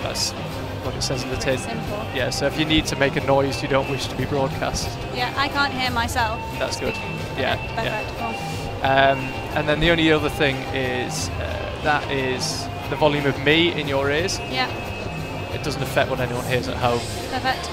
That's what it says in the tin. Simple. Yeah, so if you need to make a noise you don't wish to be broadcast. Yeah, I can't hear myself. That's good. Yeah. Okay, perfect. Cool. And then the only other thing is that is the volume of me in your ears. Yeah. It doesn't affect what anyone hears at home. Perfect.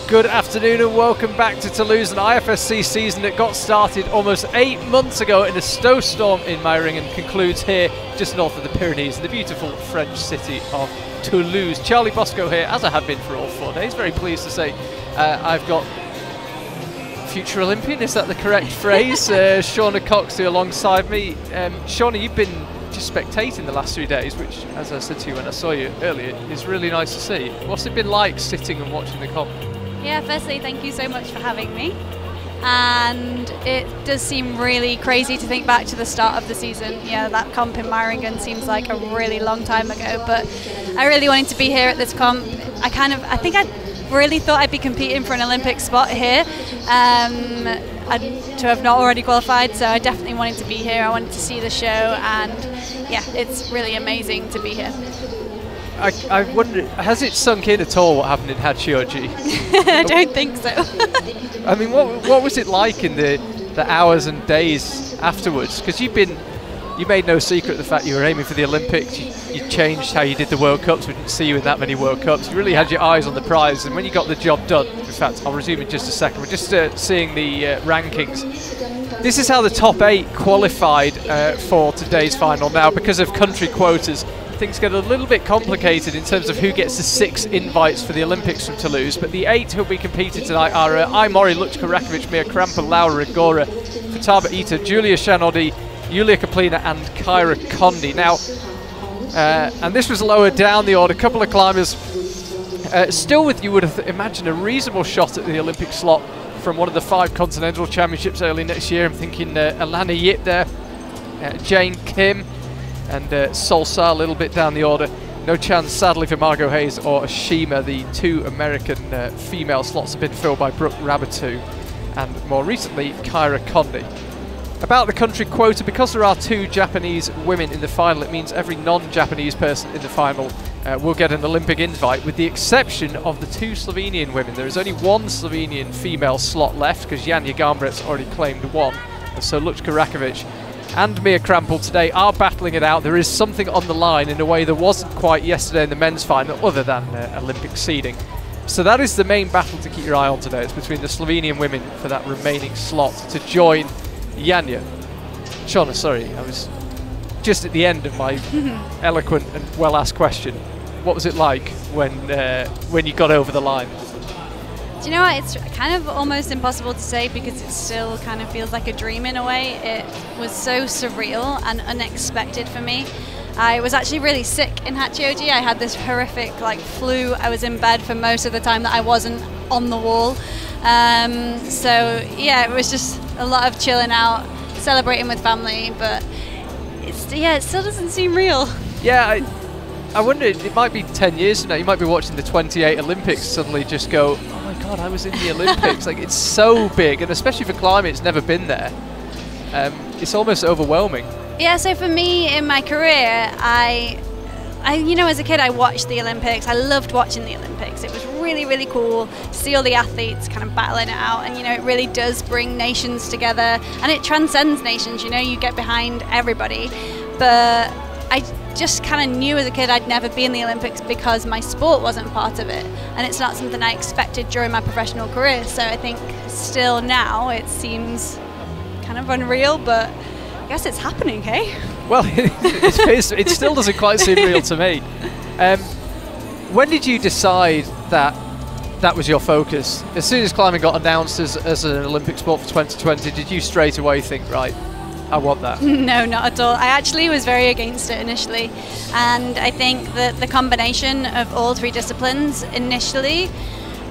Good afternoon and welcome back to Toulouse, an IFSC season that got started almost 8 months ago in a snowstorm in Meiringen and concludes here just north of the Pyrenees in the beautiful French city of Toulouse. Charlie Bosco here, as I have been for all 4 days. Very pleased to say I've got future Olympian, is that the correct phrase? Shauna Coxey alongside me. Shauna, you've been just spectating the last 3 days, which, as I said to you when I saw you earlier, is really nice to see. What's it been like sitting and watching the comp? Yeah, firstly, thank you so much for having me. And it does seem really crazy to think back to the start of the season. Yeah, that comp in Meiringen seems like a really long time ago, but I really wanted to be here at this comp. I think I really thought I'd be competing for an Olympic spot here, to have not already qualified, so I definitely wanted to be here. I wanted to see the show, and yeah, it's really amazing to be here. I wonder, has it sunk in at all what happened in Hachioji? I don't think so. I mean, what was it like in the hours and days afterwards? Because you made no secret of the fact you were aiming for the Olympics. You changed how you did the World Cups. We didn't see you in that many World Cups. You really had your eyes on the prize, and when you got the job done, in fact, I'll resume in just a second. We're just seeing the rankings. This is how the top 8 qualified for today's final. Now, because of country quotas, things get a little bit complicated in terms of who gets the 6 invites for the Olympics from Toulouse, but the 8 who'll be competing tonight are Aimori Luchka-Rakovic, Mia Krampa, Laura Rigora, Futaba Ita, Julia Shanodi, Yulia Kaplina and Kyra Condi. Now, and this was lower down the order, a couple of climbers still with, you would have imagined, a reasonable shot at the Olympic slot from one of the 5 continental championships early next year. I'm thinking Alana Yip there, Jane Kim, and Solsa a little bit down the order. No chance, sadly, for Margot Hayes or Ashima. The 2 American female slots have been filled by Brooke Rabatu and, more recently, Kyra Condi. About the country quota, because there are 2 Japanese women in the final, it means every non-Japanese person in the final will get an Olympic invite, with the exception of the 2 Slovenian women. There is only 1 Slovenian female slot left, because Janja Gambret's already claimed 1. And so Luchka Rakovic and Mia Krampel today are battling it out. There is something on the line in a way there wasn't quite yesterday in the men's final, other than Olympic seeding. So that is the main battle to keep your eye on today. It's between the Slovenian women for that remaining slot to join Janja. Shauna, sorry, I was just at the end of my eloquent and well-asked question. What was it like when you got over the line? Do you know what, it's kind of almost impossible to say, because it still kind of feels like a dream in a way. It was so surreal and unexpected for me. I was actually really sick in Hachioji. I had this horrific flu. I was in bed for most of the time that I wasn't on the wall. So yeah, it was just a lot of chilling out, celebrating with family, but it still doesn't seem real. Yeah, I wonder, it might be 10 years from now, you might be watching the 28 Olympics, suddenly just go, oh my god, I was in the Olympics. It's so big, and especially for climbing, it's never been there. It's almost overwhelming. Yeah, so for me in my career, I as a kid I watched the Olympics. I loved watching the Olympics. It was really, really cool to see all the athletes kind of battling it out, and it really does bring nations together, and it transcends nations. You get behind everybody. But I just kind of knew as a kid I'd never be in the Olympics because my sport wasn't part of it, and it's not something I expected during my professional career. So I think still now it seems kind of unreal, but I guess it's happening, hey? Well, it still doesn't quite seem real to me. When did you decide that was your focus? As soon as climbing got announced as an Olympic sport for 2020, did you straight away think, right, I want that? No, not at all. I actually was very against it initially, and I think that the combination of all three disciplines initially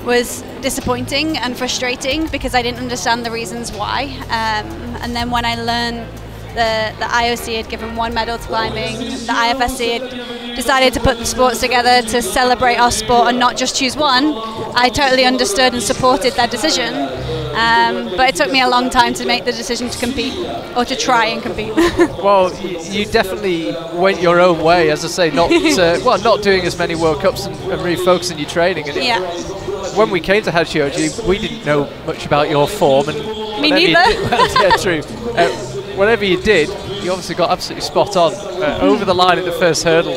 was disappointing and frustrating because I didn't understand the reasons why. And then when I learned the IOC had given one medal to climbing, the IFSC had decided to put the sports together to celebrate our sport and not just choose one, I totally understood and supported their decision. But it took me a long time to make the decision to compete, or to try and compete. Well, you definitely went your own way, as I say, not doing as many World Cups and refocusing your training. And yeah. When we came to Hachioji, we didn't know much about your form. And me neither. Yeah, true. Whatever you did, you obviously got absolutely spot on. Over the line at the first hurdle.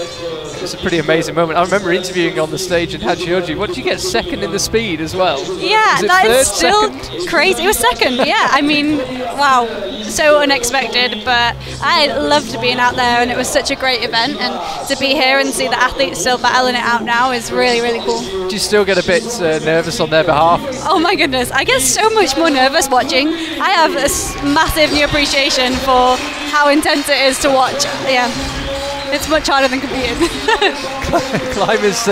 It was a pretty amazing moment. I remember interviewing on the stage in Hachioji. What did you get, second in the speed as well? Yeah, that is still crazy. It was second, yeah. I mean, wow, so unexpected, but I loved being out there, and it was such a great event, and to be here and see the athletes still battling it out now is really, really cool. Do you still get a bit nervous on their behalf? Oh my goodness, I get so much more nervous watching. I have a massive new appreciation for how intense it is to watch. Yeah. It's much harder than competing. Climbers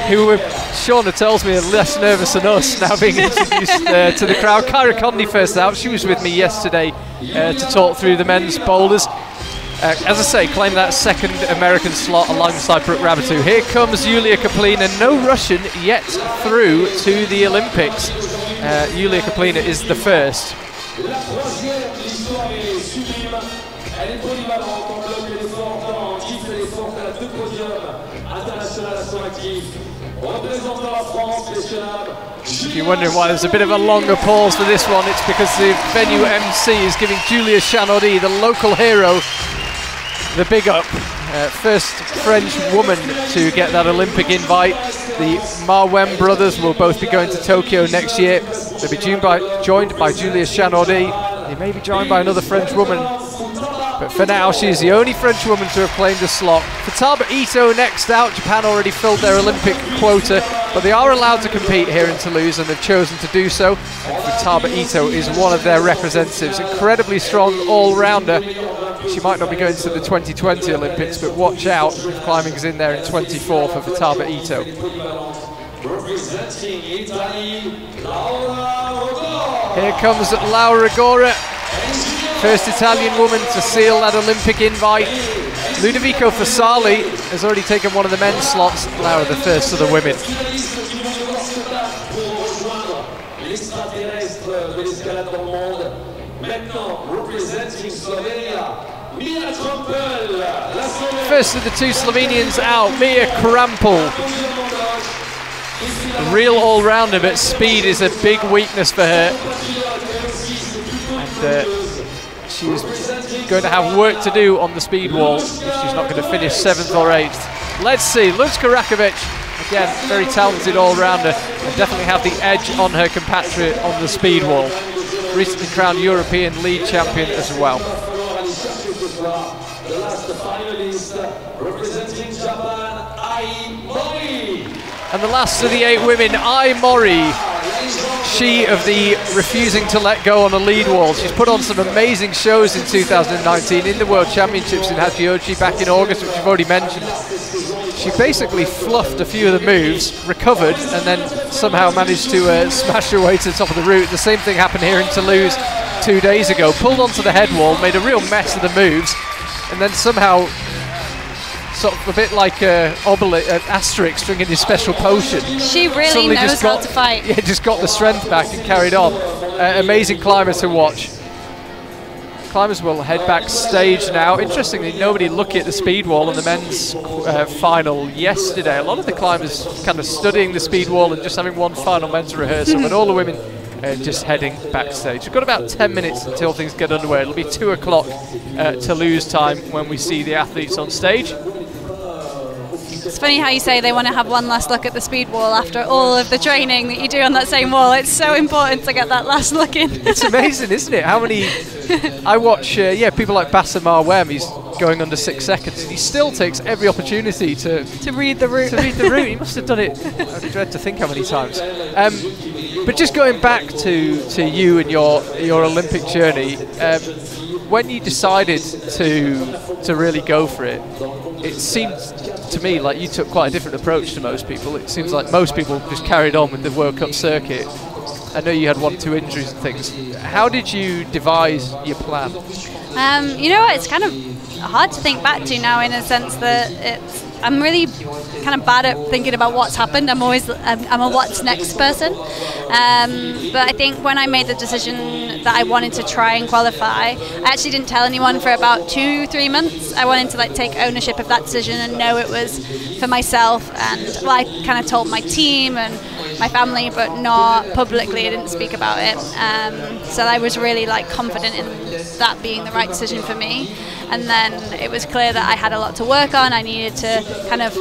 who Shauna tells me are less nervous than us now being introduced to the crowd. Kyra Conley first out. She was with me yesterday to talk through the men's boulders. As I say, claim that second American slot alongside Brooke Rabatou. Here comes Yulia Kaplina, no Russian yet through to the Olympics. Yulia Kaplina is the first. If you're wondering why there's a bit of a longer pause for this one, it's because the venue MC is giving Julia Chanaudy, the local hero, the big up. First French woman to get that Olympic invite. The Marwem brothers will both be going to Tokyo next year. They'll be joined by Julia Chanaudy. They may be joined by another French woman, but for now she's the only French woman to have claimed a slot. Futaba Ito next out. Japan already filled their Olympic quota, but they are allowed to compete here in Toulouse, and they've chosen to do so. And Futaba Ito is one of their representatives. Incredibly strong all-rounder. She might not be going to the 2020 Olympics, but watch out if climbing's in there in 24 for Futaba Ito. Here comes Laura Rigora, first Italian woman to seal that Olympic invite. Ludovico Fasali has already taken one of the men's slots. Laura the first of the women. First of the two Slovenians out, Mia Krampel. A real all-rounder, but speed is a big weakness for her. And she's going to have work to do on the speed wall if she's not going to finish 7th or 8th. Let's see, Luzka Rakovic, again, very talented all-rounder, and definitely have the edge on her compatriot on the speed wall. Recently crowned European lead champion as well. The last finalist representing Japan, Ai Mori. And the last of the 8 women, Ai Mori. She of the refusing to let go on a lead wall. She's put on some amazing shows in 2019 in the World Championships in Hachioji back in August, which I've already mentioned. She basically fluffed a few of the moves, recovered, and then somehow managed to smash her way to the top of the route. The same thing happened here in Toulouse 2 days ago. Pulled onto the head wall, made a real mess of the moves, and then somehow, sort of a bit like Asterix drinking his special potion. She really knows how to fight. Yeah, just got the strength back and carried on. Amazing climber to watch. Climbers will head backstage now. Interestingly, nobody looking at the speed wall in the men's final yesterday. A lot of the climbers kind of studying the speed wall and just having one final men's rehearsal, but all the women just heading backstage. We've got about 10 minutes until things get underway. It'll be 2 o'clock Toulouse time when we see the athletes on stage. It's funny how you say they want to have one last look at the speed wall after all of the training that you do on that same wall. It's so important to get that last look in. It's amazing, isn't it? How many... I watch, people like Bassamar Wem, he's going under 6 seconds. He still takes every opportunity to read the route. To read the route. He must have done it, I dread to think how many times. But just going back to you and your Olympic journey, when you decided to really go for it, it seemed to me like you took quite a different approach to most people. It seems like most people just carried on with the World Cup circuit. I know you had 1 or 2 injuries and things. How did you devise your plan? You know what, it's kind of hard to think back to now, in a sense that I'm really kind of bad at thinking about what's happened. I'm a what's next person. But I think when I made the decision that I wanted to try and qualify, I actually didn't tell anyone for about 2-3 months. I wanted to take ownership of that decision and know it was for myself. And I kind of told my team and my family, but not publicly. I didn't speak about it. So I was really confident in that being the right decision for me. And then it was clear that I had a lot to work on. I needed to kind of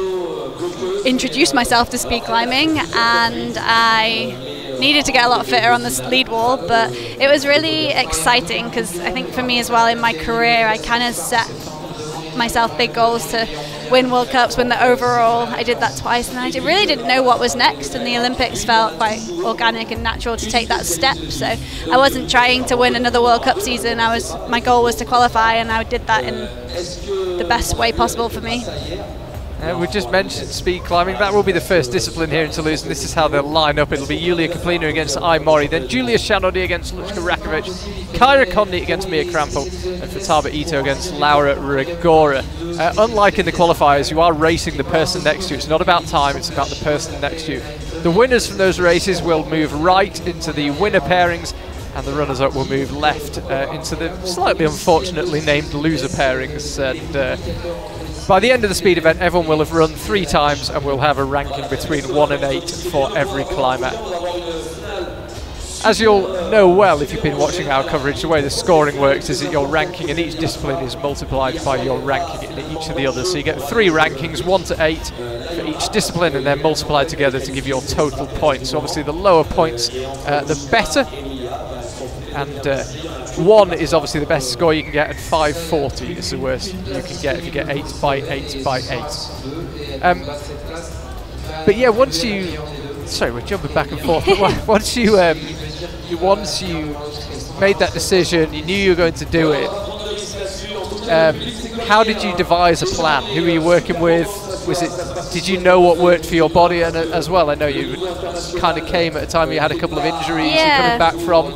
introduce myself to speed climbing, and I needed to get a lot fitter on this lead wall. But it was really exciting because I think for me as well in my career, I kind of set myself big goals to win World Cups, win the overall. I did that twice, and I really didn't know what was next, and the Olympics felt quite organic and natural to take that step. So I wasn't trying to win another World Cup season. My goal was to qualify, and I did that in the best way possible for me. We just mentioned speed climbing. That will be the first discipline here in Toulouse, and this is how they'll line up. It'll be Yulia Kaplina against Ai Mori, then Julia Shanodi against Luchka Rakovic, Kyra Condi against Mia Krampel, and Futaba Ito against Laura Rigora. Unlike in the qualifiers, you are racing the person next to you. It's not about time, it's about the person next to you. The winners from those races will move right into the winner pairings, and the runners-up will move left into the slightly unfortunately named loser pairings. And by the end of the speed event, everyone will have run 3 times, and we'll have a ranking between 1 and 8 for every climber. As you'll know well if you've been watching our coverage, the way the scoring works is that your ranking in each discipline is multiplied by your ranking in each of the others. So you get 3 rankings, 1 to 8 for each discipline, and then multiplied together to give your total points. So obviously the lower points, the better. And 1 is obviously the best score you can get, and 540 is the worst you can get if you get 8 by 8 by 8. But yeah, once you... Sorry, we're jumping back and forth. Once you made that decision, you knew you were going to do it. How did you devise a plan? Who were you working with? Did you know what worked for your body? And as well, I know you kind of came at a time you had a couple of injuries you're coming back from.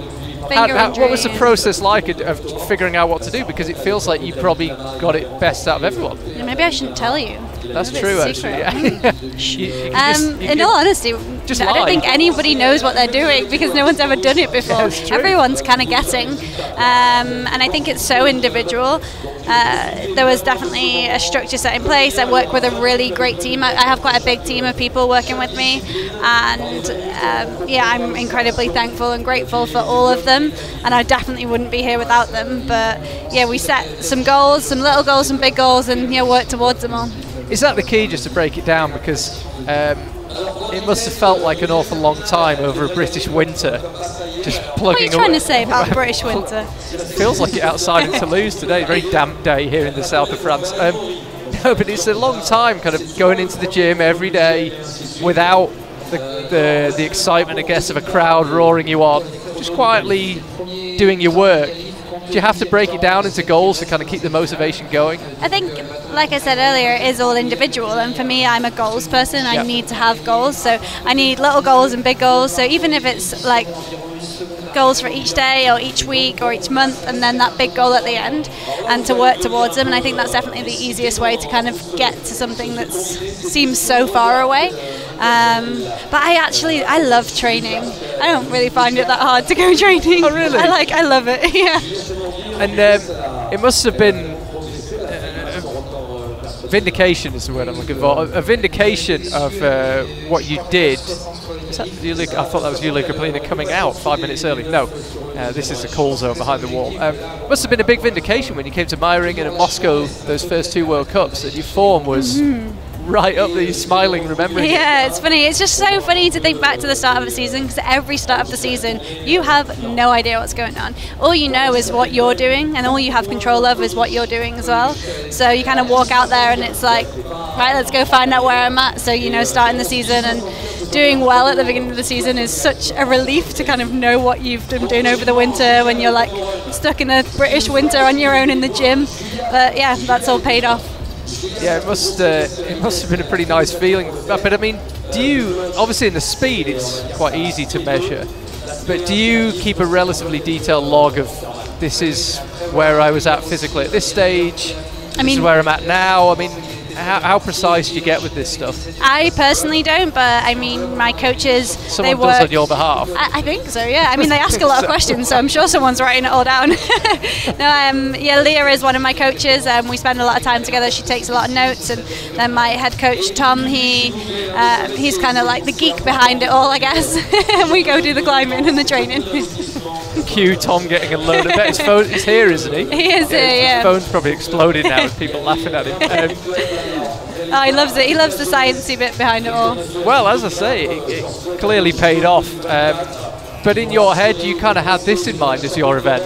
What was the process like of figuring out what to do? Because it feels like you probably got it best out of everyone. Yeah, maybe I shouldn't tell you. That's true, actually. Yeah. In all honesty, I don't think anybody knows what they're doing because no one's ever done it before. Yeah, everyone's kind of guessing, and I think it's so individual. There was definitely a structure set in place. I work with a really great team. I have quite a big team of people working with me, and I'm incredibly thankful and grateful for all of them, and I definitely wouldn't be here without them. But yeah, we set some goals, some little goals, some big goals, and work towards them all. Is that the key, just to break it down? Because it must have felt like an awful long time over a British winter. Just plugging what are you trying to say about British winter? Feels like it outside in Toulouse today. Very damp day here in the south of France. No, but it's a long time kind of going into the gym every day without the excitement, I guess, of a crowd roaring you on. Just quietly doing your work. Do you have to break it down into goals to kind of keep the motivation going? I think, like I said earlier, it is all individual, and for me, I'm a goals person. I need to have goals, so I need little goals and big goals. So even if it's like goals for each day or each week or each month, and then that big goal at the end, and to work towards them. And I think that's definitely the easiest way to kind of get to something that seems so far away. But I love training. I don't really find it that hard to go training. Oh, really? I love it. Yeah. And it must have been vindication is the word I'm looking for. A vindication of what you did. Is that I thought that was Yulia Kaplina coming out 5 minutes early. No, this is the call zone behind the wall. Must have been a big vindication when you came to Meiringen and Moscow, those first 2 World Cups, that your form was right up there, smiling, remembering. Yeah, it's funny. It's just so funny to think back to the start of the season, because every start of the season, you have no idea what's going on. All you know is what you're doing, and all you have control of is what you're doing as well. So you kind of walk out there and it's like, right, let's go find out where I'm at. So, you know, starting the season and doing well at the beginning of the season is such a relief to kind of know what you've been doing over the winter when you're like stuck in a British winter on your own in the gym. But yeah, that's all paid off. Yeah, it must have been a pretty nice feeling. But I mean, do you, obviously in the speed it's quite easy to measure, but do you keep a relatively detailed log of this is where I was at physically at this stage, this is where I'm at now? I mean, how precise do you get with this stuff? I personally don't, but I mean, my coaches, someone does on your behalf. I think so, yeah. I mean, they ask a lot of questions, so I'm sure someone's writing it all down. Yeah, Leah is one of my coaches. We spend a lot of time together. She takes a lot of notes, and then my head coach Tom, he's kind of like the geek behind it all, I guess. And we go do the climbing and the training. Cue Tom getting a load. I bet his phone is here, isn't he? He is here, yeah. His phone's probably exploded now with people laughing at him. Oh, he loves it. He loves the sciencey bit behind it all. Well, as I say, it clearly paid off. But in your head, you kind of had this in mind as your event.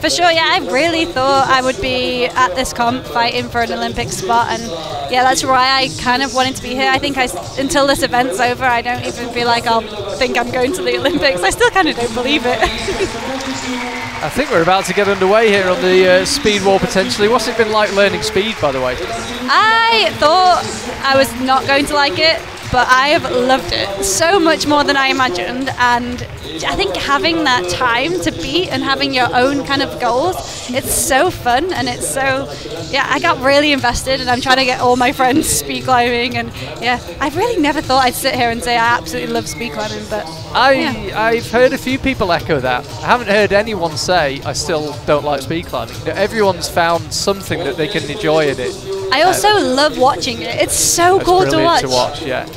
For sure, yeah. I really thought I would be at this comp fighting for an Olympic spot, and yeah, that's why I kind of wanted to be here. I think until this event's over, I don't even feel like I'll think I'm going to the Olympics. I still kind of don't believe it. I think we're about to get underway here on the speed wall potentially. What's it been like learning speed, by the way? I thought I was not going to like it, but I have loved it so much more than I imagined. And I think having that time to beat and having your own kind of goals, it's so fun, and it's so, yeah, I got really invested, and I'm trying to get all my friends speed climbing, and yeah, I really never thought I'd sit here and say I absolutely love speed climbing, but I've heard a few people echo that. I haven't heard anyone say I still don't like speed climbing. Everyone's found something that they can enjoy in it. I also love watching it. It's so cool to watch. To watch, yeah.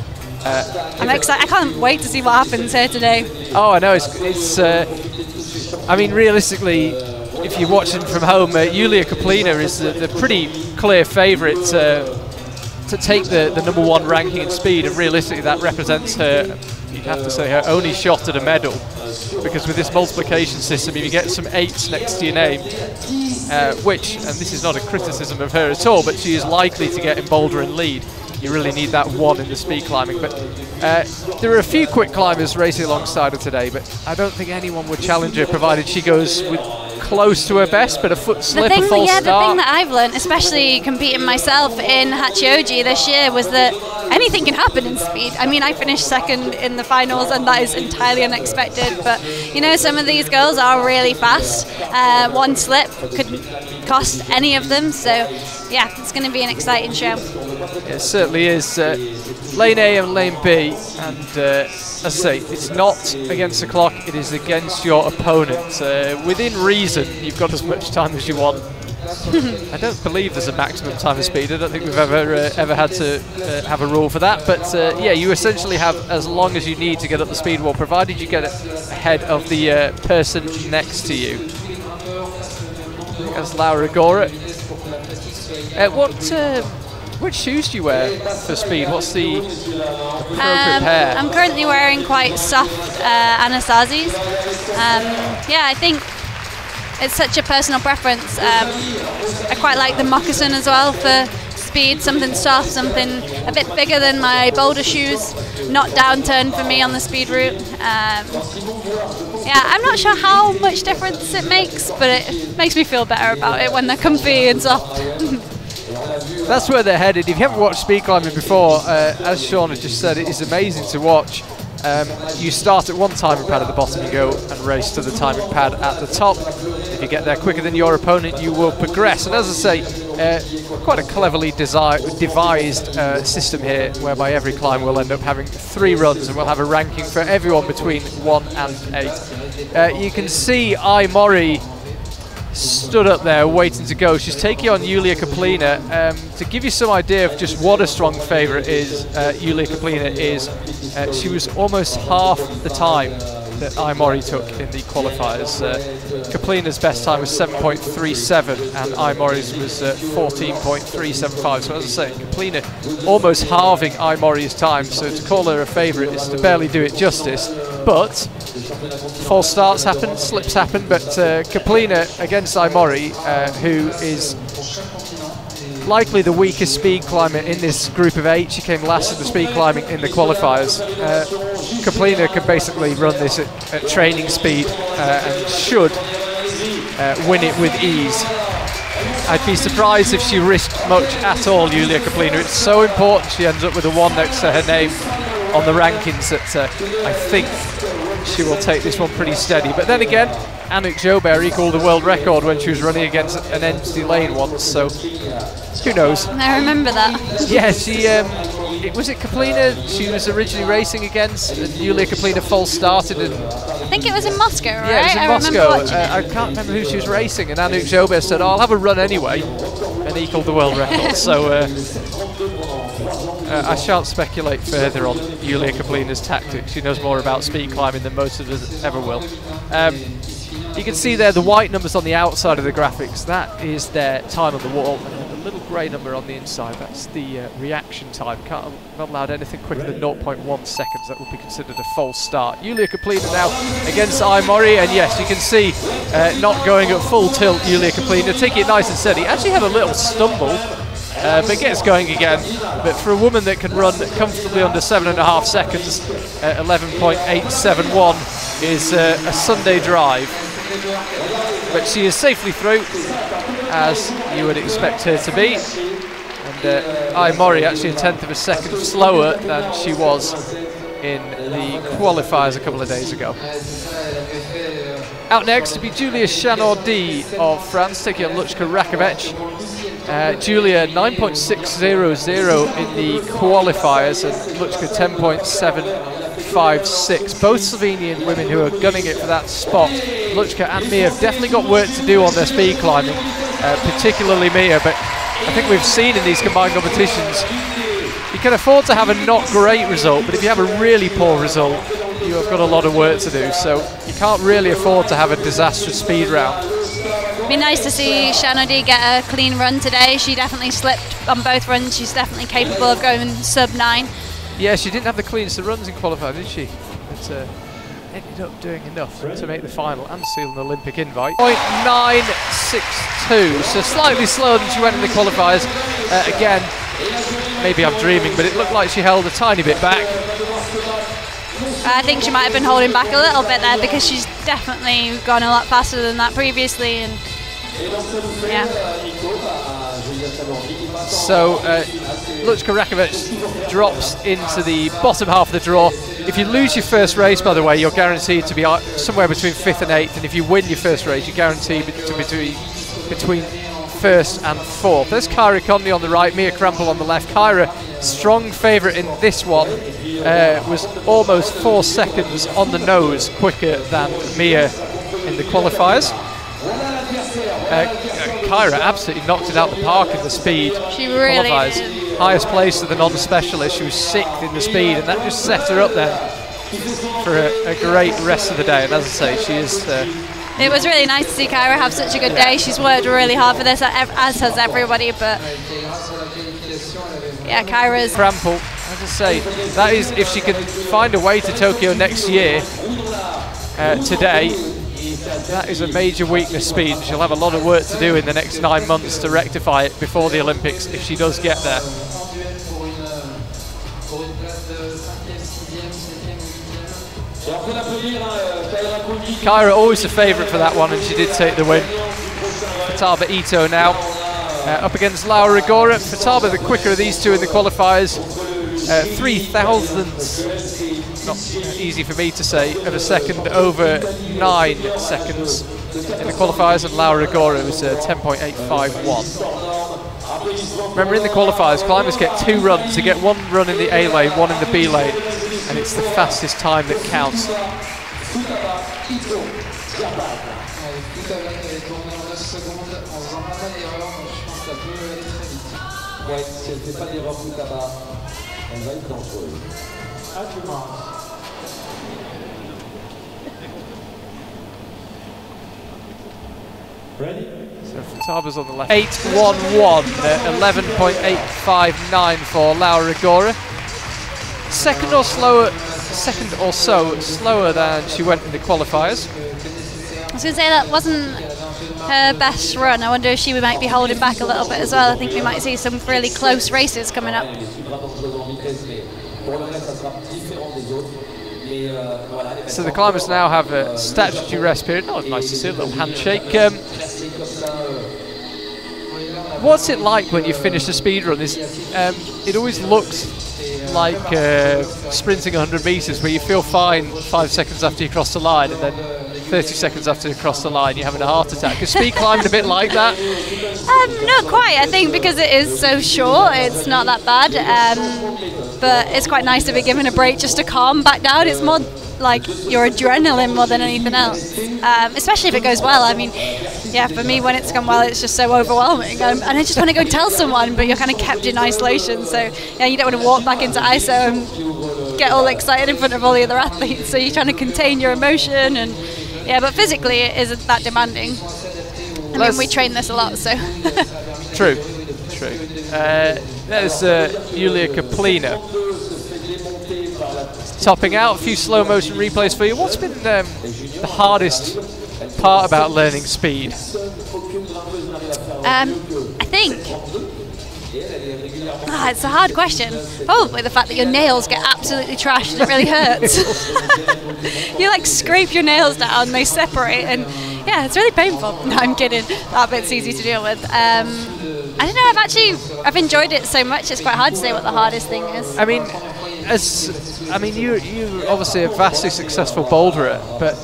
I'm excited. I can't wait to see what happens here today. Oh, I know. It's I mean, realistically, if you're watching from home, Yulia Kaplina is the pretty clear favourite to take the #1 ranking in speed, and realistically, that represents her. You'd have to say her only shot at a medal, because with this multiplication system, if you get some 8s next to your name, which, and this is not a criticism of her at all, but she is likely to get in boulder and lead. You really need that 1 in the speed climbing. But there are a few quick climbers racing alongside her today, but I don't think anyone would challenge her, provided she goes with close to her best, but a foot slip, a false start. The thing that I've learned, especially competing myself in Hachioji this year, was that anything can happen in speed. I mean, I finished second in the finals, and that is entirely unexpected, but you know, some of these girls are really fast. One slip could cost any of them, so yeah, it's going to be an exciting show. It certainly is. Lane A and Lane B, and as I say, it's not against the clock, it is against your opponent. Within reason, you've got as much time as you want. I don't believe there's a maximum time of speed. I don't think we've ever had to have a rule for that, but yeah, you essentially have as long as you need to get up the speed wall, provided you get it ahead of the person next to you. That's Laura Gora. Which shoes do you wear for speed? What's the appropriate pair? I'm currently wearing quite soft Anastasi's. Yeah, I think it's such a personal preference. I quite like the moccasin as well for speed, something soft, something a bit bigger than my boulder shoes, not downturn for me on the speed route. Yeah, I'm not sure how much difference it makes, but it makes me feel better about it when they're comfy and soft. That's where they're headed. If you haven't watched speed climbing before, as Sean has just said, it is amazing to watch. You start at one timing pad at the bottom, you go and race to the timing pad at the top. If you get there quicker than your opponent, you will progress. And as I say, quite a cleverly devised system here, whereby every climb will end up having 3 runs, and we'll have a ranking for everyone between 1 and 8. You can see Mori stood up there waiting to go. She's taking on Julia Kaplina. To give you some idea of just what a strong favourite is, Julia Kaplina is, she was almost half the time that Aimori took in the qualifiers. Kaplina's best time was 7.37 and Aimori's was 14.375. So as I say, Kaplina almost halving Aimori's time, so to call her a favourite is to barely do it justice. But false starts happen, slips happen, but Kaplina against Aimori, who is likely the weakest speed climber in this group of 8. She came last in the speed climbing in the qualifiers. Kaplina can basically run this at training speed and should win it with ease. I'd be surprised if she risked much at all, Julia Kaplina. It's so important she ends up with a 1 next to her name on the rankings that I think she will take this one pretty steady. But then again, Anouk Jobert equalled the world record when she was running against an empty lane once, so who knows? I remember that. Yeah, she was it Kaplina she was originally racing against, and Julia Kaplina false started, and I think it was in Moscow, right? yeah, it was in I Moscow. remember watching it. I can't remember who she was racing, and Anouk Jobert said, "Oh, I'll have a run anyway," and equalled the world record. So I shan't speculate further on Julia Kaplina's tactics. She knows more about speed climbing than most of us ever will. You can see there the white numbers on the outside of the graphics. That is their time on the wall. And the little grey number on the inside, that's the reaction time. Not allowed anything quicker than 0.1 seconds. That would be considered a false start. Julia Kaplina now against Aimori, and yes, you can see not going at full tilt. Julia Kaplina taking it nice and steady. Actually had a little stumble, but gets going again. But for a woman that can run comfortably under 7.5 seconds, 11.871 is a Sunday drive. But she is safely through, as you would expect her to be. And Aimori actually a 1/10 of a second slower than she was in the qualifiers a couple of days ago. Out next to be Julia Chanaudy of France, taking on Luchka Rakovic. Julia 9.600 in the qualifiers and Luchka 10.756. Both Slovenian women who are gunning it for that spot. Luchka and Mia have definitely got work to do on their speed climbing, particularly Mia, but I think we've seen in these combined competitions you can afford to have a not great result, but if you have a really poor result you have got a lot of work to do, so you can't really afford to have a disastrous speed round. It'd be nice to see Chanaudy get a clean run today. She definitely slipped on both runs. She's definitely capable of going sub 9. Yeah, she didn't have the cleanest of runs in qualifier, did she? But ended up doing enough to make the final and seal an Olympic invite. 0.962, so slightly slower than she went in the qualifiers. Again, maybe I'm dreaming, but it looked like she held a tiny bit back. I think she might have been holding back a little bit there because she's definitely gone a lot faster than that previously, and yeah. So Luchka Rakovic drops into the bottom half of the draw. If you lose your first race, by the way, you're guaranteed to be somewhere between 5th and 8th, and if you win your first race, you're guaranteed to be between 1st and 4th. There's Kyra Conley on the right, Mia Krampel on the left. Kyra, strong favourite in this one, was almost 4 seconds on the nose quicker than Mia in the qualifiers. Kyra absolutely knocked it out the park in the speed. She really qualifiers. did. Highest place of the non-specialist. She was 6th in the speed, and that just set her up then for a great rest of the day. And as I say, she is... it was really nice to see Kyra have such a good day. She's worked really hard for this, as has everybody, but yeah, Kyra's... Krampel, as I say, that is, if she can find a way to Tokyo next year, today, that is a major weakness speed. She'll have a lot of work to do in the next 9 months to rectify it before the Olympics, if she does get there. Kyra always a favourite for that one, and she did take the win. Futaba Ito now up against Laura Rigora. Futaba the quicker of these two in the qualifiers. 3,000ths, not easy for me to say, of a second over 9 seconds in the qualifiers, and Laura Rigora was 10.851. Remember, in the qualifiers, climbers get 2 runs. They get 1 run in the A lane, 1 in the B lane, and it's the fastest time that counts. Ready? So Fataba's on the left. 8.11, 11.859 for Laura Rigora. Second or so slower than she went in the qualifiers. I was going to say that wasn't her best run. I wonder if she might be holding back a little bit as well. I think we might see some really close races coming up. So the climbers now have a statutory rest period. Oh, nice to see a little handshake. What's it like when you finish a speed run? It always looks like sprinting 100 metres where you feel fine 5 seconds after you cross the line, and then 30 seconds after you cross the line you're having a heart attack. Is speed climbing a bit like that? Not quite. I think because it is so short, it's not that bad. But it's quite nice to be given a break just to calm back down. It's more like your adrenaline more than anything else, especially if it goes well. I mean, yeah, for me when it's gone well, it's just so overwhelming, and I just want to go tell someone, but you're kind of kept in isolation, so yeah, you don't want to walk back into ISO and get all excited in front of all the other athletes, so you're trying to contain your emotion, and yeah, but physically it isn't that demanding. I mean, we train this a lot, so. True. There's Julia Kaplina topping out. A few slow motion replays for you. What's been the hardest part about learning speed? I think it's a hard question. Probably the fact that your nails get absolutely trashed and it really hurts. You like scrape your nails down, they separate, and yeah, it's really painful. No, I'm kidding. That bit's easy to deal with. I don't know. I've enjoyed it so much. It's quite hard to say what the hardest thing is. I mean, you're obviously a vastly successful boulderer, but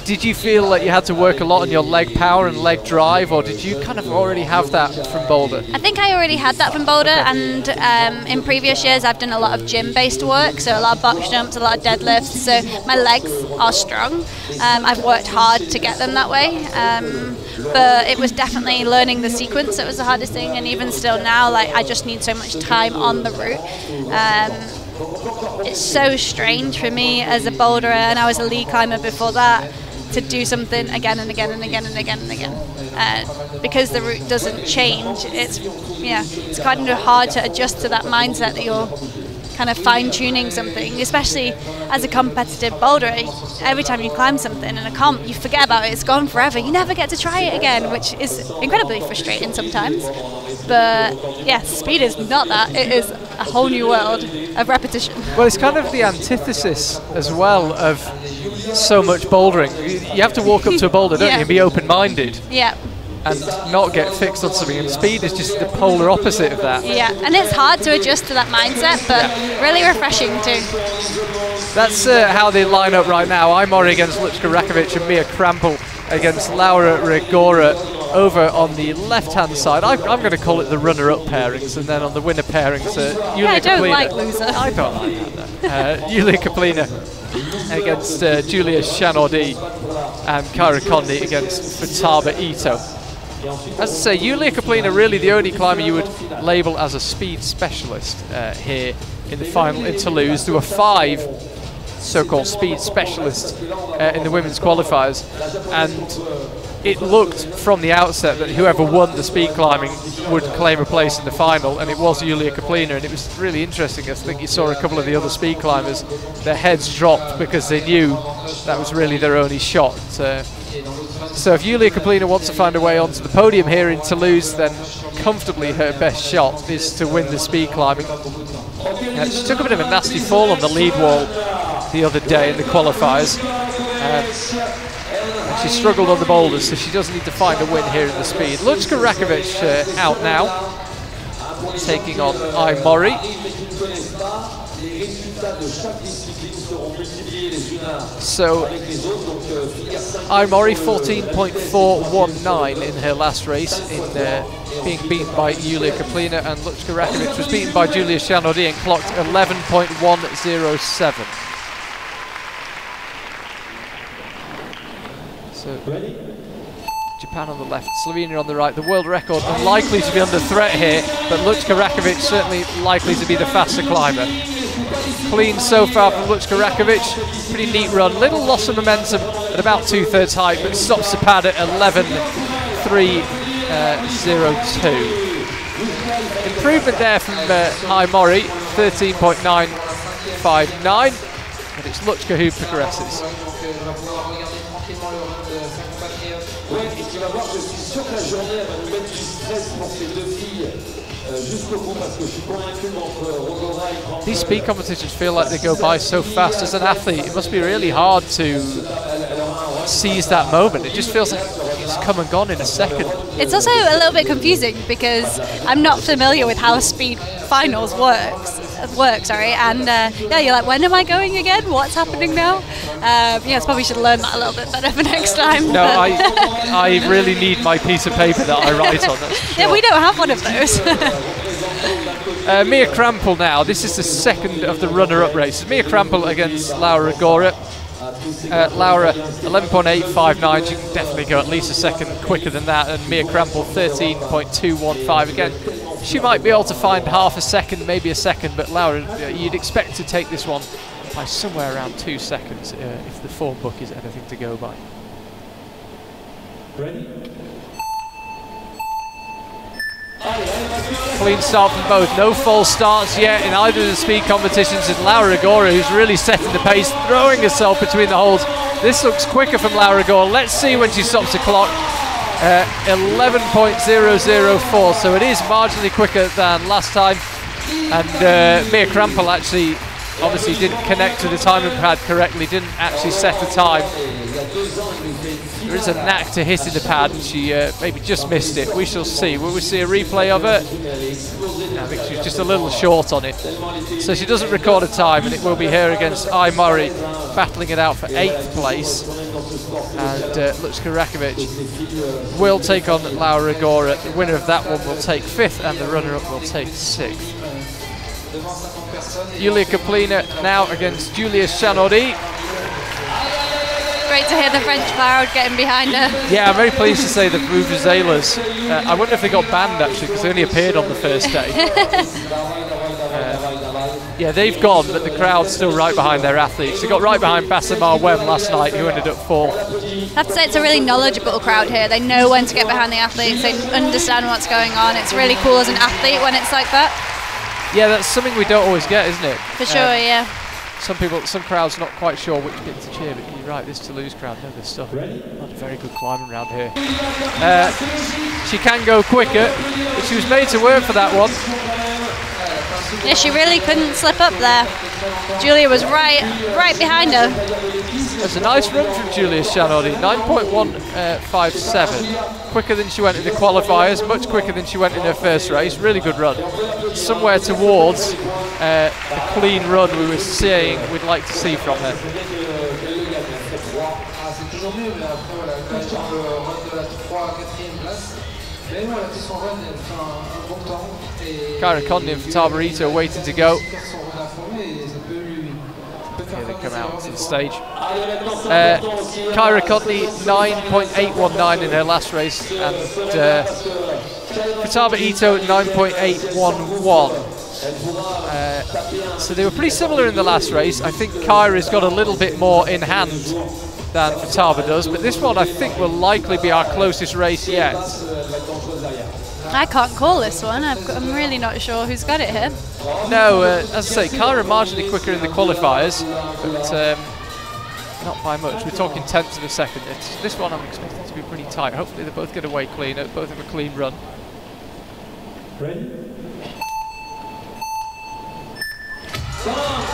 did you feel like you had to work a lot on your leg power and leg drive, or did you kind of already have that from Boulder? I think I already had that from Boulder, and in previous years I've done a lot of gym-based work, so a lot of box jumps, a lot of deadlifts, so my legs are strong. I've worked hard to get them that way, but it was definitely learning the sequence that was the hardest thing, and even still now, like, I just need so much time on the route. It's so strange for me as a boulderer, and I was a lead climber before that, to do something again and again and again and again and again, because the route doesn't change. It's kind of hard to adjust to that mindset that you're kind of fine-tuning something, especially as a competitive boulderer. Every time you climb something in a comp, you forget about it. It's gone forever. You never get to try it again, which is incredibly frustrating sometimes. But yeah, speed is not that. It is a whole new world of repetition. Well, it's kind of the antithesis as well of so much bouldering. You have to walk up to a boulder, don't you, and be open-minded. Yeah. And not get fixed on something, and speed is just the polar opposite of that. Yeah, and it's hard to adjust to that mindset, but really refreshing too. That's how they line up right now. Imori against Lučka Rakovic and Mia Krampel against Laura Rigora over on the left-hand side. I'm going to call it the runner-up pairings, and then on the winner pairings, Julia I don't Kaplina. like loser. I don't like that. Julia Kaplina against Julia Shanodi, and Kyra Condi against Futaba Ito. As I say, Julia Kaplina really the only climber you would label as a speed specialist here in the final in Toulouse. There were 5 so-called speed specialists in the women's qualifiers, and it looked from the outset that whoever won the speed climbing would claim a place in the final, and it was Julia Kaplina, and it was really interesting. I think you saw a couple of the other speed climbers, their heads dropped because they knew that was really their only shot. So if Julia Kaplina wants to find a way onto the podium here in Toulouse, then comfortably her best shot is to win the speed climbing. She took a bit of a nasty fall on the lead wall the other day in the qualifiers. She struggled on the boulders, so she does need to find a win here in the speed. Lučka Rakovic out now, taking on Imori. So Imori 14.419 in her last race, in being beaten by Julia Kaplina, and Lučka Rakovic was beaten by Julia Shanodi and clocked 11.107. So Japan on the left, Slovenia on the right. The world record unlikely to be under threat here, but Lučka Rakovic certainly likely to be the faster climber. Clean so far from Lučka Rakovic. Pretty neat run. Little loss of momentum at about 2/3 height, but stops the pad at 11.302. Improvement there from Aimori, 13.959, but it's Lučka who progresses. These speed competitions feel like they go by so fast. As an athlete, it must be really hard to seize that moment. It just feels like it's come and gone in a second. It's also a little bit confusing because I'm not familiar with how speed finals works, and yeah, you're like, when am I going again? What's happening now? Yes, probably should learn that a little bit better for next time. No, I really need my piece of paper that I write on. That's for sure. Yeah, we don't have one of those. Mia Krampel now. This is the second of the runner-up races. Mia Krampel against Laura Gora. Laura 11.859. She can definitely go at least a second quicker than that, and Mia Krampel 13.215 again. She might be able to find half a second, maybe a second, but Laura, you'd expect to take this one by somewhere around 2 seconds if the form book is anything to go by. Ready? Clean start from both. No false starts yet in either of the speed competitions. And Laura Gora, who's really setting the pace, throwing herself between the holes. This looks quicker from Laura Gora. Let's see when she stops the clock. 11.004, so it is marginally quicker than last time. And Mia Krampel actually obviously didn't connect to the timing pad correctly, didn't actually set the time. There is a knack to hitting the pad, and she maybe just missed it. We shall see. Will we see a replay of it? I think she's just a little short on it. So she doesn't record a time, and it will be her against Aimori battling it out for 8th place. And Lučka Rakovic will take on Laura Gora. The winner of that one will take 5th, and the runner-up will take 6th. Julia Kaplina now against Julia Chanori. Great to hear the French crowd getting behind her. Yeah, I'm very pleased to say the Vuvuzelas. I wonder if they got banned actually, because they only appeared on the first day. Yeah, they've gone, but the crowd's still right behind their athletes. They got right behind Basamar Wem last night, who ended up 4th. I have to say, it's a really knowledgeable crowd here. They know when to get behind the athletes. They understand what's going on. It's really cool as an athlete when it's like that. Yeah, that's something we don't always get, isn't it? For sure, yeah. Some crowds not quite sure which bit to cheer, but you're right, this Toulouse crowd know this stuff. Not a very good climbing around here. She can go quicker, but she was made to work for that one. Yeah, she really couldn't slip up there. Julia was right behind her. That's a nice run from Julia Chanori, 9.157. Quicker than she went in the qualifiers, much quicker than she went in her first race. Really good run. Somewhere towards the clean run we were saying we'd like to see from her. Kyra Condon and Tabarito waiting to go. Here they come out to the stage. Kyra Condon 9.819 in her last race, and Futaba Ito 9.811. So they were pretty similar in the last race. I think Kyra's got a little bit more in hand than Futaba does, but this one I think will likely be our closest race yet. I can't call this one. I'm really not sure who's got it here. No, as I say, Kyra marginally quicker in the qualifiers, but not by much. We're talking tenths of a second. This one I'm expecting to be pretty tight. Hopefully they both get away clean, both have a clean run. Ready?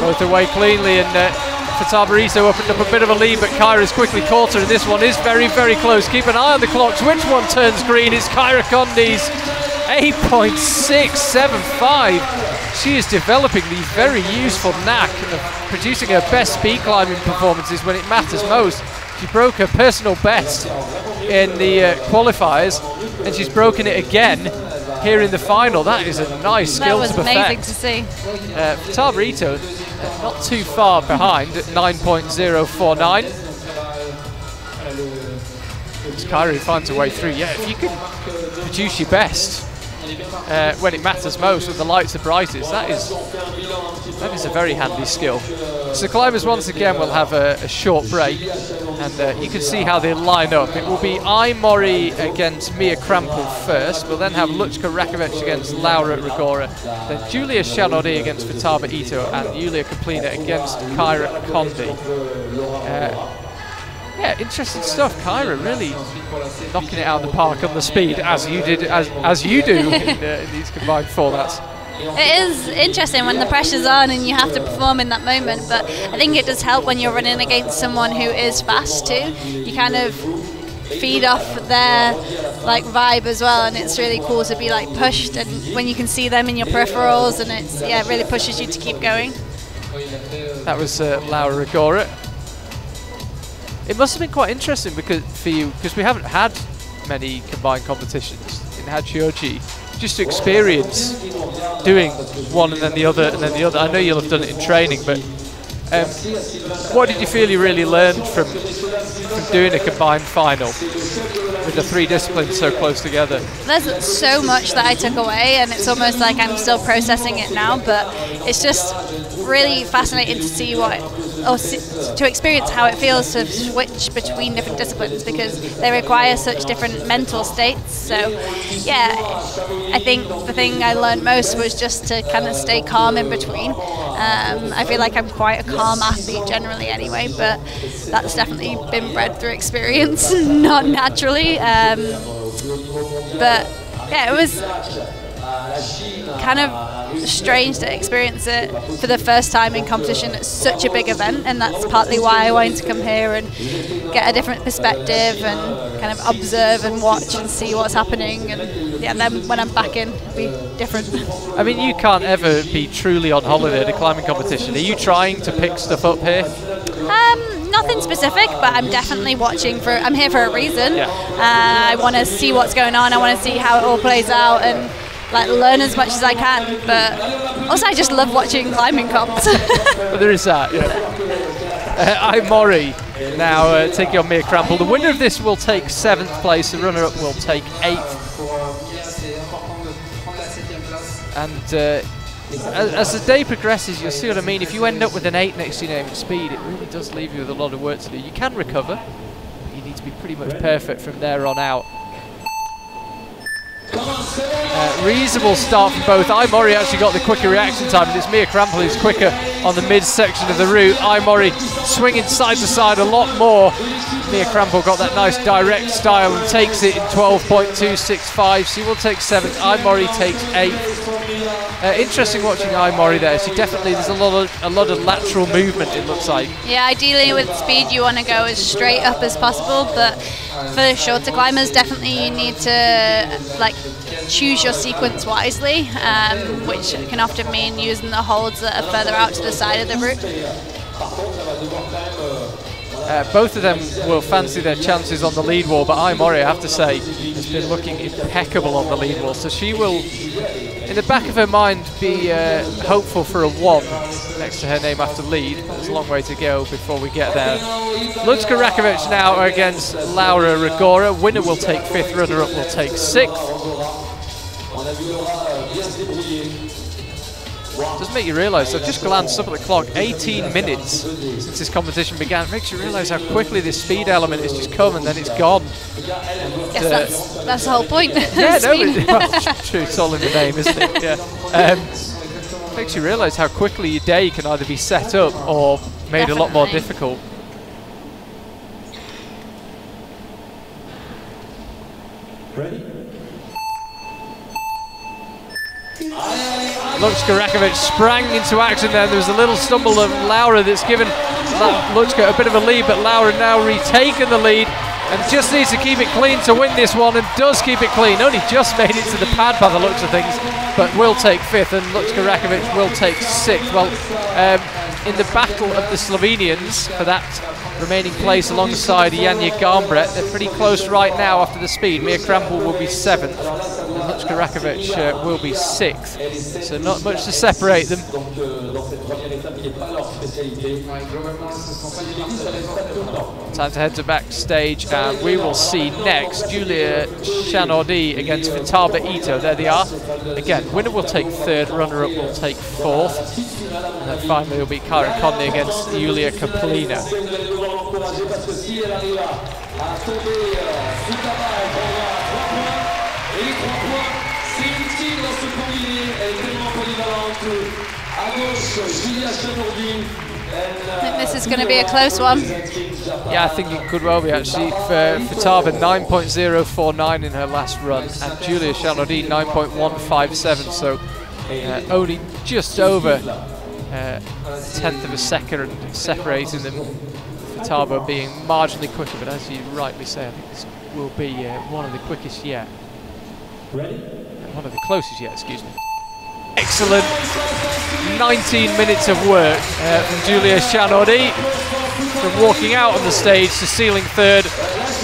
Both away cleanly, and Fatabarito opened up a bit of a lead, but Kyra's quickly caught her, and this one is very, very close. Keep an eye on the clocks. Which one turns green? It's Kyra Condon's 8.675. She is developing the very useful knack of producing her best speed climbing performances when it matters most. She broke her personal best in the qualifiers, and she's broken it again here in the final. That is a nice skill to perfect. That was amazing to see. Tabarito not too far behind at 9.049. it's Kyra who finds a way through. Yeah, if you can produce your best when it matters most, when the lights are brightest, that is a very handy skill. So the climbers once again will have a short break, and you can see how they line up. It will be Mori against Mia Krampel first. We'll then have Luchka Rakovic against Laura Rigora, then Julia Shanodi against Futaba Ito, and Yulia Kaplina against Kyra Kondi. Yeah, interesting stuff. Kyra really knocking it out of the park on the speed, as you did, as you do in these combined formats. It is interesting when the pressure's on and you have to perform in that moment, but I think it does help when you're running against someone who is fast too. You kind of feed off their like vibe as well, and it's really cool to be like pushed, and when you can see them in your peripherals, and it really pushes you to keep going. That was Laura Rigora. It must have been quite interesting for you because we haven't had many combined competitions in Hachioji. Just to experience doing one and then the other and then the other. I know you'll have done it in training, but what did you feel you really learned from doing a combined final with the three disciplines so close together? There's so much that I took away, and it's almost like I'm still processing it now, but it's just really fascinating to see to experience how it feels to switch between different disciplines, because they require such different mental states. So yeah, I think the thing I learned most was just to kind of stay calm in between. I feel like I'm quite a calm athlete generally anyway, but that's definitely been bred through experience, not naturally. But yeah, it was kind of strange to experience it for the first time in competition at such a big event, and that's partly why I wanted to come here and get a different perspective and kind of observe and watch and see what's happening, and yeah, then when I'm back in, it'll be different. I mean, you can't ever be truly on holiday at a climbing competition. Are you trying to pick stuff up here? Nothing specific, but I'm definitely watching I'm here for a reason. Yeah. I want to see what's going on. I want to see how it all plays out and like learn as much as I can. But also, I just love watching climbing comps. But there is that. Yeah. Mori now taking on Mia Krampel. The winner of this will take 7th place. The runner-up will take 8th. And as the day progresses, you'll see what I mean. If you end up with an 8 next to your name at speed, it really does leave you with a lot of work to do. You can recover, but you need to be pretty much perfect from there on out. Reasonable start from both. Mori actually got the quicker reaction time, and it's Mia Krampel who's quicker on the mid-section of the route. Mori swinging side to side a lot more. Mia Krampel got that nice direct style and takes it in 12.265. She will take 7th. Mori takes 8th. Interesting watching Mori there. She definitely, there's a lot of lateral movement, it looks like. Yeah, ideally with speed you want to go as straight up as possible, but for the shorter climbers definitely you need to like choose your sequence wisely, which can often mean using the holds that are further out to the side of the route. Both of them will fancy their chances on the lead wall, but Mori, I have to say, has been looking impeccable on the lead wall. So she will, in the back of her mind, be hopeful for a 1 next to her name after lead. There's a long way to go before we get there. Luchka Rakovic now against Laura Rigora. Winner will take 5th, runner-up will take 6th. Does make you realise, I've just glanced up at the clock, 18 minutes since this competition began. It makes you realise how quickly this speed element has just come and then it's gone. Yes, that's the whole point. Yeah, true, it's all in the name, isn't it? Yeah. Makes you realise how quickly your day can either be set up or made a lot more difficult. Ready? Luchka Rakovic sprang into action there. There was a little stumble of Laura that's given Luchka a bit of a lead, but Laura now retaken the lead and just needs to keep it clean to win this one, and does keep it clean. Only just made it to the pad by the looks of things, but will take 5th, and Luchka Rakovic will take 6th. Well, in the battle of the Slovenians for that remaining place alongside Janja Garnbret, they're pretty close right now after the speed. Mia Krampel will be 7th, and Lučka Rakovic will be 6th, so not much to separate them. Time to head to backstage, and we will see next Julia Shanodi against Futaba Ito. There they are. Again, winner will take 3rd, runner-up will take 4th. And then finally will be Kyra Conley against Julia Kaplina. I think this is going to be a close one. Yeah, I think it could well be actually. For Futaba, 9.049 in her last run, and Julia Shanodi 9.157, so only just over a 1/10 of a second separating them. Futaba being marginally quicker, but as you rightly say, I think this will be one of the quickest yet. One of the closest yet, excuse me. Excellent 19 minutes of work from Julia Shanodi. From walking out on the stage to sealing 3rd,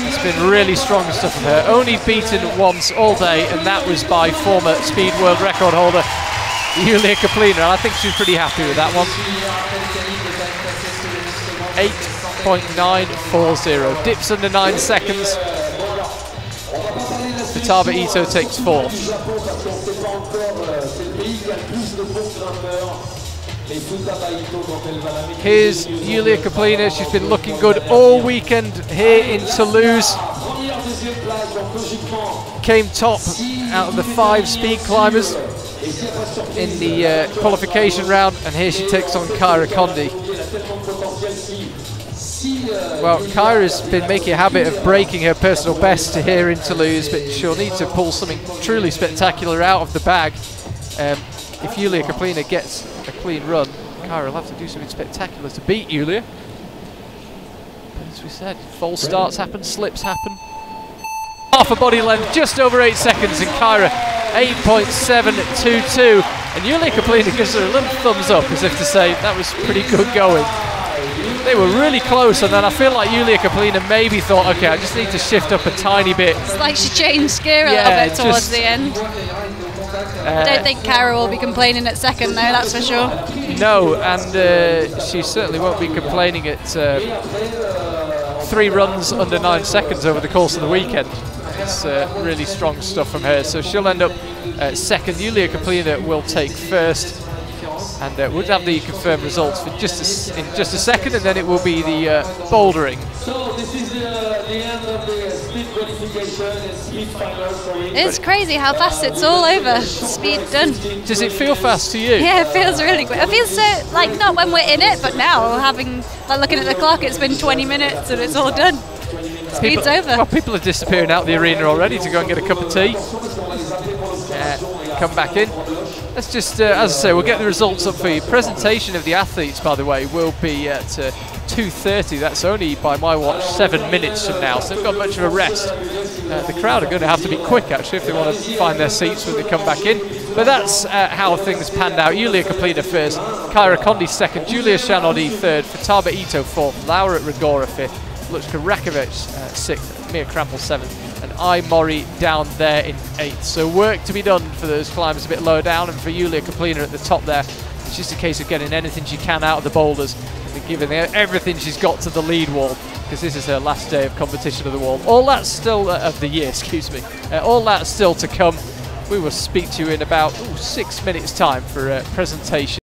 it's been really strong stuff from her. Only beaten once all day, and that was by former speed world record holder Julia Kaplina, and I think she's pretty happy with that one. 8.940, dips under 9 seconds. Futaba Ito takes 4th. Here's Julia Kaplina. She's been looking good all weekend here in Toulouse. Came top out of the 5 speed climbers in the qualification round, and here she takes on Kyra Conley. Well, Kyra's been making a habit of breaking her personal best here in Toulouse, but she'll need to pull something truly spectacular out of the bag. If Julia Kaplina gets a clean run, Kyra will have to do something spectacular to beat Julia. But as we said, false starts happen, slips happen. Half a body length, just over 8 seconds, and Kyra 8.722. And Julia Kaplina gives her a little thumbs up as if to say that was pretty good going. They were really close, and then I feel like Julia Kaplina maybe thought, okay, I just need to shift up a tiny bit. It's like she changed gear a little bit towards the end. I don't think Kyra will be complaining at 2nd though, that's for sure. No, and she certainly won't be complaining at 3 runs under 9 seconds over the course of the weekend. It's really strong stuff from her, so she'll end up 2nd. Julia Kaplina will take 1st. And we'll have the confirmed results for in just a second, and then it will be the bouldering. So this is the end of the speed qualification and speed final for you. It's crazy how fast it's all over. Speed done. Does it feel fast to you? Yeah, it feels really quick. It feels so, like, not when we're in it, but now having, like, looking at the clock, it's been 20 minutes and it's all done. Speed's over. Well, people are disappearing out the arena already to go and get a cup of tea. Come back in. Let's just, as I say, we'll get the results up for you. Presentation of the athletes, by the way, will be at 2:30. That's only, by my watch, 7 minutes from now, so they've got much of a rest. The crowd are going to have to be quick, actually, if they want to find their seats when they come back in. But that's how things panned out. Julia Kaplina 1st, Kyra Conley 2nd, Julia Shanodi 3rd, Futaba Ito 4th, Laura Rigora 5th, Lučka Rakovic 6th, Mia Krampel 7th, and I Mori down there in 8th. So work to be done for those climbers a bit lower down, and for Julia Kaplina at the top there. It's just a case of getting anything she can out of the boulders and giving everything she's got to the lead wall, because this is her last day of competition of the wall. All that's still of the year, excuse me. All that's still to come. We will speak to you in about 6 minutes' time for a presentation.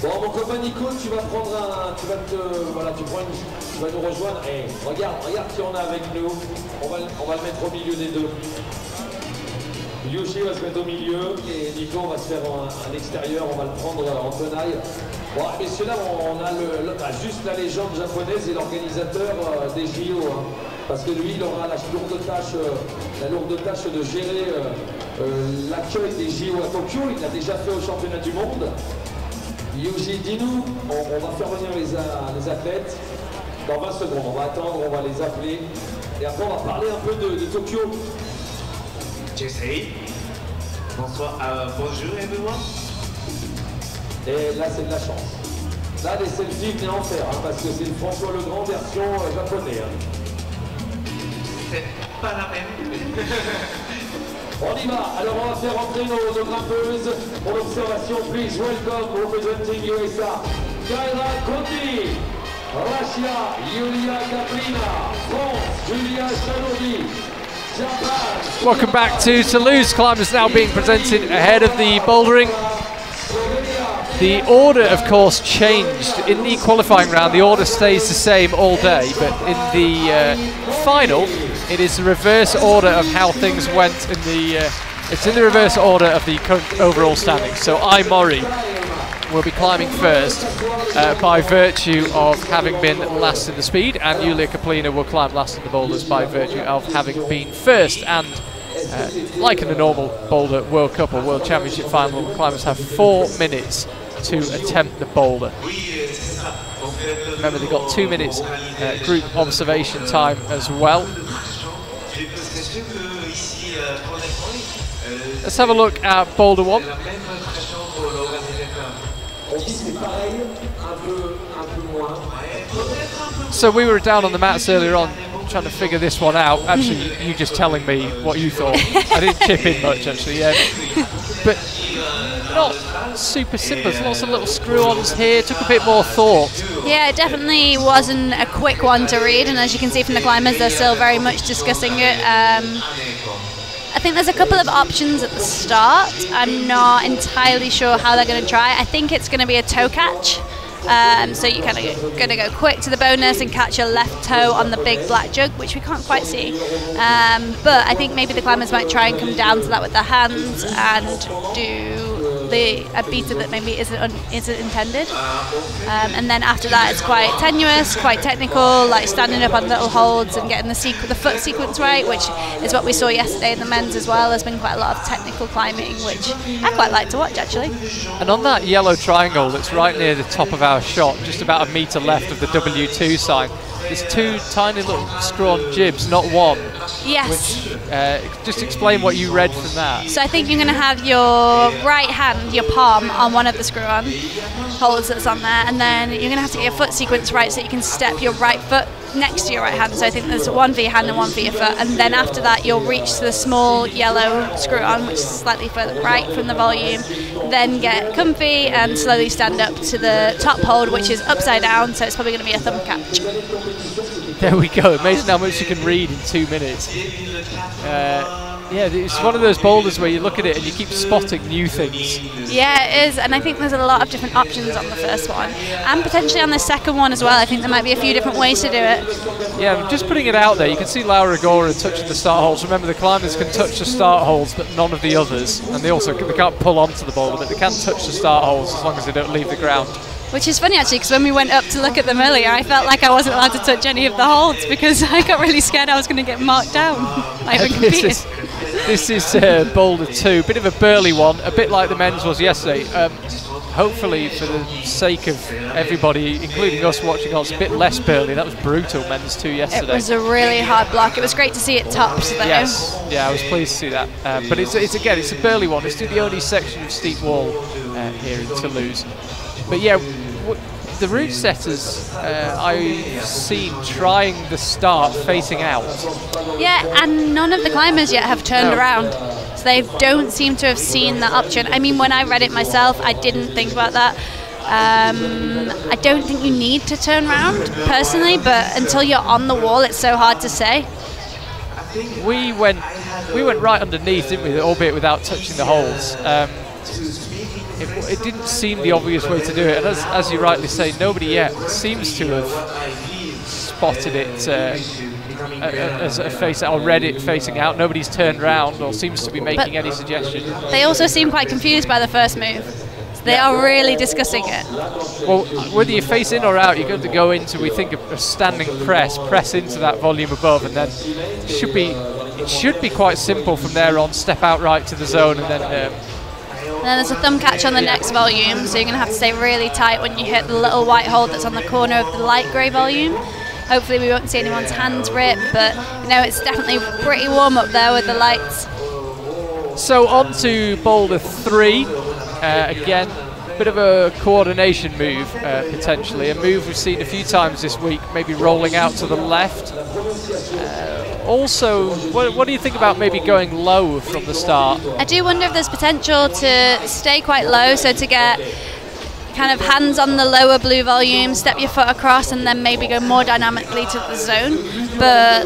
Bon, mon copain Nico, tu vas prendre tu vas nous rejoindre. Et regarde qui on a avec nous. On va le mettre au milieu des deux. Yoshi va se mettre au milieu et Nico va se faire un extérieur, on va le prendre en tenaille. Bon, messieurs, là, on a juste la légende japonaise et l'organisateur des JO. Hein, parce que lui, il aura la lourde tâche de gérer l'accueil des JO à Tokyo. Il l'a déjà fait au championnat du monde. Yoshi, dis-nous, on va faire venir les athlètes. Dans 20 secondes, on va attendre, on va les appeler. Et après, on va parler un peu de Tokyo. J'essaye. Bonsoir, bonjour everyone. Et là, c'est de la chance. Là, les selfies, venez en faire, hein, parce que c'est le François Legrand version japonais. Hein. C'est pas la même. On y va. Alors, on va faire rentrer nos grimpeuses pour l'observation. Please welcome, representing USA, Kaira Conti, Russia, Yulia Kaplina, France, Julia Chanoudi. Welcome back to Toulouse. Climbers now being presented ahead of the bouldering. The order, of course, changed. In the qualifying round, the order stays the same all day, but in the final, it is the reverse order of how things went in the... it's in the reverse order of the current overall standings. So Mori will be climbing first by virtue of having been last in the speed, and Yulia Kaplina will climb last in the boulders by virtue of having been first. And like in a normal boulder World Cup or World Championship final, the climbers have 4 minutes to attempt the boulder. Remember, they've got 2 minutes group observation time as well. Let's have a look at boulder 1. So we were down on the mats earlier on trying to figure this one out. Actually, you just telling me what you thought. I didn't chip in much, actually, yeah. But not super simple. There's lots of little screw-ons here. Took a bit more thought. Yeah, it definitely wasn't a quick one to read, and as you can see from the climbers, they're still very much discussing it. I think there's a couple of options at the start. I'm not entirely sure how they're going to try. I think it's going to be a toe catch. So you're kind of going to go quick to the bonus and catch your left toe on the big black jug, which we can't quite see. But I think maybe the climbers might try and come down to that with their hands and do a beater that maybe isn't intended. And then after that, it's quite tenuous, quite technical, like standing up on little holds and getting the foot sequence right, which is what we saw yesterday in the men's as well. There's been quite a lot of technical climbing, which I quite like to watch, actually. And on that yellow triangle that's right near the top of our shot, just about a metre left of the W2 sign, there's 2 tiny little screw-on jibs, not one. Yes. Which, just explain what you read from that. So I think you're going to have your right hand, your palm, on one of the screw-on holds that's on there, and then you're going to have to get your foot sequence right so you can step your right foot next to your right hand. So I think there's one for your hand and one for your foot, and then after that you'll reach to the small yellow screw-on, which is slightly further right from the volume, then get comfy and slowly stand up to the top hold, which is upside down, so it's probably going to be a thumb catch. There we go. Amazing how much you can read in 2 minutes. Yeah, it's one of those boulders where you look at it and you keep spotting new things. Yeah, it is, and I think there's a lot of different options on the first one, and potentially on the second one as well. I think there might be a few different ways to do it. Yeah, just putting it out there, you can see Laura Gora touching the start holes. Remember, the climbers can touch the start holes, but none of the others, and they can't pull onto the boulder, but they can touch the start holes as long as they don't leave the ground. Which is funny, actually, because when we went up to look at them earlier, I felt like I wasn't allowed to touch any of the holds because I got really scared I was going to get marked down. I haven't competed. This is boulder 2, bit of a burly one, a bit like the men's was yesterday. Hopefully, for the sake of everybody, including us watching, it's a bit less burly. That was brutal, men's 2 yesterday. It was a really hard block. It was great to see it topped, though. Yes, yeah, I was pleased to see that. But it's a burly one. It's the only section of steep wall here in Toulouse. But yeah, the route setters I've seen trying the start facing out. Yeah, and none of the climbers yet have turned around. So they don't seem to have seen that option. I mean, when I read it myself, I didn't think about that. I don't think you need to turn around, personally, but until you're on the wall, it's so hard to say. We went right underneath, didn't we, albeit without touching the holes. it didn't seem the obvious way to do it. And as you rightly say, nobody yet seems to have spotted it as a face or read it facing out. Nobody's turned around or seems to be making any suggestion. They also seem quite confused by the first move. So they are really discussing it. Well, whether you face in or out, you're going to go into, we think, a standing press into that volume above, and then it should be quite simple from there on. Step out right to the zone, and then there's a thumb catch on the next volume, so you're going to have to stay really tight when you hit the little white hold that's on the corner of the light grey volume. Hopefully we won't see anyone's hands rip, but you know, it's definitely pretty warm up there with the lights. So on to boulder 3. Again, bit of a coordination move, potentially. A move we've seen a few times this week, maybe rolling out to the left. Also, what do you think about maybe going low from the start? I do wonder if there's potential to stay quite low, so to get kind of hands on the lower blue volume, step your foot across, and then maybe go more dynamically to the zone, but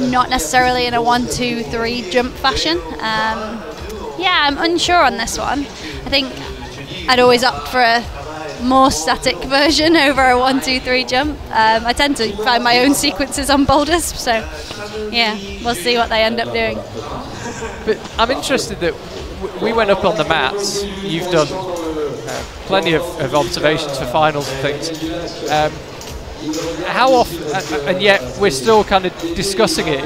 not necessarily in a 1-2-3 jump fashion. Yeah, I'm unsure on this one. I think I'd always opt for a more static version over a 1-2-3 jump. I tend to find my own sequences on boulders, so yeah, we'll see what they end up doing. But I'm interested that we went up on the mats. You've done plenty of observations for finals and things. How often, and yet we're still kind of discussing it.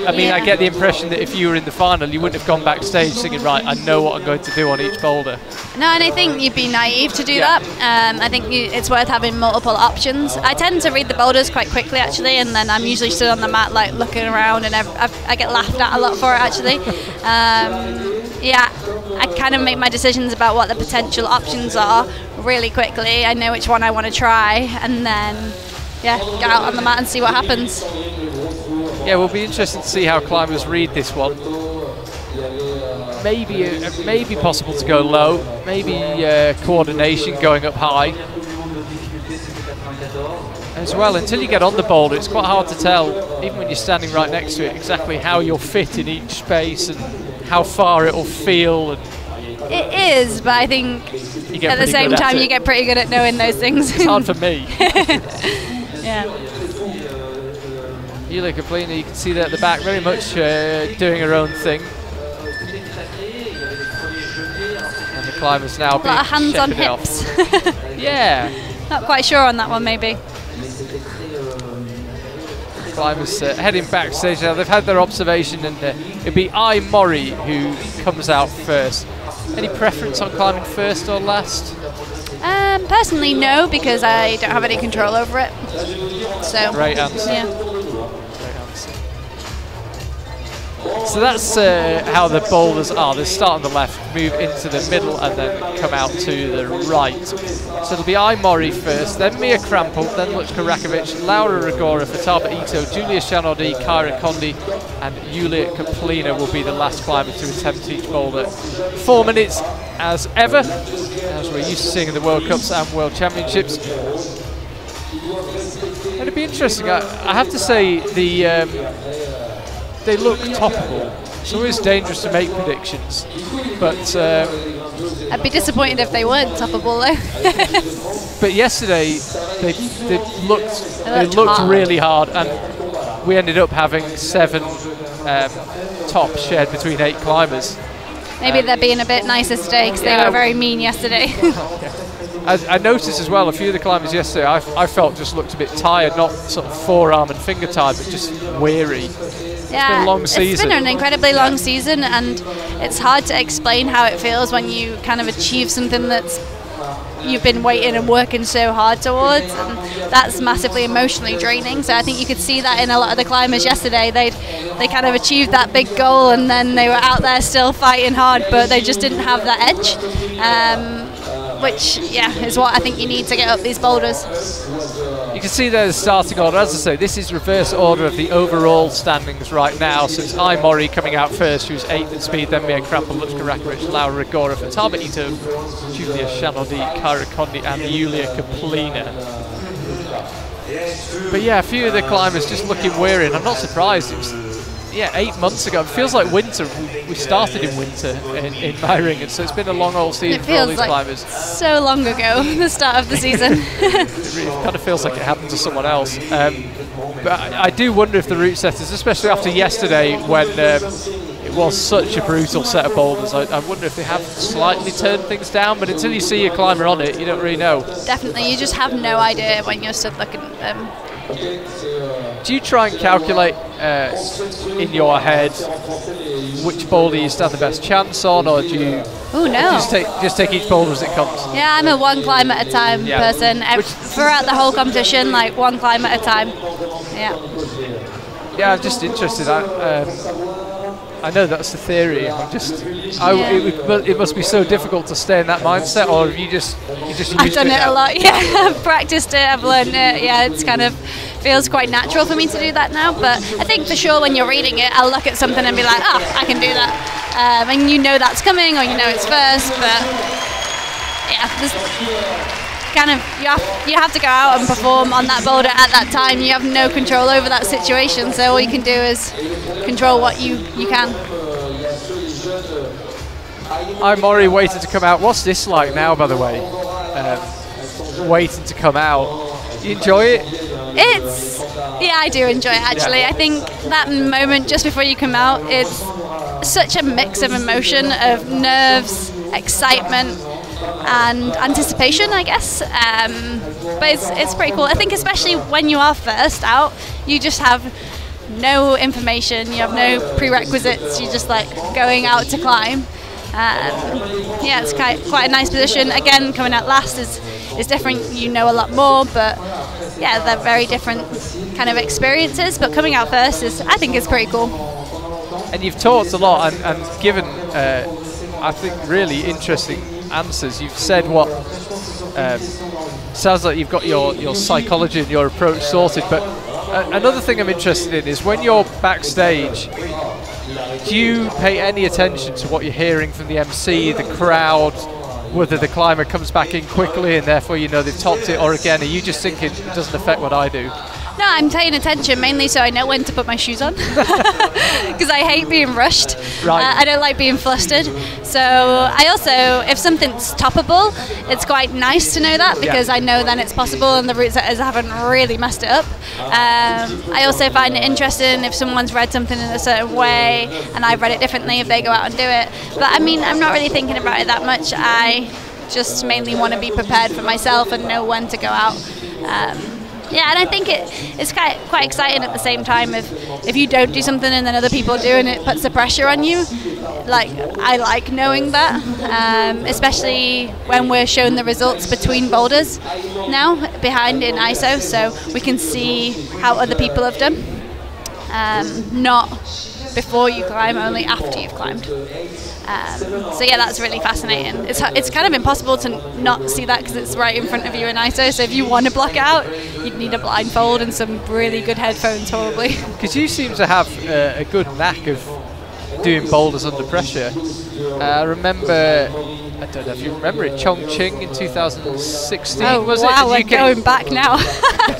I mean, I get the impression that if you were in the final, you wouldn't have gone backstage thinking, right, I know what I'm going to do on each boulder. No, and I think you'd be naive to do that. I think it's worth having multiple options. I tend to read the boulders quite quickly, actually, and then I'm usually stood on the mat, like, looking around, and I get laughed at a lot for it, actually. Yeah, I kind of make my decisions about what the potential options are really quickly. I know which one I want to try, and then get out on the mat and see what happens. Yeah, we'll be interested to see how climbers read this one. Maybe possible to go low, maybe coordination going up high. As well, until you get on the boulder, it's quite hard to tell, even when you're standing right next to it, exactly how you'll fit in each space and how far it'll feel. And it is, but I think at the same time you get pretty good at knowing those things. It's hard for me. Yeah. Yulia Kaplina, you can see that at the back, very much doing her own thing. And the climbers now being a lot of hands on shepherded hips. off. Yeah. Not quite sure on that one, maybe. Climbers heading backstage now. They've had their observation, and it'll be I Mori who comes out first. Any preference on climbing first or last? Personally, no, because I don't have any control over it. So great answer. Yeah. Great answer. So that's how the boulders are. They start on the left, move into the middle, and then come out to the right. So it'll be I Mori first, then Mia Krampel, then Luchka Rakovic, Laura Rigora, Fataba Ito, Julia Shanodi, Kyra Condi, and Yulia Kaplina will be the last climber to attempt each boulder. 4 minutes as ever, as we're used to seeing in the World Cups and World Championships. It'll be interesting. I have to say they look toppable. It's always dangerous to make predictions, but I'd be disappointed if they weren't toppable though. But yesterday they looked really hard, and we ended up having 7 tops shared between 8 climbers. Maybe they're being a bit nicer today because they were very mean yesterday. I noticed as well a few of the climbers yesterday I felt just looked a bit tired, not sort of forearm and finger tired, but just weary. Yeah, it's been a long season. It's been an incredibly long season, and it's hard to explain how it feels when you kind of achieve something that's you've been waiting and working so hard towards, and that's massively emotionally draining. So I think you could see that in a lot of the climbers yesterday. They kind of achieved that big goal, and then they were out there still fighting hard, but they just didn't have that edge. Which, is what I think you need to get up these boulders. You can see there the starting order. As I say, this is reverse order of the overall standings right now. So it's I Mori coming out first, who's 8th in speed, then Mia Krampel, Luchka Rakovic, Laura Rigora, Fataba Ito, Julia Shanodi, Kyra Condi, and Yulia Kaplina. But yeah, a few of the climbers just looking weary, and I'm not surprised. yeah, 8 months ago. It feels like winter. We started in winter in my ring, and so it's been a long old season for all these climbers. So long ago, the start of the season. It really kind of feels like it happened to someone else. But I do wonder if the route setters, especially after yesterday when it was such a brutal set of boulders, I wonder if they have slightly turned things down, but until you see a climber on it, you don't really know. Definitely, you just have no idea when you're stood looking at them. Do you try and calculate in your head which boulder you stand the best chance on, or do you just take each boulder as it comes? Yeah, I'm a one climb at a time person. Throughout the whole competition, like one climb at a time. Yeah. Yeah, I'm just interested. I know that's the theory. It must be so difficult to stay in that mindset, or have you just I've done it a lot. Yeah, I've practiced it. I've learned it. Yeah, it's kind of feels quite natural for me to do that now. But I think for sure when you're reading it, I'll look at something and be like, oh, I can do that, and you know that's coming, or you know it's first. But yeah, there's kind of you have to go out and perform on that boulder at that time. You have no control over that situation, so all you can do is control what you can. I'm Maury waiting to come out. What's this like now, by the way? Waiting to come out. You enjoy it? Yeah, I do enjoy it actually. Yeah. I think that moment just before you come out, it's such a mix of emotion, of nerves, excitement, and anticipation, I guess. But it's pretty cool. I think especially when you are first out, you just have no information, you have no prerequisites, you're just like going out to climb. Yeah, it's quite a nice position. Again, coming out last is different, you know a lot more, but yeah, they're very different kind of experiences, but coming out first I think is pretty cool. And you've talked a lot and given, I think, really interesting answers. You've said what sounds like you've got your psychology and your approach sorted, but another thing I'm interested in is when you're backstage, do you pay any attention to what you're hearing from the MC, the crowd, whether the climber comes back in quickly and therefore you know they've topped it, or again, are you just thinking it doesn't affect what I do? No, I'm paying attention mainly so I know when to put my shoes on, because I hate being rushed. Right. I don't like being flustered. So I also, if something's toppable, it's quite nice to know that, because I know then it's possible and the route setters haven't really messed it up. I also find it interesting if someone's read something in a certain way and I've read it differently, if they go out and do it. But I mean, I'm not really thinking about it that much. I just mainly want to be prepared for myself and know when to go out. Yeah, and I think it's quite exciting at the same time if you don't do something and then other people do, and it puts the pressure on you. Like, I like knowing that, especially when we're shown the results between boulders now, behind in ISO, so we can see how other people have done. Not before you climb, only after you've climbed. So yeah, that's really fascinating. It's kind of impossible to not see that because it's right in front of you in ISO, so if you want to block it out, you'd need a blindfold and some really good headphones probably. Because you seem to have a good knack of doing boulders under pressure. I remember, I don't know if you remember it, Chongqing in 2016, was wow, it? We're going back now.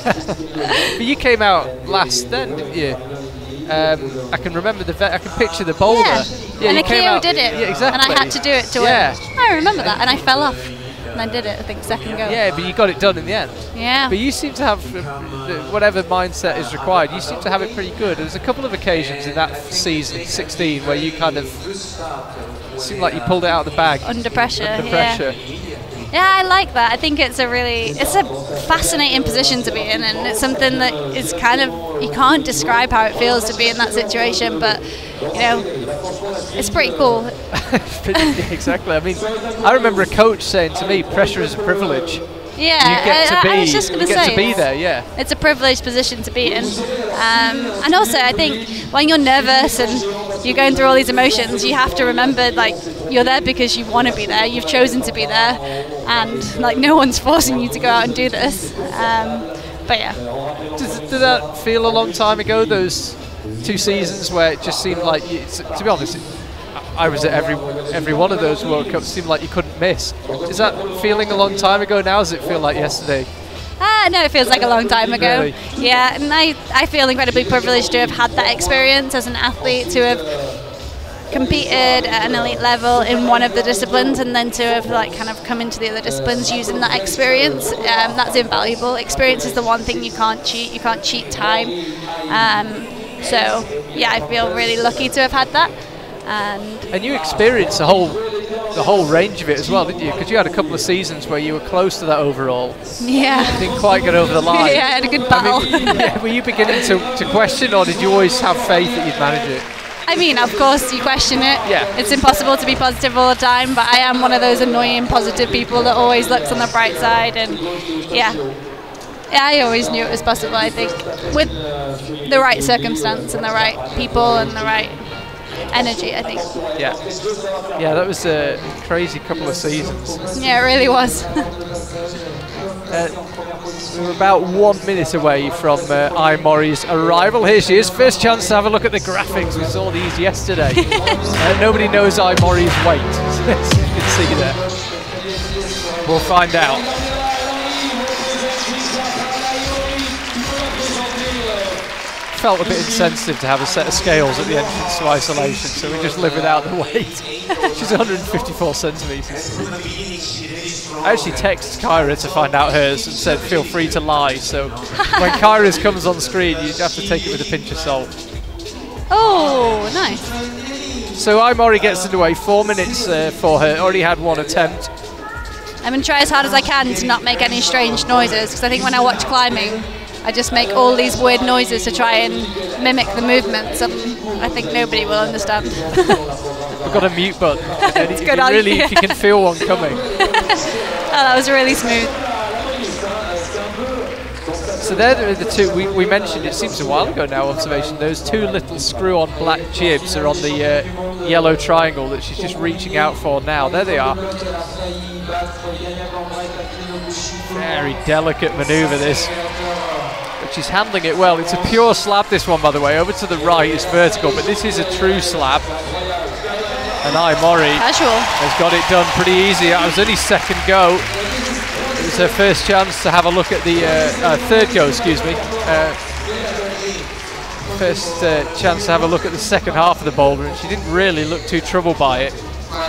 But you came out last then, didn't you? I can remember I can picture the boulder. Yeah, and Akio did it. Yeah, exactly. And I had to do it to win. I remember that, and I fell off. And I did it, I think, second go. Yeah, but you got it done in the end. Yeah. But you seem to have, whatever mindset is required, you seem to have it pretty good. There's a couple of occasions in that season, 16, where you kind of seemed like you pulled it out of the bag. Under pressure. Yeah, I like that. I think it's a fascinating position to be in, and it's something that is kind of, you can't describe how it feels to be in that situation, but you know, it's pretty cool. Exactly. I mean, I remember a coach saying to me, pressure is a privilege. Yeah, I was just going to say, to be there, yeah. It's a privileged position to be in. And also, I think when you're nervous and you're going through all these emotions, you have to remember, like, you're there because you want to be there. You've chosen to be there, and like, no one's forcing you to go out and do this. But yeah. Did that feel a long time ago? Those 2 seasons where it just seemed like, to be honest, I was at every one of those World Cups. Seemed like you couldn't miss. Is that feeling a long time ago now? Does it feel like yesterday? Yeah, no, it feels like a long time ago. Really? Yeah, and I feel incredibly privileged to have had that experience as an athlete, to have competed at an elite level in one of the disciplines, and then to have like kind of come into the other disciplines using that experience. That's invaluable. Experience is the one thing you can't cheat. You can't cheat time. So yeah, I feel really lucky to have had that. And you experienced the whole range of it as well, didn't you? Because you had a couple of seasons where you were close to that overall. Yeah. Didn't quite get over the line. Yeah, I had a good battle. Were you beginning to question, or did you always have faith that you'd manage it? I mean, of course, you question it. Yeah. It's impossible to be positive all the time, but I am one of those annoying positive people that always looks on the bright side, and yeah, I always knew it was possible, I think, with the right circumstance and the right people and the right energy, I think. Yeah, that was a crazy couple of seasons. Yeah, it really was. We were about 1 minute away from Mori's arrival. Here she is. First chance to have a look at the graphics. We saw these yesterday. Nobody knows Mori's weight, as you can see there. We'll find out. Felt a bit insensitive to have a set of scales at the entrance to isolation, so we just live without the weight. She's 154 centimetres. I actually texted Kyra to find out hers and said feel free to lie, so when Kyra's comes on screen you have to take it with a pinch of salt. Oh, nice. So Mori gets underway, 4 minutes for her, already had one attempt. I'm going to try as hard as I can to not make any strange noises, because I think when I watch climbing I just make all these weird noises to try and mimic the movements, and I think nobody will understand. We've got a mute button. It's good on really, you. if you can feel one coming. Oh, that was really smooth. So they're the two, we mentioned, it seems a while ago now, observation, those two little screw-on black jibs are on the yellow triangle that she's just reaching out for now. There they are. Very delicate manoeuvre this. But she's handling it well. It's a pure slab, this one, by the way. Over to the right is vertical, but this is a true slab. And Mori has got it done pretty easy. That was only second go. It was her first chance to have a look at the third go, excuse me. First chance to have a look at the second half of the boulder, and she didn't really look too troubled by it.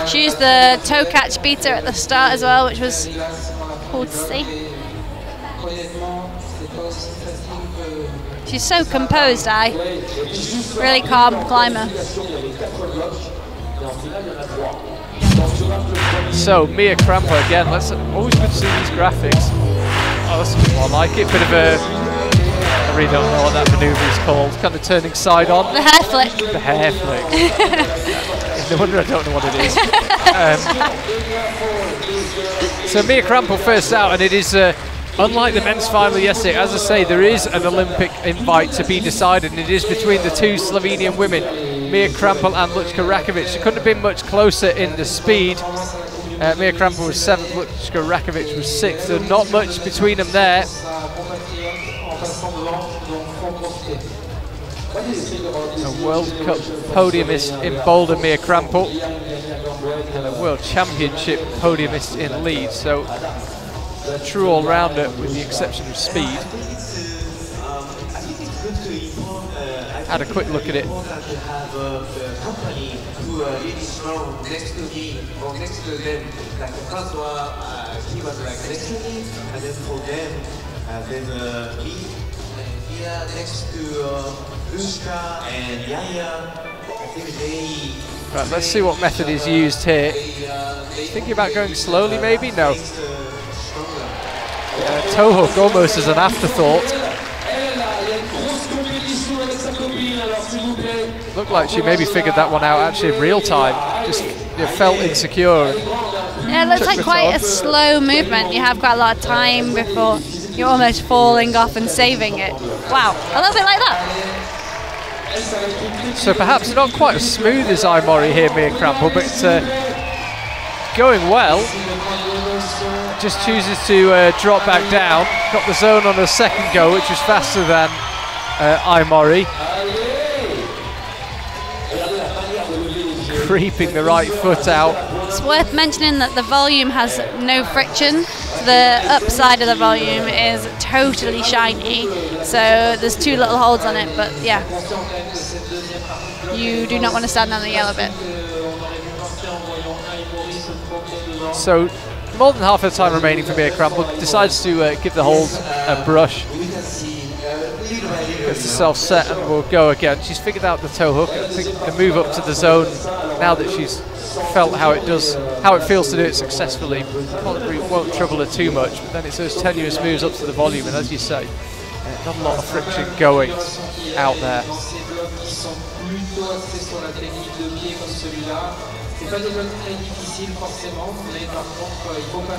She used the toe catch beater at the start as well, which was cool to see. She's so composed, really calm climber. So Mia Kramper again. Let's always good to see these graphics. Oh, that's a bit more like it. Bit of a, I really don't know what that manoeuvre is called. Kind of turning side on. The hair flick. The hair flick. No wonder I don't know what it is. So Mia Kramper first out, and it is unlike the men's final yesterday. As I say, there is an Olympic invite to be decided, and it is between the two Slovenian women, Mia Kramper and Lučka Rakovic. She couldn't have been much closer in the speed. Mia Kramper was 7th, Lučka Rakovic was 6th, so not much between them there. A World Cup podiumist in boulder, Mia Kramper, and a World Championship podiumist in lead, so a true all-rounder with the exception of speed. Had a quick look at it. Really strong next to me or next to them. Like the first one, he was like next to me, and then for them, then me, and here next to Lučka and Yaya. I think they. Right, let's see what method is used here. Thinking about going slowly, maybe? No. Toe hook almost as an afterthought. Looked like she maybe figured that one out actually in real time. Just felt insecure. Yeah, it looks like quite a slow movement. You have quite a lot of time before you're almost falling off and saving it. Wow, a little bit like that. So perhaps not quite as smooth as Mori here, Mia Kramper, but going well. Just chooses to drop back down. Got the zone on her second go, which was faster than Mori. Creeping the right foot out It's worth mentioning that the volume has no friction. The upside of the volume is totally shiny, so there's 2 little holds on it, but yeah, you do not want to stand on the yellow bit. So more than half the time remaining for Mia Krampel, decides to give the hold a brush. Gets herself set and will go again. She's figured out the toe hook. I think the move up to the zone, now that she's felt how it feels to do it successfully, probably won't trouble her too much, but then it's those tenuous moves up to the volume, and as you say, not a lot of friction going out there.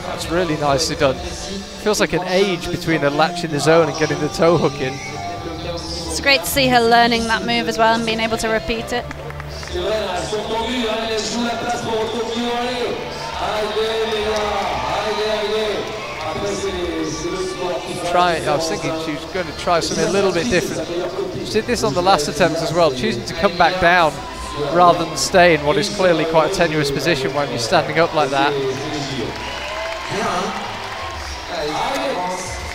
That's really nicely done. Feels like an age between her latch in the zone and getting the toe hook in. It's great to see her learning that move as well and being able to repeat it. I was thinking she was going to try something a little bit different. She did this on the last attempt as well, choosing to come back down rather than stay in what is clearly quite a tenuous position when you're standing up like that.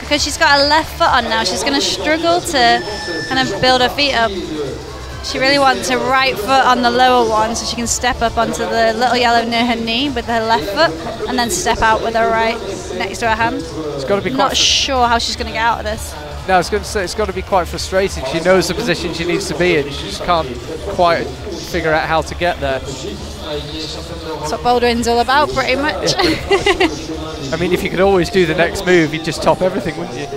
Because she's got her left foot on now, she's going to struggle to kind of build her feet up. She really wants her right foot on the lower one so she can step up onto the little yellow near her knee with her left foot and then step out with her right next to her hand. It's got to be not sure how she's going to get out of this. No, I was going to say it's got to be quite frustrating. She knows the position she needs to be in. She just can't quite figure out how to get there. That's what boulderin's all about, pretty much. Yeah. I mean, if you could always do the next move, you'd just top everything, wouldn't you?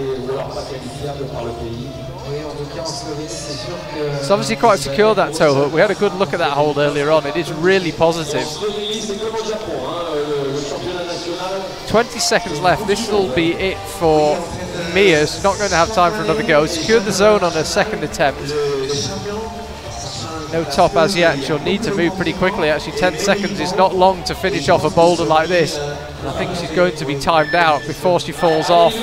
It's obviously quite secure, that toe hook. We had a good look at that hold earlier on. It is really positive. 20 seconds left. This will be it for Mia. She's not going to have time for another go. Secured the zone on her second attempt. No top as yet. She'll need to move pretty quickly. Actually, 10 seconds is not long to finish off a boulder like this. I think she's going to be timed out before she falls off.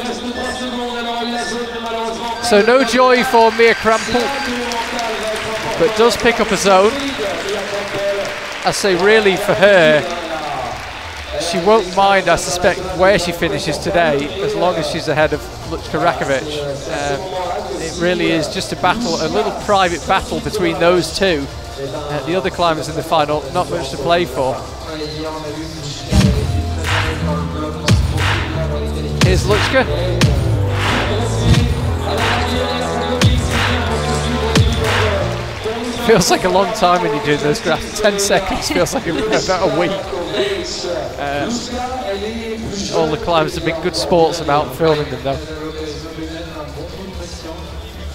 So no joy for Mia Krampel, but does pick up a zone. I say really for her, she won't mind, I suspect, where she finishes today, as long as she's ahead of Lučka Rakovic. It really is just a battle, a little private battle between those two. The other climbers in the final, not much to play for. Here's Lučka. Feels like a long time when you're doing those graphs. 10 seconds feels like about a week. All the climbers have been good sports about filming them though.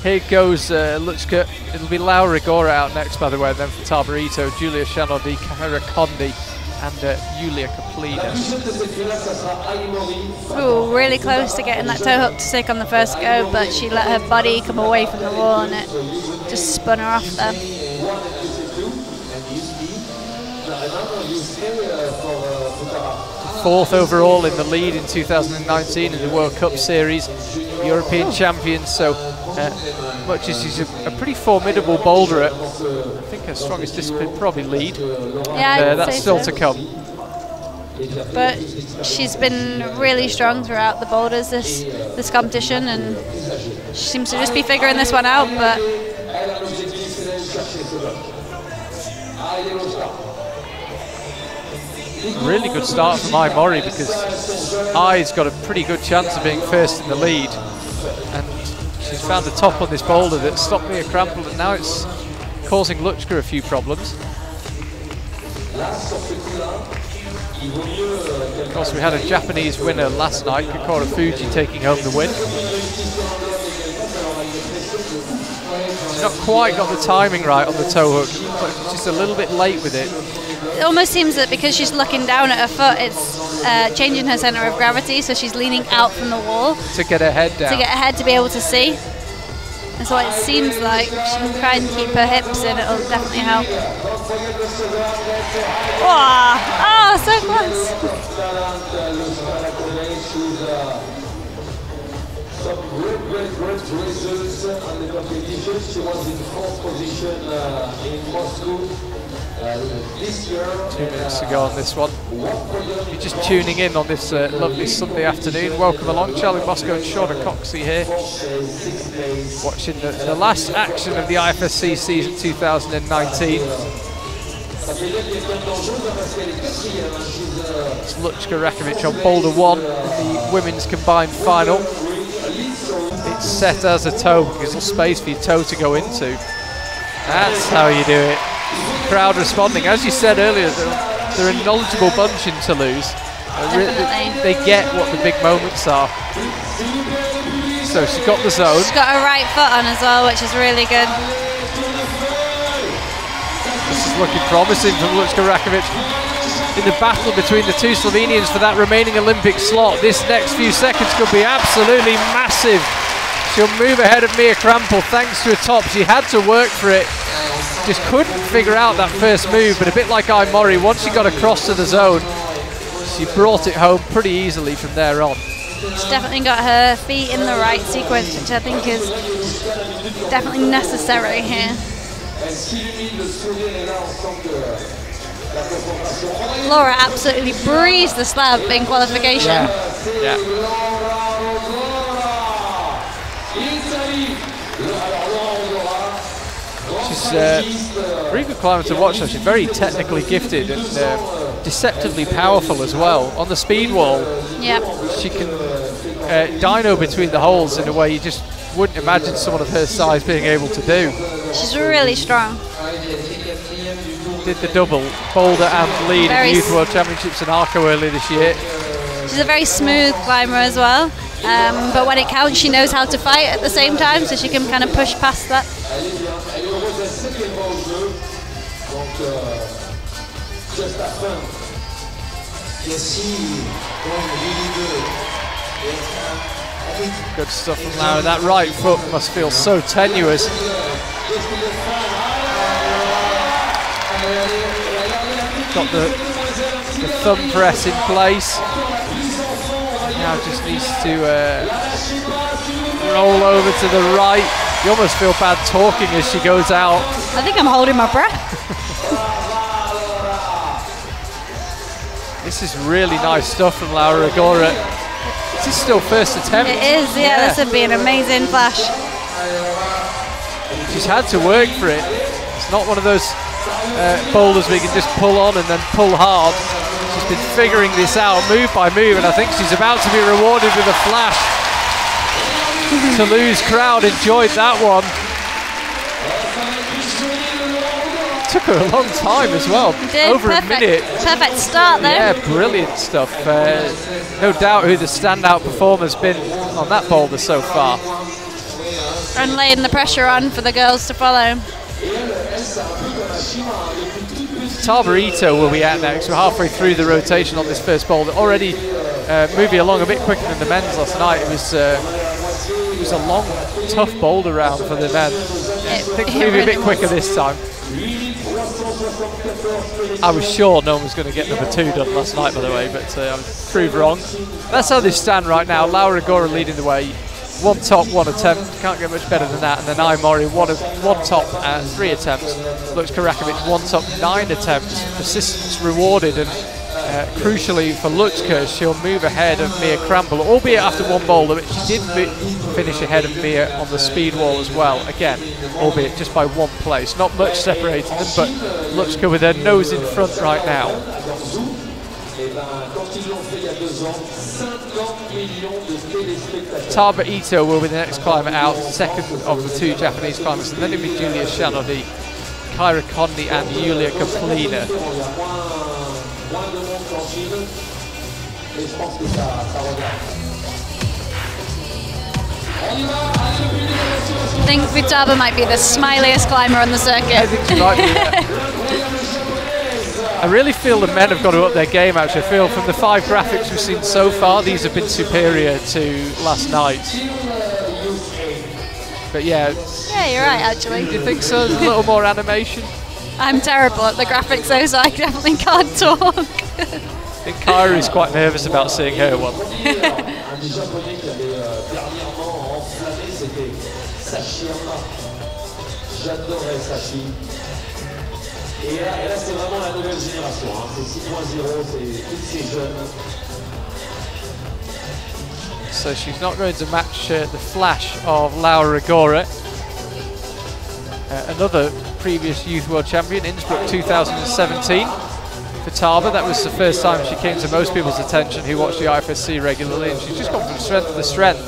Here goes Lučka. It'll be Laura Rigora out next, by the way, and then for Tabarito, Julia Shanodi, Kara Condi, and Julia Kaplina. Ooh, really close to getting that toe hook to stick on the first go, but she let her body come away from the wall and it just spun her off there. Fourth overall in the lead in 2019 in the World Cup Series, European champion, so much as she's a pretty formidable boulderer, I think her strongest discipline probably lead. Yeah, that's still to come. But she's been really strong throughout the boulders this competition, and she seems to just be figuring this one out. But really good start from Ai Mori, because Ai's got a pretty good chance of being first in the lead, and she's found a top on this boulder that stopped Mia Krampel, and now it's causing Lučka a few problems. Of course, we had a Japanese winner last night, Kokoro Fuji, taking home the win. She's not quite got the timing right on the toe hook, but she's just a little bit late with it. It almost seems that because she's looking down at her foot, it's changing her centre of gravity, so she's leaning out from the wall. To get her head down. To get her head to be able to see. And so it seems like she can try and keep her hips in, it'll definitely help. Wow. Oh, so close. Some great results on the competition. She was in fourth position in Moscow. 2 minutes to go on this one. If you're just tuning in on this lovely Sunday afternoon, welcome along. Charlie Moscow and Shauna Coxey here, watching the last action of the IFSC season 2019. It's Luchka Rakovic on boulder 1 in the women's combined final. It's set as a toe because there's space for your toe to go into. That's how you do it. Crowd responding. As you said earlier, they're a knowledgeable bunch in Toulouse. They get what the big moments are. So she's got the zone. She's got her right foot on as well, which is really good. This is looking promising from Luchka Rakovic. In the battle between the two Slovenians for that remaining Olympic slot, this next few seconds could be absolutely massive. She'll move ahead of Mia Krampel thanks to a top. She had to work for it. Just couldn't figure out that first move, but a bit like Mori, once she got across to the zone, she brought it home pretty easily from there on. She's definitely got her feet in the right sequence, which I think is definitely necessary here. Laura absolutely breezed the slab in qualification. Yeah. She's a very good climber to watch. She's very technically gifted and deceptively powerful as well. On the speed wall, she can dyno between the holes in a way you just wouldn't imagine someone of her size being able to do. She's really strong. Did the double, boulder and lead in the Youth World Championships in Arco earlier this year. She's a very smooth climber as well, but when it counts she knows how to fight at the same time, so she can kind of push past that. Good stuff from Laura. That right foot must feel so tenuous. Got the thumb press in place. Now just needs to roll over to the right. You almost feel bad talking as she goes out. I think I'm holding my breath. This is really nice stuff from Laura Agora. This is still first attempt. It is, yeah. This would be an amazing flash. She's had to work for it. It's not one of those boulders where you can just pull on and then pull hard. She's been figuring this out move by move, and I think she's about to be rewarded with a flash. Toulouse crowd enjoyed that one. Took her a long time as well, over a minute. Perfect start there. Yeah, brilliant stuff. No doubt who the standout performer's been on that boulder so far. And laying the pressure on for the girls to follow. Taba Ito will be out next. We're halfway through the rotation on this first boulder. Already moving along a bit quicker than the men's last night. It was a long, tough boulder round for the men. I think maybe a bit quicker this time. I was sure no one was going to get number 2 done last night, by the way, but I was proved wrong. That's how they stand right now. Laura Agora leading the way. 1 top, 1 attempt. Can't get much better than that. And then Mori, one top, 3 attempts. Luchka Rakovic, 1 top, 9 attempts. Persistence rewarded, and crucially for Luchka, she'll move ahead of Mia Krampel, albeit after 1 boulder, but she did finish ahead of Mia on the speed wall as well. Again, albeit just by 1 place. Not much separating them, but Luchka with her nose in front right now. Taba Ito will be the next climber out, second of the 2 Japanese climbers, and then it'll be Julia Shanodi, Kyra Conley and Yulia Kaplina. I think Vitaba might be the smiliest climber on the circuit. I think she might be, I really feel the men have got to up their game, actually. I feel from the 5 graphics we've seen so far, these have been superior to last night. But yeah. Yeah, you're right, actually. Do you think so? There's a little more animation? I'm terrible at the graphics though, so I definitely can't talk. I think Kyra is quite nervous about seeing her one. Et là c'est vraiment la nouvelle génération, hein. C'est 6.0, c'est toutes ces jeunes. So she's not going to match the flash of Laura Rigora. Another previous Youth World Champion, Innsbruck 2017 for Taba. That was the first time she came to most people's attention who watch the IFSC regularly, and she's just gone from strength to strength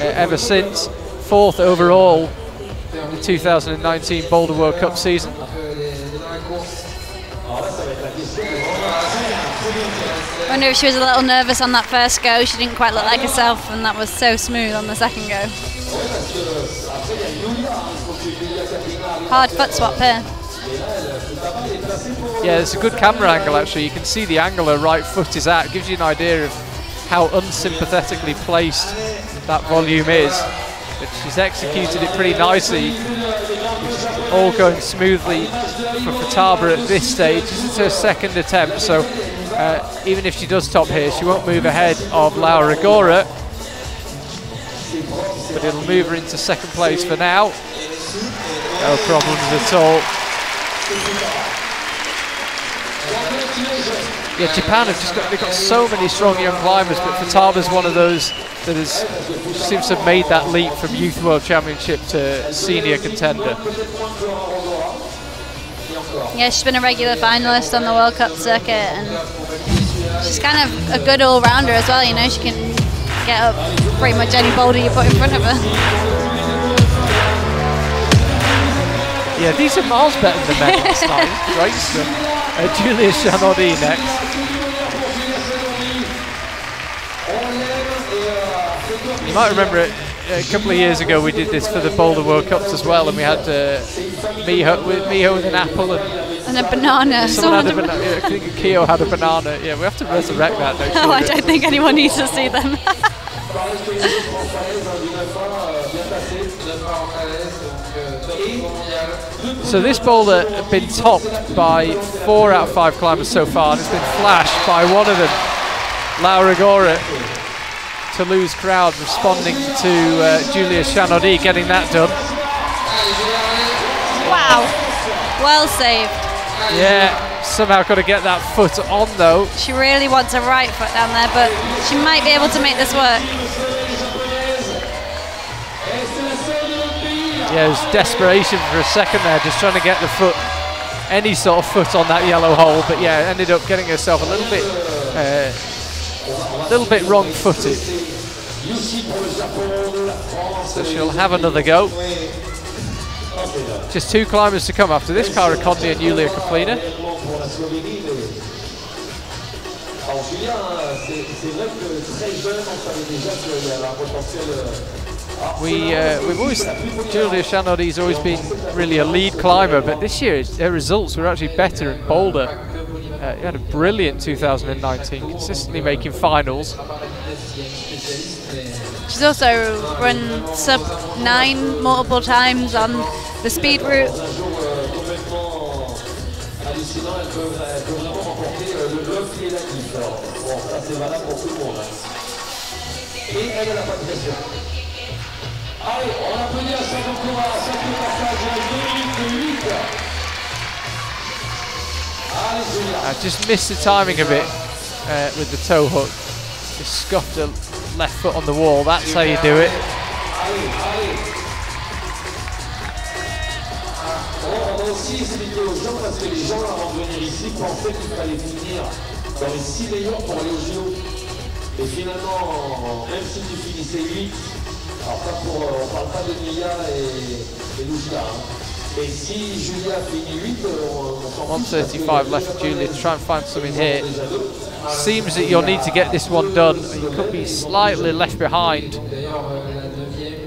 ever since. 4th overall in the 2019 Boulder World Cup season. I wonder if she was a little nervous on that first go. She didn't quite look like herself, and that was so smooth on the second go. Hard foot swap here. Yeah, it's a good camera angle actually. You can see the angle her right foot is at. It gives you an idea of how unsympathetically placed that volume is. But she's executed it pretty nicely. It's all going smoothly for Futaba at this stage. This is her second attempt, so even if she does top here, she won't move ahead of Laura Rigora, but it'll move her into second place for now. No problems at all. Yeah, Japan have they've got so many strong young climbers, but Futaba's one of those that seems to have made that leap from Youth World Championship to senior contender. Yeah, she's been a regular finalist on the World Cup circuit, and she's kind of a good all-rounder as well. You know, she can get up pretty much any boulder you put in front of her. Yeah, these are miles better than the men last night. Great stuff. Julia Chanaudy next. You might remember it, a couple of years ago we did this for the Boulder World Cups as well, and we had Miho with an apple and a banana. Someone had a banana. Yeah, I think Keo had a banana. Yeah, we have to resurrect that next No, I don't think anyone needs to see them. So this boulder has been topped by 4 out of 5 climbers so far, and it's been flashed by one of them, Laura Rigora. Toulouse crowd responding to Julia Chanaudy getting that done. Wow, well saved. Yeah, somehow got to get that foot on though. She really wants a right foot down there, but she might be able to make this work. Yeah, it was desperation for a second there, just trying to get the foot, any sort of foot on that yellow hole, but yeah, ended up getting herself a little bit wrong-footed. So she'll have another go. Just 2 climbers to come after this, Cara Conde and Julia Kaplina. We've always, Julia Chanaudy's always been really a lead climber, but this year her results were actually better in Boulder. He had a brilliant 2019, consistently making finals. She's also run sub 9 multiple times on the speed route. I just missed the timing a bit with the toe hook. Just scuffed her left foot on the wall. That's how you do it. On a aussi expliqué aux gens parce que les gens avant de venir ici pensaient qu'il fallait finir dans les 6 meilleurs pour aller aux JO. Et finalement, même si tu finissais 8, alors ça on parle pas de Mia et Lucia. Et si Julia finit 8, on 135 left for Julia to try and find something here. Seems that you'll need to get this one done. You could be slightly left behind,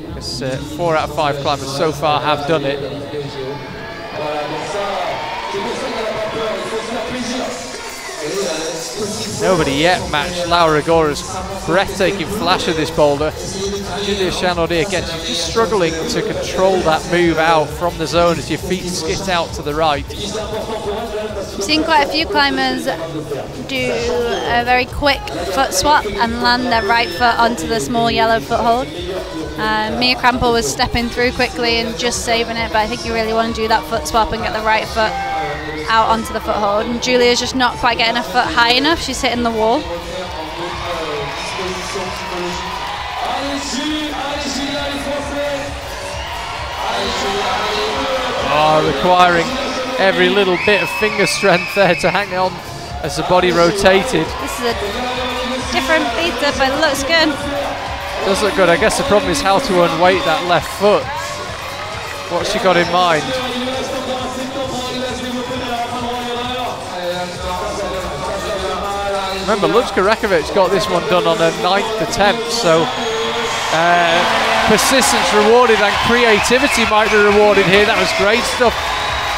because 4 out of 5 climbers so far have done it. Nobody yet matched Laura Rigora's breathtaking flash of this boulder. Julia Chanaudy again, she's just struggling to control that move out from the zone as your feet skit out to the right. I've seen quite a few climbers do a very quick foot swap and land their right foot onto the small yellow foothold. Mia Krampel was stepping through quickly and just saving it, but I think you really want to do that foot swap and get the right foot out onto the foothold, and Julia's just not quite getting her foot high enough. She's hitting the wall. Oh, requiring every little bit of finger strength there to hang on as the body rotated. This is a different beta, but it looks good. Does look good. I guess the problem is how to unweight that left foot. What's she got in mind? Remember, Lucka Rekovic got this one done on her 9th attempt, so persistence rewarded and creativity might be rewarded here. That was great stuff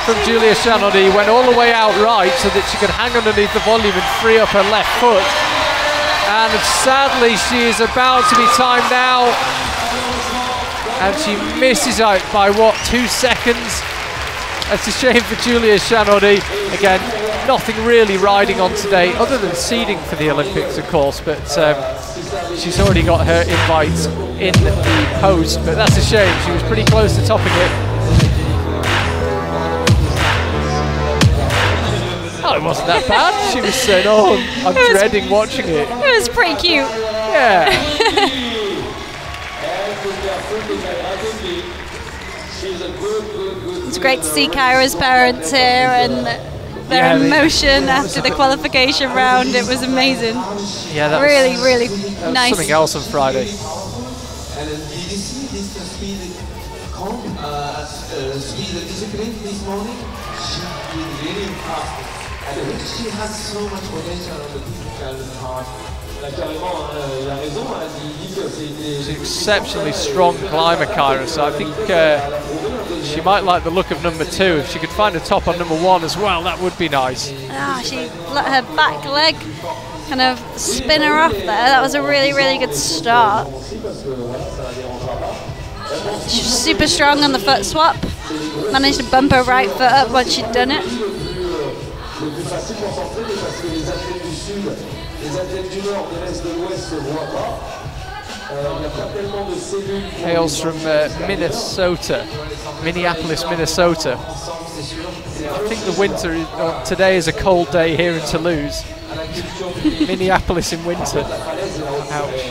from Julia Chanody. Went all the way out right so that she could hang underneath the volume and free up her left foot. And sadly, she is about to be timed out. And she misses out by, what, 2 seconds? That's a shame for Julia Chanody. Again, nothing really riding on today, other than seeding for the Olympics, of course, but she's already got her invite in the post, but that's a shame. She was pretty close to topping it. Oh, it wasn't that bad. She was saying, oh, I'm dreading watching it. It was pretty cute. Yeah. It's great to see Kyra's parents here and their emotion after the qualification round. It was amazing. Yeah, that really, was, really that nice. Was something else on Friday. And did you see this speed discipline this morning? She did really fast. And she has so much potential on the physical part. She's an exceptionally strong climber, Kyra, so I think she might like the look of number 2. If she could find a top on number 1 as well, that would be nice. She let her back leg kind of spin her off there. That was a really, really good start. She was super strong on the foot swap. Managed to bump her right foot up once she'd done it. Hails from Minnesota, Minneapolis, Minnesota. I think the winter, today is a cold day here in Toulouse. Minneapolis in winter. Ouch.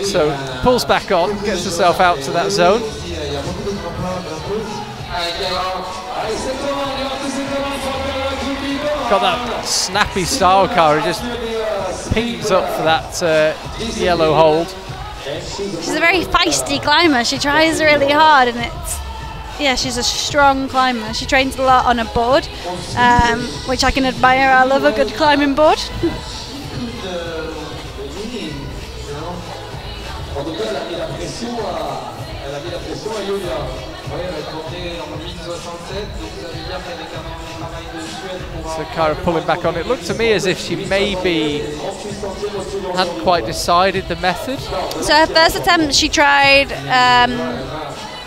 So pulls back on, gets herself out to that zone. Got that snappy style car, just pings up for that yellow hold. She's a very feisty climber. She tries really hard, and she's a strong climber. She trains a lot on a board, which I can admire. I love a good climbing board. So Kyra pulling back on. It looked to me as if she maybe hadn't quite decided the method. So her first attempt, she tried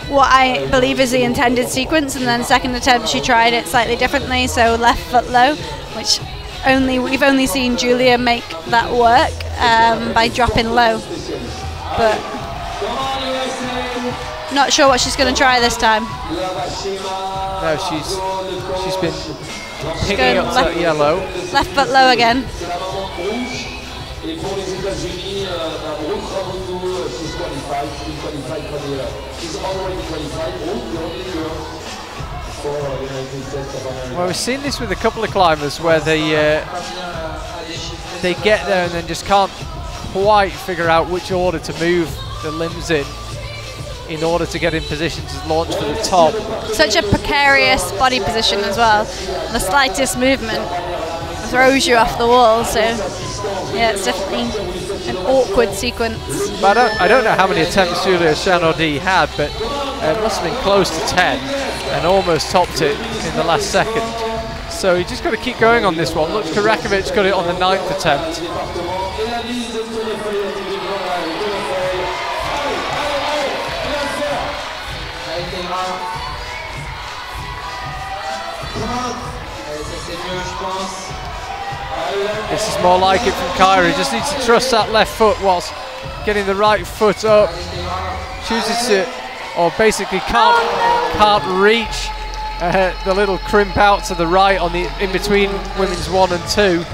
what I believe is the intended sequence, and then second attempt she tried it slightly differently, so left foot low, which we've only seen Julia make that work by dropping low. But not sure what she's going to try this time. No, she's been picking up that yellow. Left foot low again. Well, we've seen this with a couple of climbers where they get there and then just can't quite figure out which order to move the limbs in order to get in position to launch for the top. Such a precarious body position as well. The slightest movement throws you off the wall, so yeah, it's definitely an awkward sequence. But I don't know how many attempts Julia Chanody had, but it must have been close to 10 and almost topped it in the last second. So you just got to keep going on this one. Look, Karakovic got it on the 9th attempt. This is more like it from Kyra. He just needs to trust that left foot whilst getting the right foot up. Chooses to, or basically can't reach the little crimp out to the right on the in between women's 1 and 2.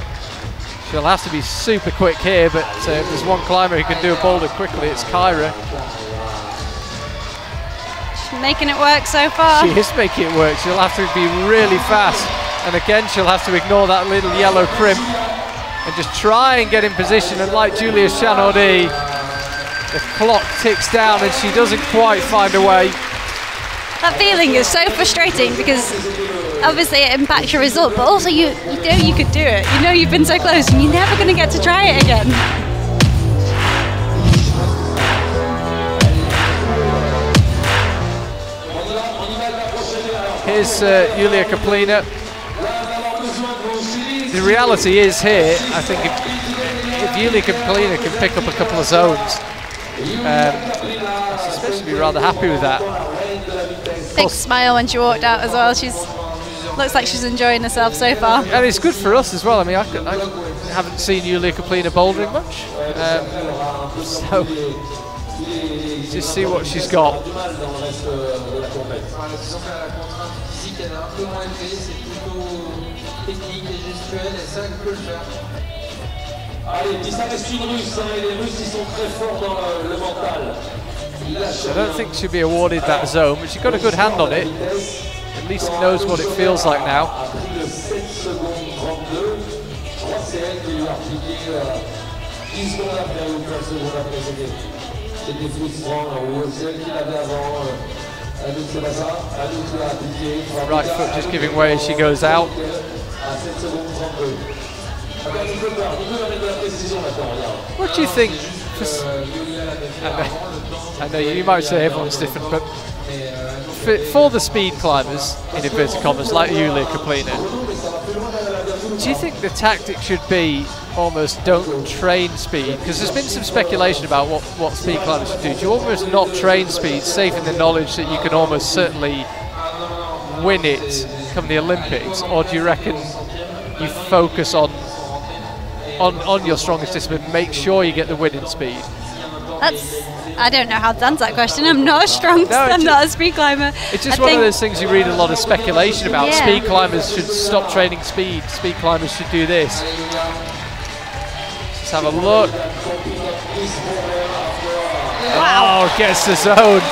She'll have to be super quick here, but if there's one climber who can do a boulder quickly, it's Kyra. She's making it work so far. She is making it work. She'll have to be really fast, and again she'll have to ignore that little yellow crimp and just try and get in position. And like Julia Chanaudy, the clock ticks down and she doesn't quite find a way. That feeling is so frustrating because obviously it impacts your result, but also you know you could do it. You know you've been so close and you're never going to get to try it again. Here's Julia Kaplina. The reality is here, I think if Julia Kaplina can pick up a couple of zones, she's supposed to be rather happy with that. Big smile when she walked out as well. Looks like she's enjoying herself so far. And it's good for us as well. I mean, I haven't seen Julia Kaplina bouldering much, so just see what she's got. I don't think she'll be awarded that zone, but she's got a good hand on it. At least knows what it feels like now. Right foot just giving way as she goes out. What do you think? I know you might say everyone's different, but for the speed climbers, in inverted commas, like Julia Kaplina, do you think the tactic should be almost don't train speed? Because there's been some speculation about what speed climbers should do. Do you almost not train speed, safe in the knowledge that you can almost certainly win it come the Olympics? Or do you reckon you focus on your strongest discipline, make sure you get the winning speed? I don't know how to answer that question. I'm not I'm not a speed climber. It's just one of those things you read a lot of speculation about. Yeah. Speed climbers should stop training speed. Speed climbers should do this. Let's have a look. Wow. Oh, gets the zone.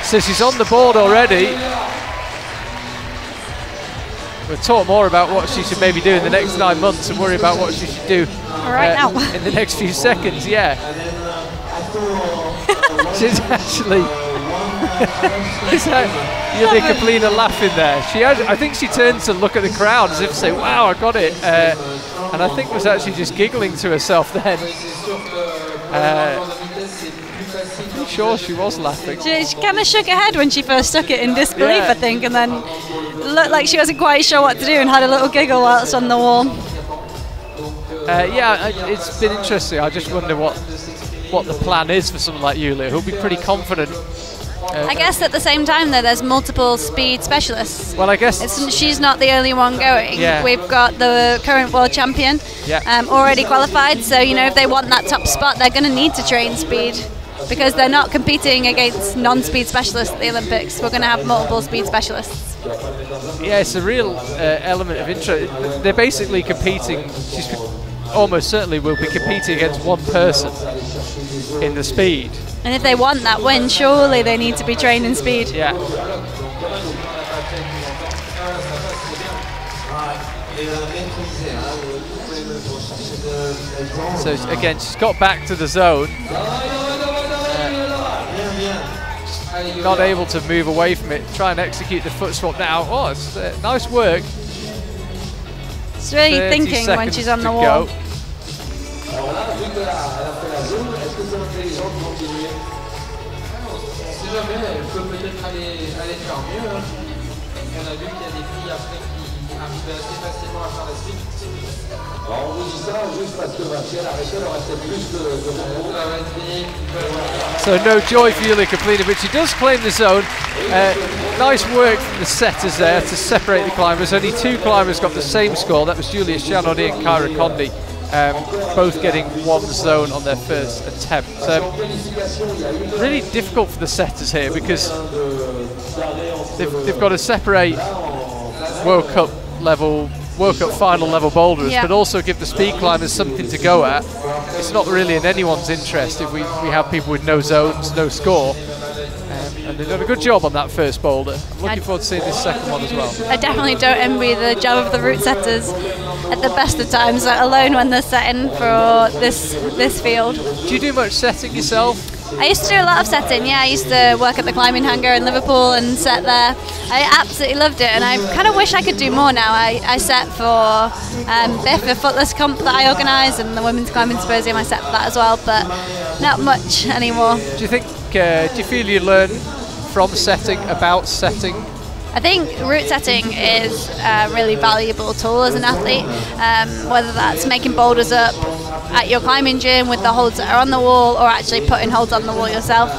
So she's on the board already. We'll talk more about what she should maybe do in the next 9 months and worry about what she should do now in the next few seconds. Yeah. She's actually Julia Kaplina laughing there. I think she turned to look at the crowd as if to say, wow, I got it. And I think was actually just giggling to herself then. I'm pretty sure she was laughing. She kind of shook her head when she first took it in disbelief, I think, and then looked like she wasn't quite sure what to do and had a little giggle while it's on the wall. Yeah, it's been interesting. I just wonder what the plan is for someone like Julia, who'll be pretty confident. I guess at the same time, though, there's multiple speed specialists. Well, I guess she's not the only one going. Yeah. We've got the current world champion already qualified, so if they want that top spot, they're going to need to train speed because they're not competing against non-speed specialists at the Olympics. We're going to have multiple speed specialists. Yeah, it's a real element of interest. They're basically competing. She's almost certainly will be competing against one person in the speed. And if they want that win, surely they need to be trained in speed. Yeah. So again, she's got back to the zone. Not able to move away from it. Try and execute the foot swap now. Oh, it's nice work. It's really thinking when she's on the wall. So no joy for Julia Kaplina, but she does claim the zone. Nice work from the setters there to separate the climbers. Only 2 climbers got the same score. That was Julia Chanaudy and Kyra Condi. both getting one zone on their first attempt. Really difficult for the setters here because they've got to separate World Cup final level boulders, but also give the speed climbers something to go at. It's not really in anyone's interest if we have people with no zones, no score. And they've done a good job on that first boulder. I'm looking forward to seeing this second one as well. I definitely don't envy the job of the route setters at the best of times, let alone when they're setting for this field. Do you do much setting yourself? I used to do a lot of setting, yeah. I used to work at the climbing hangar in Liverpool and set there. I absolutely loved it, and I kind of wish I could do more now. I set for BIF, a footless comp that I organise, and the Women's Climbing Symposium, I set for that as well, but not much anymore. Do you think, do you feel you learn from setting, about setting? I think route setting is a really valuable tool as an athlete, whether that's making boulders up at your climbing gym with the holds that are on the wall, or actually putting holds on the wall yourself.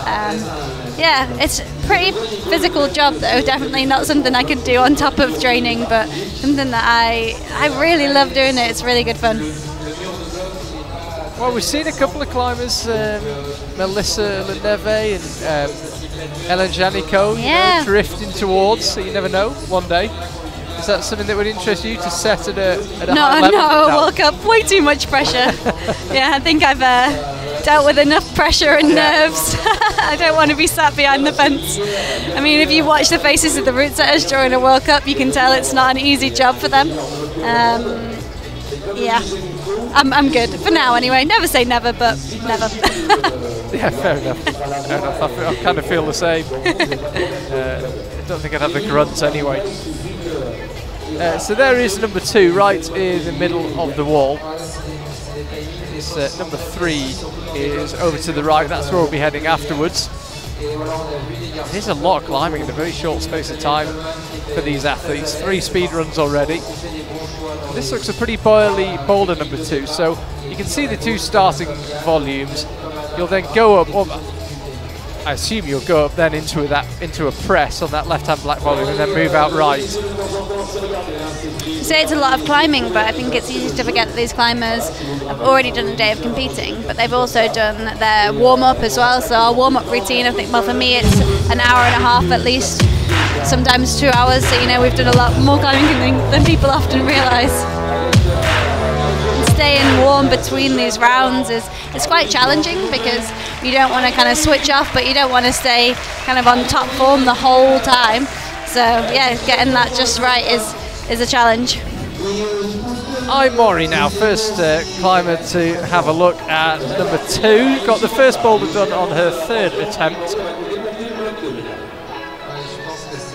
Yeah, it's a pretty physical job though, definitely not something I could do on top of training, but something that I really love doing it. It's really good fun. Well, we've seen a couple of climbers, Melissa Leneve and Ellen Janico, drifting towards, so you never know, one day. Is that something that would interest you to set at a high level? No, World Cup, way too much pressure. Yeah, I think I've dealt with enough pressure and nerves. I don't want to be sat behind the fence. I mean, if you watch the faces of the route setters during a World Cup, you can tell it's not an easy job for them. Yeah, I'm good for now anyway. Never say never, but never. Yeah, fair enough. Fair enough. I kind of feel the same. I don't think I'd have the grunts anyway. So there is number 2 right in the middle of the wall. Number 3 is over to the right. That's where we'll be heading afterwards. There's a lot of climbing in a very short space of time for these athletes. 3 speed runs already. This looks a pretty boily boulder, number 2. So you can see the 2 starting volumes. You'll then go up. I assume you'll go up then into a press on that left-hand black volume and then move out right. You say it's a lot of climbing, but I think it's easy to forget that these climbers have already done a day of competing, but they've also done their warm-up as well. So our warm-up routine, I think, well, for me, it's an hour and a half at least, sometimes 2 hours. So, you know, we've done a lot more climbing than people often realise. Staying warm between these rounds is quite challenging because you don't want to kind of switch off, but you don't want to stay kind of on top form the whole time. So yeah, getting that just right is a challenge. I'm Maury now, first climber to have a look at number 2. Got the first boulder done on her 3rd attempt.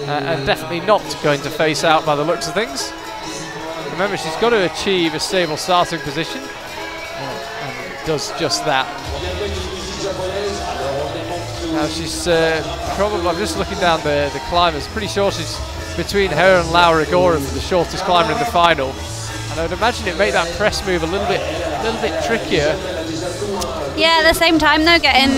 And definitely not going to face out by the looks of things. Remember, she's got to achieve a stable starting position, and does just that. Now she's probably, I'm just looking down the climbers, pretty sure she's between her and Laura Gora for the shortest climber in the final. And I would imagine it made that press move a little bit trickier. Yeah, at the same time though, getting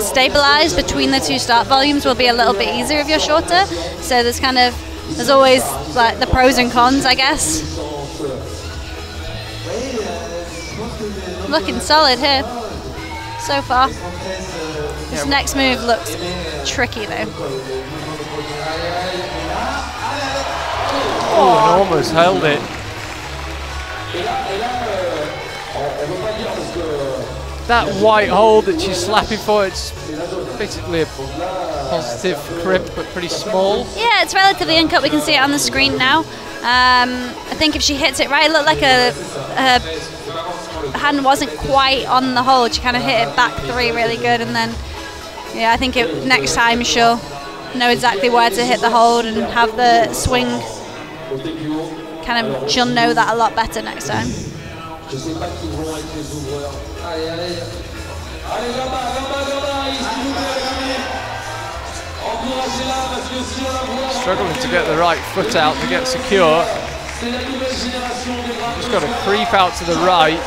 stabilised between the 2 start volumes will be a little bit easier if you're shorter. So there's always like the pros and cons, I guess. Looking solid here so far. This next move looks tricky though. Oh, and almost held it. That white hold that she's slapping for, it's basically a positive crimp, but pretty small. Yeah, it's relatively uncut. We can see it on the screen now. I think if she hits it right, it looked like her hand wasn't quite on the hold. She kind of hit it back 3 really good, and then yeah, I think next time she'll know exactly where to hit the hold and have the swing. She'll know that a lot better next time. Struggling to get the right foot out to get secure. Just got to creep out to the right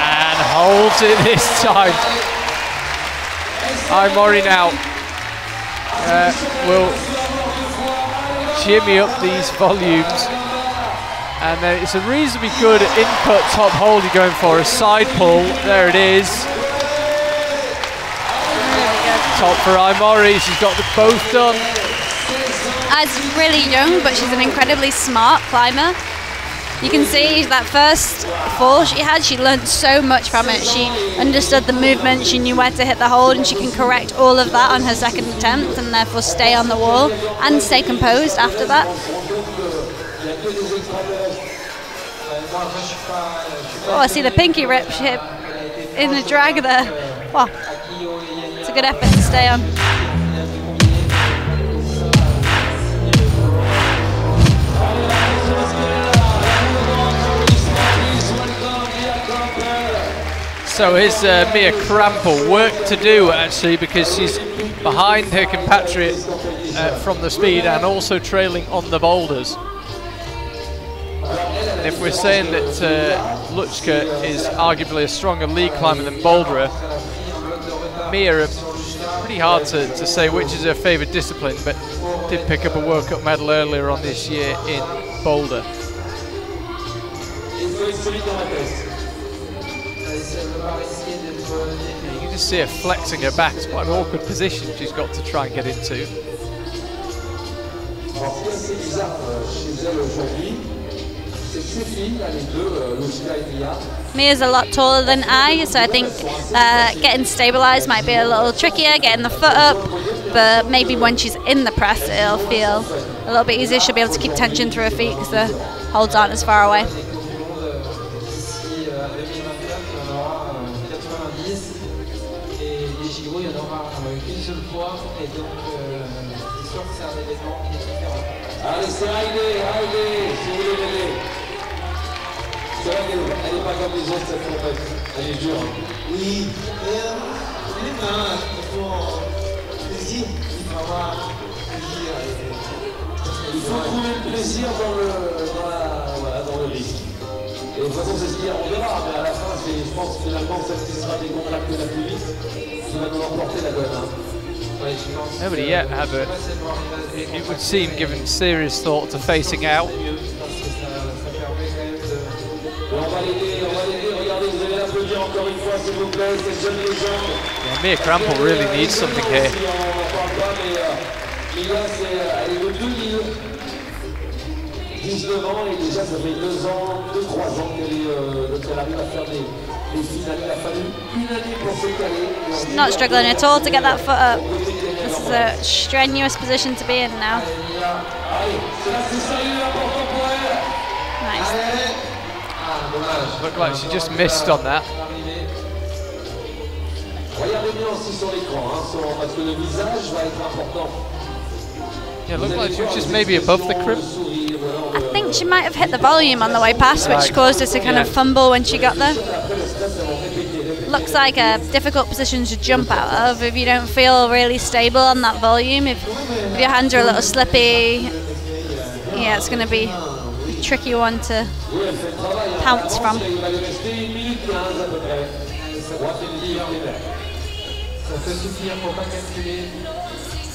and holds it this time. Maury now will jimmy up these volumes. And then it's a reasonably good input top hold you're going for, a side pull. There it is. Top for Aimori, she's got them both done. As really young, but she's an incredibly smart climber. You can see that first fall she had, she learned so much from it. She understood the movement, she knew where to hit the hold, and she can correct all of that on her second attempt and therefore stay on the wall and stay composed after that. Oh, I see the pinky rip in the drag there. Wow, it's a good effort to stay on. So here's Mia Krampel, work to do actually, because she's behind her compatriot from the speed and also trailing on the boulders. And if we're saying that Luchka is arguably a stronger lead climber than boulderer, Mia, pretty hard to say which is her favourite discipline, but did pick up a World Cup medal earlier on this year in boulder. You can just see her flexing her back. It's quite an awkward position she's got to try and get into. Mia's a lot taller than I, so I think getting stabilised might be a little trickier, getting the foot up, but maybe when she's in the press it'll feel a little bit easier. She'll be able to keep tension through her feet because the holds aren't as far away. Allez, c'est Heidi, si vous voulez m'aider. C'est vrai qu'elle n'est pas comme les autres, cette compète. Elle est dure. Oui, il faut trouver le plaisir dans le risque. Et de toute façon, c'est ce qu'il y a, on verra, mais à la fin, je pense finalement celle qui sera décontractée la plus vite qui va nous remporter la donne. Nobody yet have it would seem, given serious thought to facing out. Yeah, Mia Krampel really needs something here. She's not struggling at all to get that foot up. This is a strenuous position to be in now. Nice. Looked like she just missed on that. Yeah, looked like she was just maybe above the crib. I think she might have hit the volume on the way past, which caused her to kind of fumble when she got there. Looks like a difficult position to jump out of if you don't feel really stable on that volume. If your hands are a little slippy, yeah, it's going to be a tricky one to pounce from.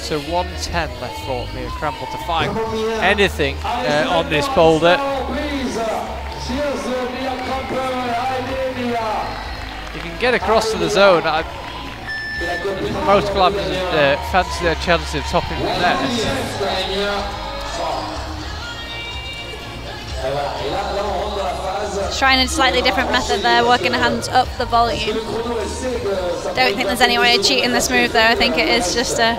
So 110 left for Mia Krampel to find anything on this boulder. You can get across to the zone. Most climbers fancy their chances of topping from there. Trying a slightly different method there, working her hands up the volume. Don't think there's any way of cheating this move there. I think it is just a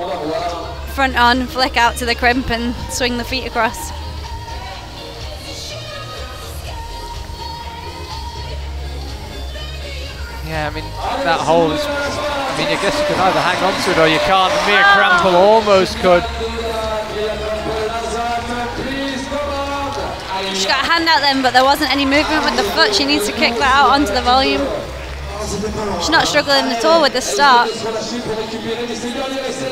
front on, flick out to the crimp and swing the feet across. Yeah, I mean, that hole is, I mean, I guess you can either hang on to it or you can't. Mia Krampel almost could. She got a hand out then, but there wasn't any movement with the foot. She needs to kick that out onto the volume. She's not struggling at all with the start.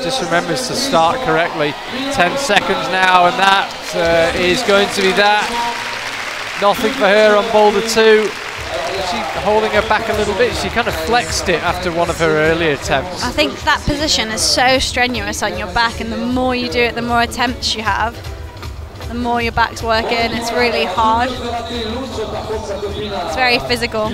Just remembers to start correctly. 10 seconds now, and that is going to be that. Nothing for her on boulder 2. She's holding her back a little bit. She kind of flexed it after one of her earlier attempts. I think that position is so strenuous on your back, and the more you do it, the more attempts you have. the more your back's working. It's really hard. It's very physical.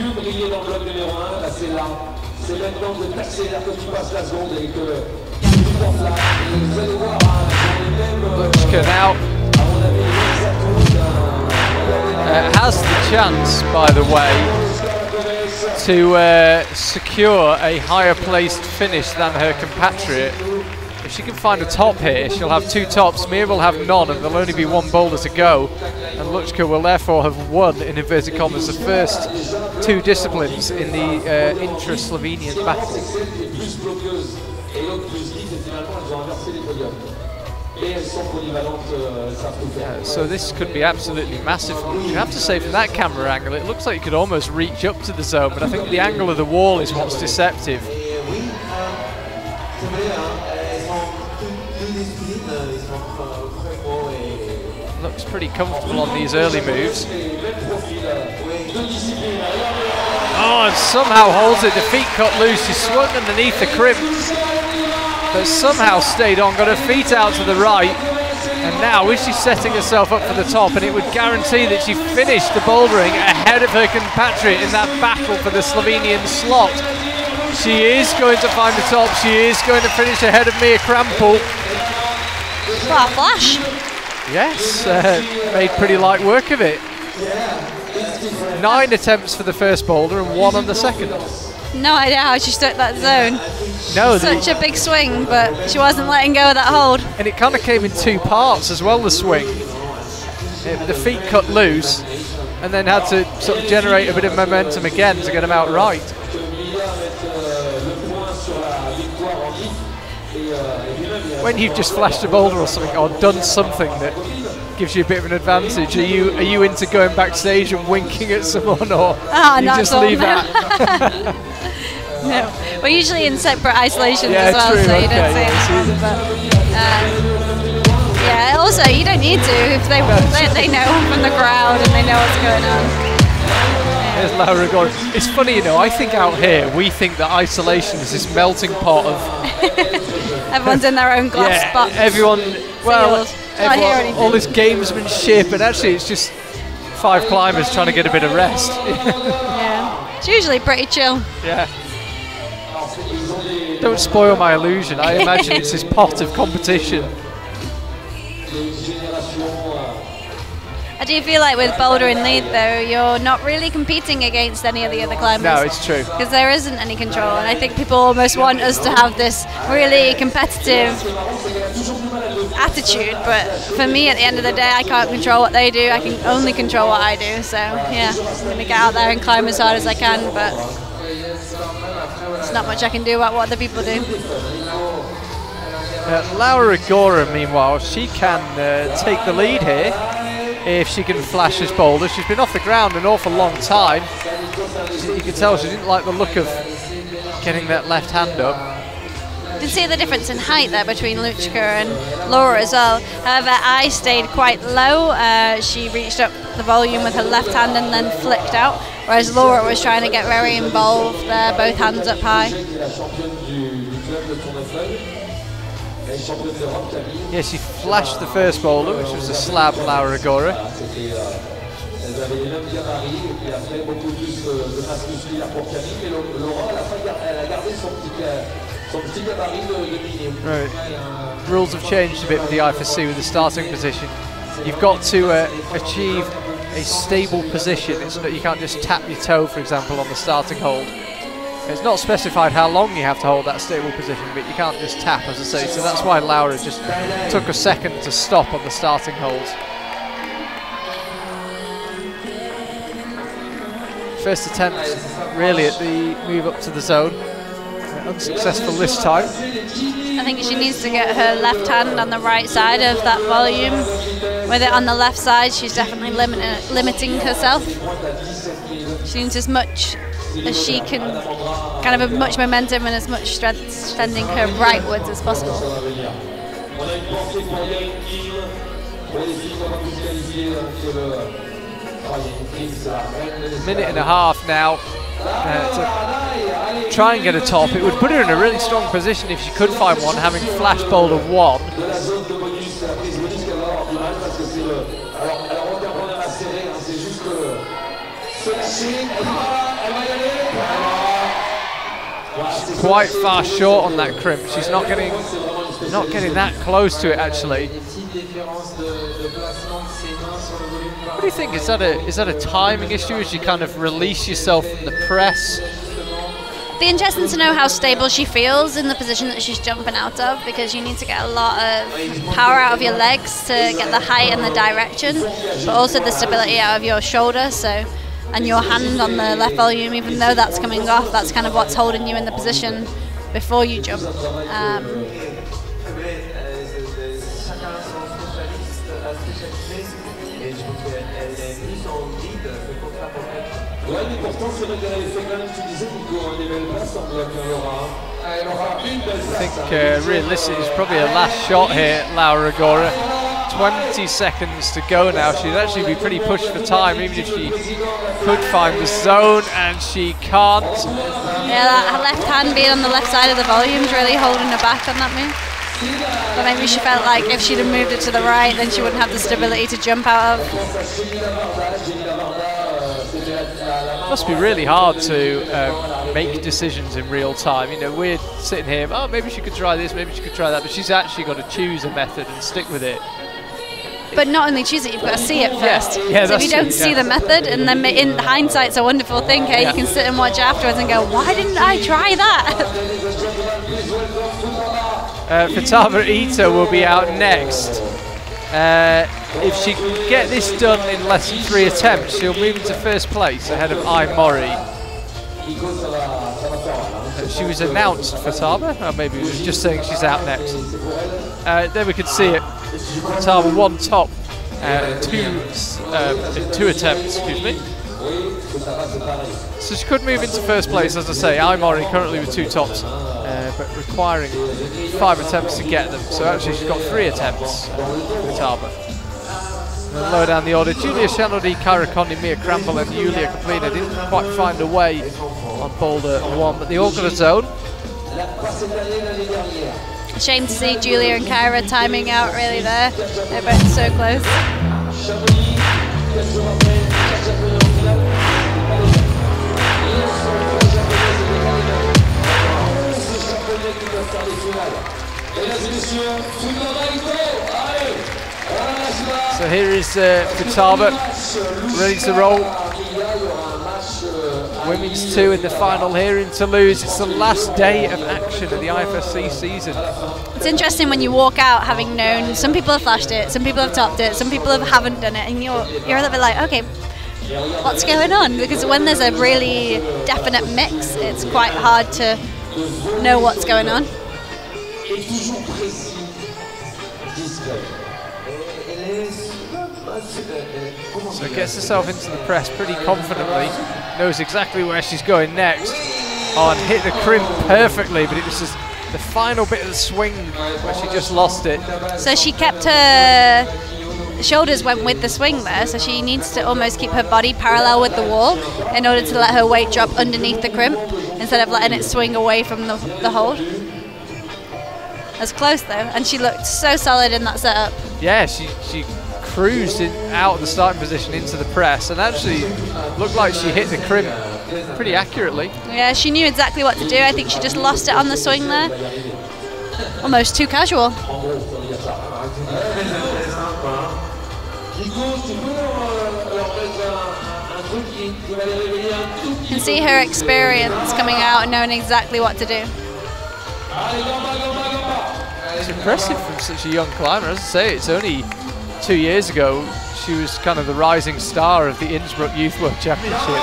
Luchka now has the chance, by the way, to secure a higher placed finish than her compatriot. If she can find a top here, she'll have 2 tops. Mia will have none, and there'll only be 1 boulder to go. And Luchka will therefore have won, in inverted commas, the first 2 disciplines in the intra-Slovenian battle. So this could be absolutely massive. You have to say, from that camera angle, it looks like you could almost reach up to the zone, but I think the angle of the wall is what's deceptive. Looks pretty comfortable on these early moves. Oh, and somehow holds it. The feet cut loose. She swung underneath the crimp, but somehow stayed on, got her feet out to the right, and now is she setting herself up for the top, and it would guarantee that she finished the bouldering ahead of her compatriot in that battle for the Slovenian slot. She is going to find the top. She is going to finish ahead of Mia Krampel. What a flash. Yes, made pretty light work of it. 9 attempts for the first boulder and 1 on the second. No idea how she stuck that zone. No, such a big swing, but she wasn't letting go of that hold. And it kind of came in 2 parts as well, the swing. The feet cut loose and then had to sort of generate a bit of momentum again to get them out right. When you've just flashed a boulder or something, or done something that gives you a bit of an advantage, are you into going backstage and winking at someone, or you just leave that? No, we're usually in separate isolations as well, true, so you don't say anything. But yeah, also you don't need to if they know from the crowd and they know what's going on. There's Laura Gordon. It's funny, you know, I think out here we think that isolation is this melting pot of everyone's in their own glass box. Everyone, all this gamesmanship, and actually it's just 5 climbers trying to get a bit of rest. Yeah, it's usually pretty chill. Yeah. Don't spoil my illusion. I imagine it's this pot of competition. I do feel like with Boulder in lead, though, you're not really competing against any of the other climbers. No, it's true. Because there isn't any control, and I think people almost want us to have this really competitive attitude, but for me, at the end of the day, I can't control what they do, I can only control what I do, so yeah, I'm going to get out there and climb as hard as I can, but there's not much I can do about what other people do. Laura Agora, meanwhile, she can take the lead here if she can flash this boulder. She's been off the ground an awful long time. You can tell she didn't like the look of getting that left hand up. You can see the difference in height there between Luchka and Laura as well. However, I stayed quite low. She reached up the volume with her left hand and then flicked out, whereas Laura was trying to get very involved there, both hands up high. Yeah, she flashed the first boulder, which was a slab Laura Agora. Right. Rules have changed a bit with the IFSC with the starting position. You've got to achieve a stable position. It's not, you can't just tap your toe, for example, on the starting hold. It's not specified how long you have to hold that stable position, but you can't just tap, as I say. So that's why Laura just took a second to stop on the starting holds. First attempt really at the move up to the zone. Unsuccessful this time. I think she needs to get her left hand on the right side of that volume. With it on the left side, she's definitely limiting herself. She needs as much as she can, kind of as much momentum and as much strength, sending her rightwards as possible. Minute and a half now to try and get a top. It would put her in a really strong position if she could find one, having flash boulder 1. c'est juste se lâcher. Elle va y aller. She's quite far short on that crimp. She's not getting that close to it actually. What do you think? Is that a timing issue as you kind of release yourself from the press? It'd be interesting to know how stable she feels in the position that she's jumping out of, because you need to get a lot of power out of your legs to get the height and the direction, but also the stability out of your shoulder. And your hand on the left volume, even though that's coming off, that's kind of what's holding you in the position before you jump. I think realistically it's probably a last shot here, Laura Agora. 20 seconds to go now. She'd actually be pretty pushed for time even if she could find the zone, and she can't. Yeah, that left hand being on the left side of the volume is really holding her back on that move. But maybe she felt like if she'd have moved it to the right, then she wouldn't have the stability to jump out of. It must be really hard to make decisions in real time. You know, we're sitting here, oh, maybe she could try this, maybe she could try that, but she's actually got to choose a method and stick with it. But not only choose it, you've got to see it first. Yeah, so if you don't see the method, and then in hindsight, it's a wonderful thing. Hey, you can sit and watch afterwards and go, why didn't I try that? Futaba Ito will be out next. If she can get this done in less than 3 attempts, she'll move into first place ahead of Mori. She was announced, Futaba, or maybe we were just saying she's out next. There we could see it. Futaba one top, in two attempts, excuse me. So she could move into first place, as I say. Mori currently with 2 tops, but requiring 5 attempts to get them. So actually she's got 3 attempts, Futaba. And lower down the order, Julia Shanodi, Kyra Condi, Mia Cramble and Yulia Kaplina didn't quite find a way on boulder 1, but they all got a zone. Shame to see Julia and Kyra timing out really there. They're both so close. So here is Futaba, ready to roll. Women's 2 in the final here in Toulouse. It's the last day of action of the IFSC season. It's interesting when you walk out having known some people have flashed it, some people have topped it, some people haven't done it, and you're a little bit like, okay, what's going on? Because when there's a really definite mix, it's quite hard to know what's going on. So gets herself into the press pretty confidently, knows exactly where she's going next. Oh, and hit the crimp perfectly, but it was just the final bit of the swing where she just lost it. So she kept her shoulders went with the swing there, so she needs to almost keep her body parallel with the wall in order to let her weight drop underneath the crimp instead of letting it swing away from the hold. That's close though, and she looked so solid in that setup. Yeah, she cruised out of the starting position into the press and actually looked like she hit the crimp pretty accurately. Yeah, she knew exactly what to do. I think she just lost it on the swing there. Almost too casual. You can see her experience coming out and knowing exactly what to do. It's impressive from such a young climber. As I say, it's only 2 years ago she was kind of the rising star of the Innsbruck Youth World Championship.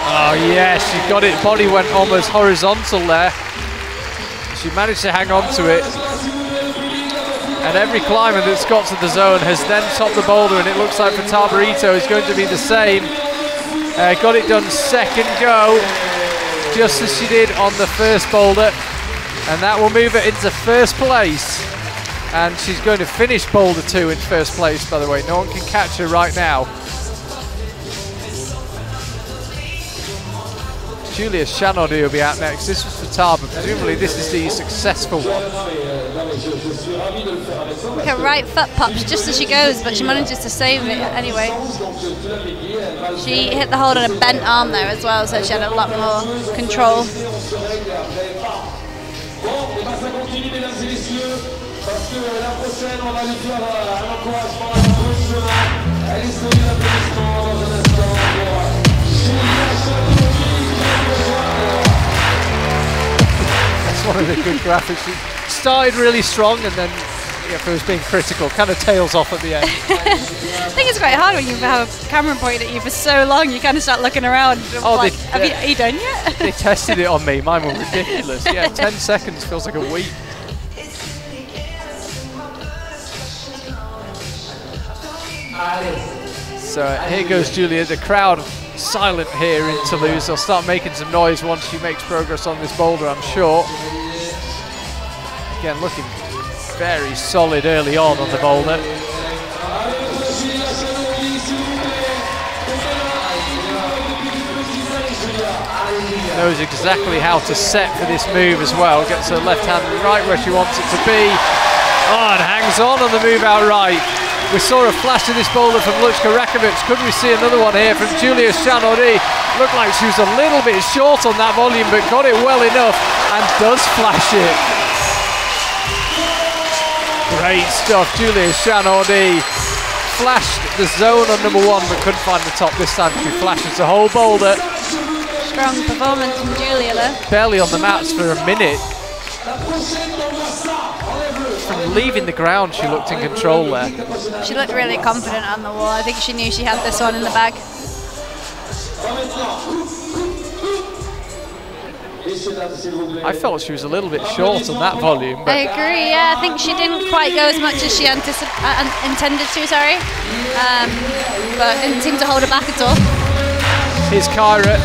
Oh yeah, she got it. Body went almost horizontal there. She managed to hang on to it. And every climber that's got to the zone has then topped the boulder, and it looks like Futaba Ito is going to be the same. Got it done second go, just as she did on the first boulder. And that will move her into first place. And she's going to finish boulder 2 in first place, by the way. No one can catch her right now. Julia Shanodi will be out next. This was Futaba. Presumably this is the successful one. Like her right foot pops just as she goes, but she manages to save it anyway. She hit the hold on a bent arm there as well, so she had a lot more control. That's one of the good graphics. She started really strong and then, if it was being critical, kind of tails off at the end. I think it's quite hard when you have a camera pointed at you for so long, you kind of start looking around. Oh, like, are you done yet? They tested it on me. Mine were ridiculous. Yeah, 10 seconds feels like a week. So here goes Julia. The crowd silent here in Toulouse. They'll start making some noise once she makes progress on this boulder, I'm sure. Again, looking very solid early on the boulder. Knows exactly how to set for this move as well. Gets her left hand right where she wants it to be. Oh, and hangs on the move out right. We saw a flash of this boulder from Luchka Rakovic. Could we see another one here from Julia Chanori? Looked like she was a little bit short on that volume, but got it well enough and does flash it. Great stuff, Julia Chanori. Flashed the zone on number 1, but couldn't find the top this time. She flashes the whole boulder. Strong performance from Julia there. Barely on the mats for a minute. From leaving the ground, she looked in control there. She looked really confident on the wall. I think she knew she had this one in the bag. I felt she was a little bit short on that volume. But I agree, yeah. I think she didn't quite go as much as she intended to, sorry. But didn't seem to hold her back at all. Here's Kyra.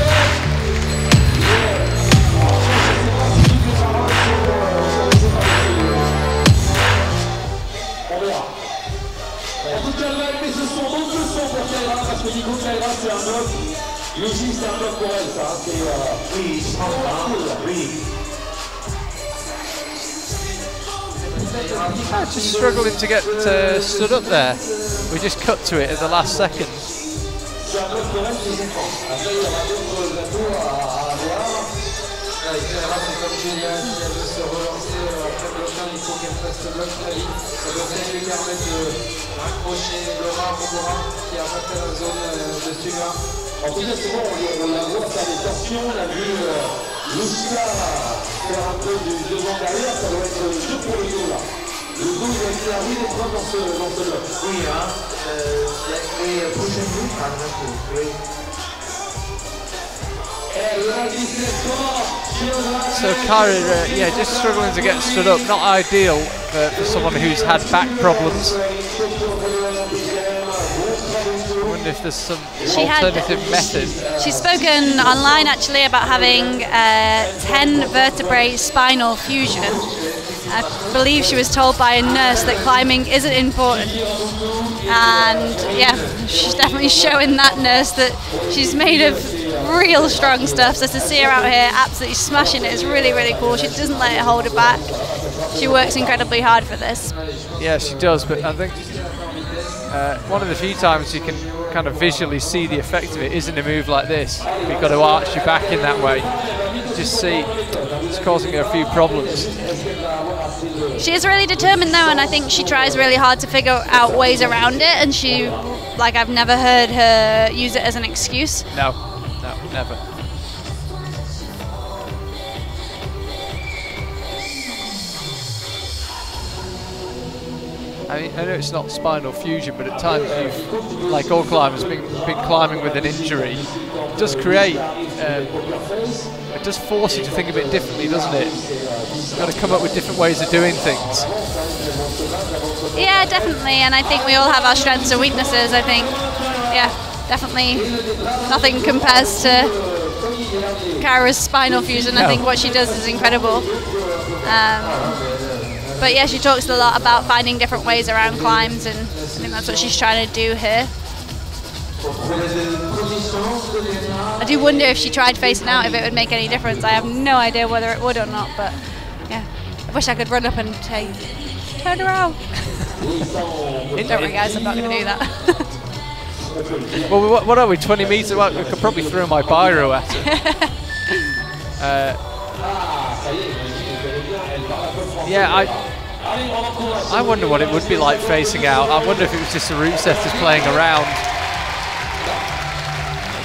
Just struggling to get stood up there. We just cut to it at the last second. En tout cas, souvent, on la voit faire des torsions, on a vu Luchka faire un peu du devant derrière, ça doit être dur pour le dos là. Le dos, il a été la rude épreuve dans ce bloc. Oui, hein. Les prochaines minutes, par exemple, oui. So Kyra, yeah, just struggling to get stood up. Not ideal for someone who's had back problems. I wonder if there's some alternative method. She's spoken online actually about having 10 vertebrae spinal fusion. I believe she was told by a nurse that climbing isn't important. And yeah, she's definitely showing that nurse that she's made of real strong stuff. So to see her out here absolutely smashing it is really, really cool. She doesn't let it hold her back. She works incredibly hard for this. Yeah, she does, but I think one of the few times you can kind of visually see the effect of it is in a move like this. You've got to arch your back in that way. Just see it's causing her a few problems. She is really determined though, and I think she tries really hard to figure out ways around it, and she, like, I've never heard her use it as an excuse. No, never. I mean, I know it's not spinal fusion, but at times you've, like all climbers, been climbing with an injury. It does create, it does force you to think a bit differently, doesn't it? You've got to come up with different ways of doing things. Yeah, definitely, and I think we all have our strengths and weaknesses. I think, yeah, definitely nothing compares to Kyra's spinal fusion. I think what she does is incredible. But yeah, she talks a lot about finding different ways around climbs, and I think that's what she's trying to do here. I do wonder if she tried facing out if it would make any difference. I have no idea whether it would or not, but yeah. I wish I could run up and say, turn around. Don't worry guys, I'm not going to do that. Well, what are we, 20 metres? Well, I could probably throw my biro at her. Yeah, I wonder what it would be like facing out. I wonder if it was just the route setters playing around.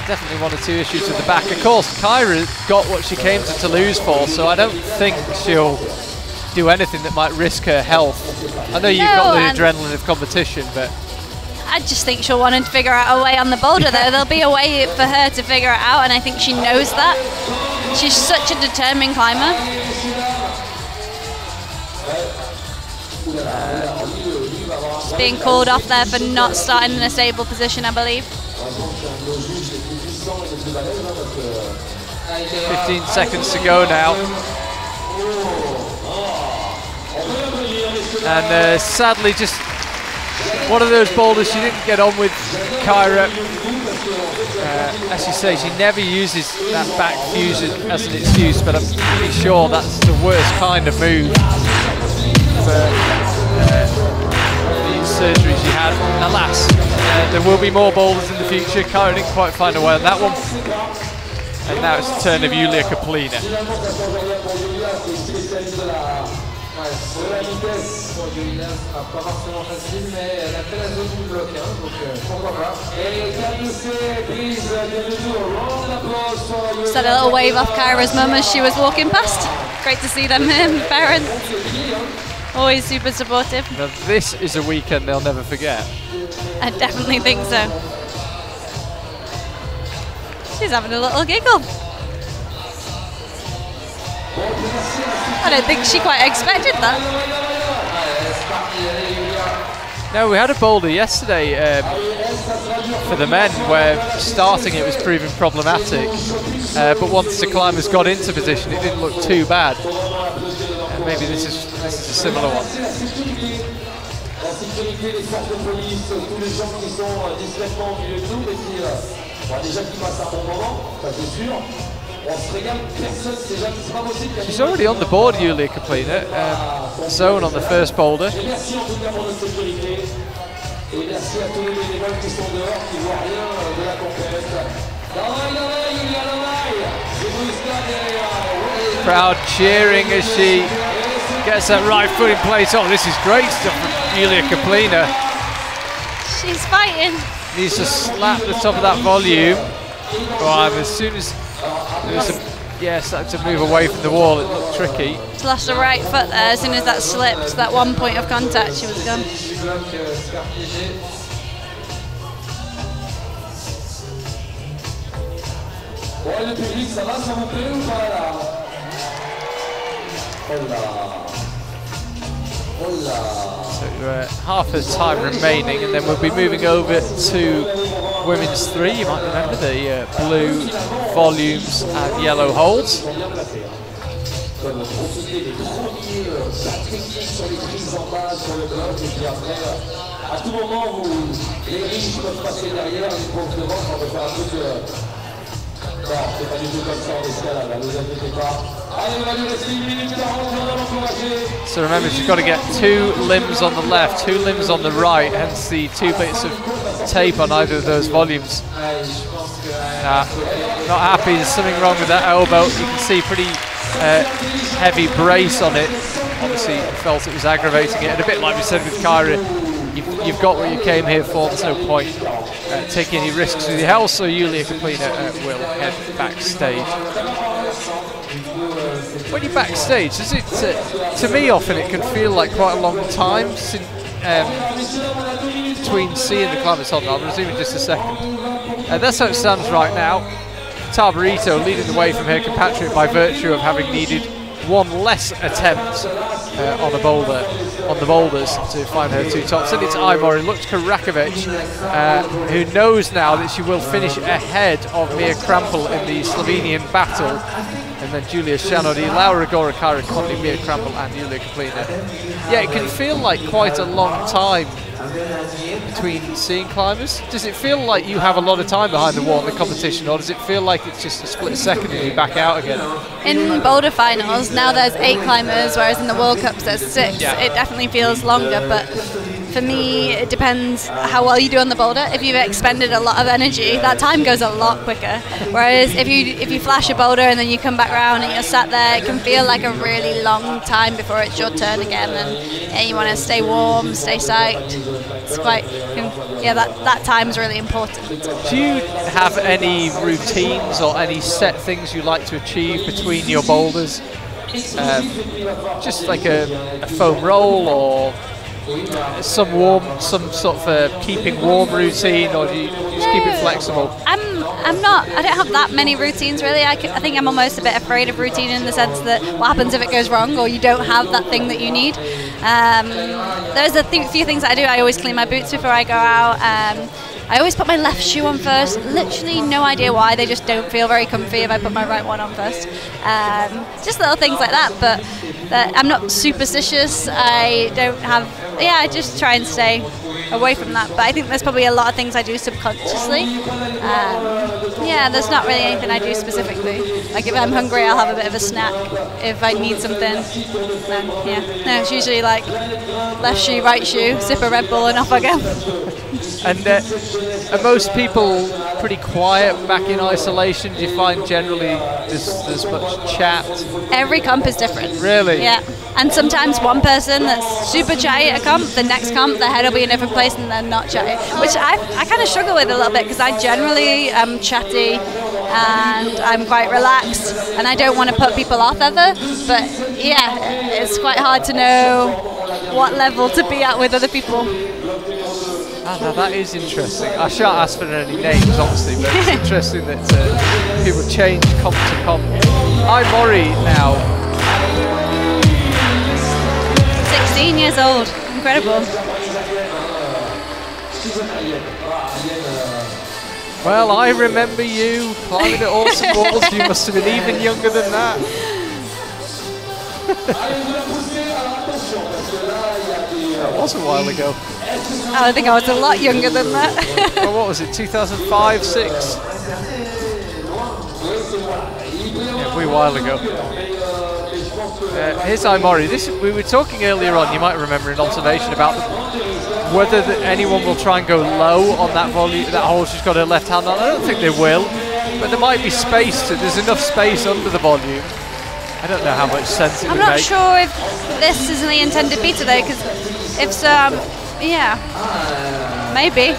Definitely one or two issues with the back. Of course, Kyra got what she came to Toulouse for, so I don't think she'll do anything that might risk her health. I know you've got the adrenaline of competition, but I just think she'll want to figure out a way on the boulder though. There'll be a way for her to figure it out, and I think she knows that. She's such a determined climber. She's being called off there for not starting in a stable position, I believe. 15 seconds to go now. And sadly, just one of those boulders she didn't get on with, Kyra. As you say, she never uses that back fusion as an excuse, but I'm pretty sure that's the worst kind of move for the surgery she had. Alas, there will be more boulders in the future. Kyra didn't quite find a way on that one. And now it's the turn of Julia Kaplina. Just had a little wave off Kyra's mum as she was walking past. Great to see them, parents. Always super supportive. Now this is a weekend they'll never forget. I definitely think so. She's having a little giggle. I don't think she quite expected that. No, we had a boulder yesterday for the men where starting it was proving problematic, but once the climbers got into position it didn't look too bad. Maybe this is a similar one. She's already on the board, Julia Kaplina. Zone on the first boulder. Crowd cheering as she gets that right foot in place. Oh, this is great stuff from Julia Kaplina. She's fighting. Needs to slap the top of that volume. Right, as soon as started to move away from the wall, it looked tricky. She lost the right foot there. As soon as that slipped, that one point of contact, she was gone. So half the time remaining, and then we'll be moving over to women's 3. You might remember the blue volumes and yellow holds. So remember, she's got to get 2 limbs on the left, 2 limbs on the right, hence the 2 bits of tape on either of those volumes. Not happy, there's something wrong with that elbow. You can see pretty heavy brace on it. Obviously felt it was aggravating it, and a bit like we said with Kyra, you've got what you came here for. There's no point taking any risks with your health, so Julia Kaplina will head backstage. When you're backstage, is it, to me often it can feel like quite a long time since, between seeing the climbers on. I'll resume in just a second. That's how it stands right now. Tarbarito leading the way from her compatriot by virtue of having needed 1 less attempt on the boulders to find her 2 tops. And it's Ivor, look to Rakovic, who knows now that she will finish ahead of Mia Krampel in the Slovenian battle. And then Julia Shanodi, Laura Gora, Kyra Conley, Mia Krampel and Julia Kaplina. Yeah, it can feel like quite a long time between seeing climbers? Does it feel like you have a lot of time behind the wall in the competition, or does it feel like it's just a split second and you back out again? In boulder finals, now there's 8 climbers, whereas in the World Cups there's 6. Yeah. It definitely feels longer, but for me it depends how well you do on the boulder. If you've expended a lot of energy, that time goes a lot quicker. Whereas if you flash a boulder and then you come back around and you're sat there, it can feel like a really long time before it's your turn again, and you want to stay warm, stay psyched. It's quite, yeah, that time's really important. Do you have any routines or any set things you like to achieve between your boulders? Just like a foam roll, or some sort of keeping warm routine, or do you just keep it flexible? I don't have that many routines really. I think I'm almost a bit afraid of routine, in the sense that what happens if it goes wrong or you don't have that thing that you need. There's a few things that I do. I always clean my boots before I go out. I always put my left shoe on first. Literally no idea why, they just don't feel very comfy if I put my right one on first. Just little things like that, but I'm not superstitious. I just try and stay away from that. But I think there's probably a lot of things I do subconsciously. There's not really anything I do specifically. Like if I'm hungry, I'll have a bit of a snack. If I need something, then no, it's usually like left shoe, right shoe, sip a Red Bull, and off I go. And are most people pretty quiet back in isolation? Do you find generally there's much chat? Every comp is different. Really? Yeah. And sometimes one person that's super chatty at a comp, the next comp their head will be in a different place and they're not chatty, which I kind of struggle with a little bit, because I generally am chatty and I'm quite relaxed and I don't want to put people off ever. But yeah, it's quite hard to know what level to be at with other people. Now that is interesting. I shan't ask for any names, obviously, but it's interesting that people change comp to comp. I'm Mori now. 16 years old. Incredible. Well, I remember you climbing at Awesome Walls. You must have been even younger than that. That was a while ago. I think I was a lot younger than that. Well, what was it, 2005, 6? Yeah, way while ago. Here's Imori. We were talking earlier on, you might remember an observation about whether anyone will try and go low on that volume, that hole she's got her left hand on. I don't think they will, but there might be space, there's enough space under the volume. I don't know how much sense it would make. I'm not sure if this is the intended beta though, because if so, yeah, maybe.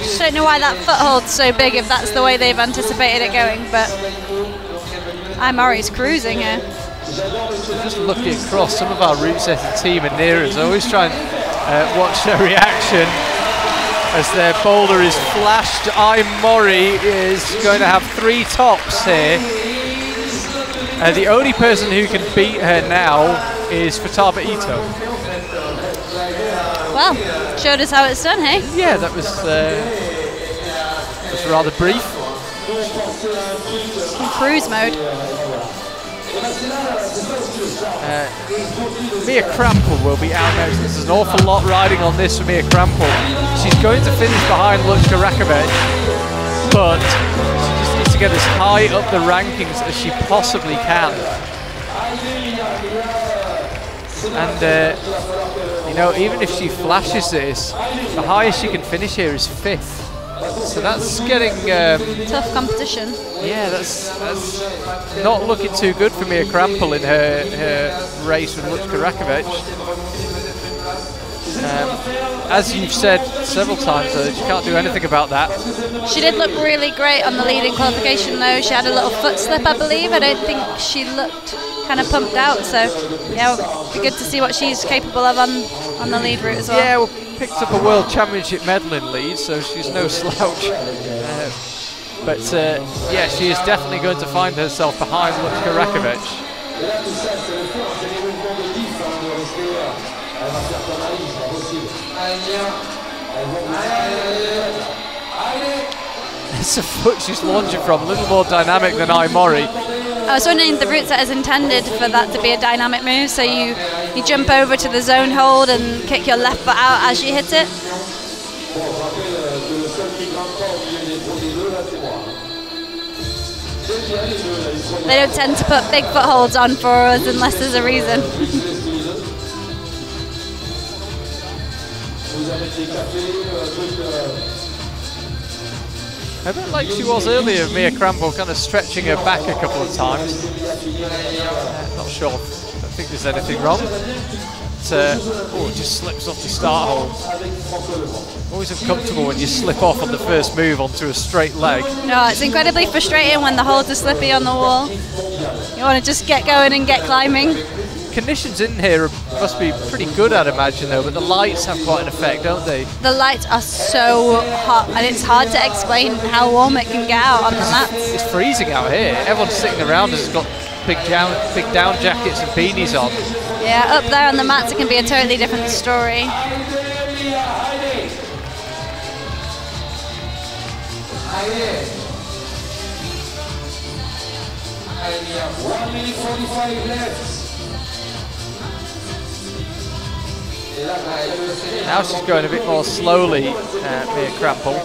Just don't know why that foothold's so big if that's the way they've anticipated it going, but Imori's cruising here. Just looking across, some of our route setting team are near us. I always try and watch their reaction as their boulder is flashed. Imori is going to have 3 tops here. The only person who can beat her now is Futaba Ito. Well, showed us how it's done, hey? Yeah, that was rather brief. In cruise mode. Mia Krampel will be out next. There's an awful lot riding on this for Mia Krampel. She's going to finish behind Luchka Rakovic, but she just needs to get as high up the rankings as she possibly can. And you know, even if she flashes this, the highest she can finish here is 5th. So that's getting tough competition. Yeah, that's not looking too good for Mia Krampel in her race with Luchka Rakovic. As you've said several times, though, she can't do anything about that. She did look really great on the leading qualification, though. She had a little foot slip, I believe. I don't think she looked kind of pumped out. So yeah, it'll be good to see what she's capable of on the lead route as well. Yeah, well, picked up a World Championship medal in lead, so she's no slouch. But yeah, she is definitely going to find herself behind Luchka Rakovic. It's a foot she's launching from, a little more dynamic than Imori. I was wondering the route set is intended for that to be a dynamic move, so you jump over to the zone hold and kick your left foot out as you hit it. They don't tend to put big footholds on for us unless there's a reason. A bit like she was earlier, Mia Crampel, kind of stretching her back a couple of times. Not sure, I don't think there's anything wrong. But, it just slips off the start hold. Always uncomfortable when you slip off on the first move onto a straight leg. No, it's incredibly frustrating when the holds are slippy on the wall. You want to just get going and get climbing. Conditions in here must be pretty good, I'd imagine, though, but the lights have quite an effect, don't they? The lights are so hot, and it's hard to explain how warm it can get out on the mats. It's freezing out here. Everyone's sitting around has got big down jackets and beanies on. Yeah, up there on the mats it can be a totally different story. Now she's going a bit more slowly, Mia Crampel.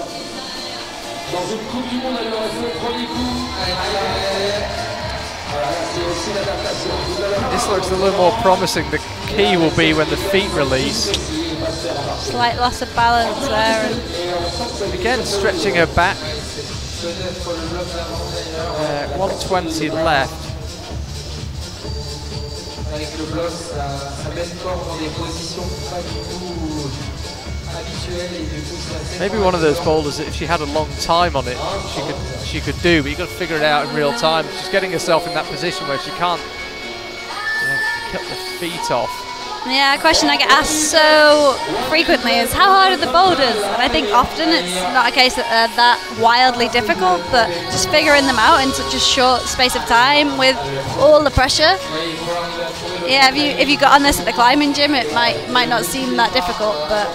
This looks a little more promising. The key will be when the feet release. Slight loss of balance there. And again, stretching her back. 120 left. Maybe one of those boulders that if she had a long time on it, she could do, but you've got to figure it out in real time. She's getting herself in that position where she can't cut the feet off. Yeah, a question I get asked so frequently is how hard are the boulders? And I think often it's not a case that they're that wildly difficult, but just figuring them out in such a short space of time with all the pressure. Yeah, if you got on this at the climbing gym, it might not seem that difficult, but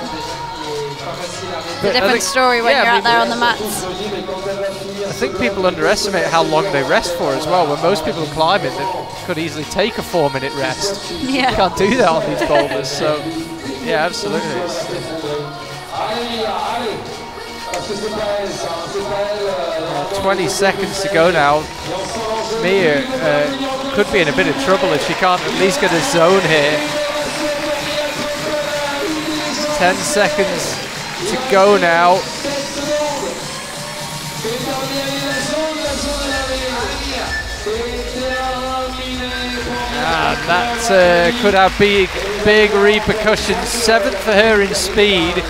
it's a different story when you're out there on the mats. I think people underestimate how long they rest for as well. When most people climbing, they could easily take a 4-minute rest. Yeah. You can't do that on these boulders, so yeah, absolutely. 20 seconds to go now. Mia could be in a bit of trouble if she can't at least get a zone here. 10 seconds to go now. And that could have big repercussions. 7th for her in speed,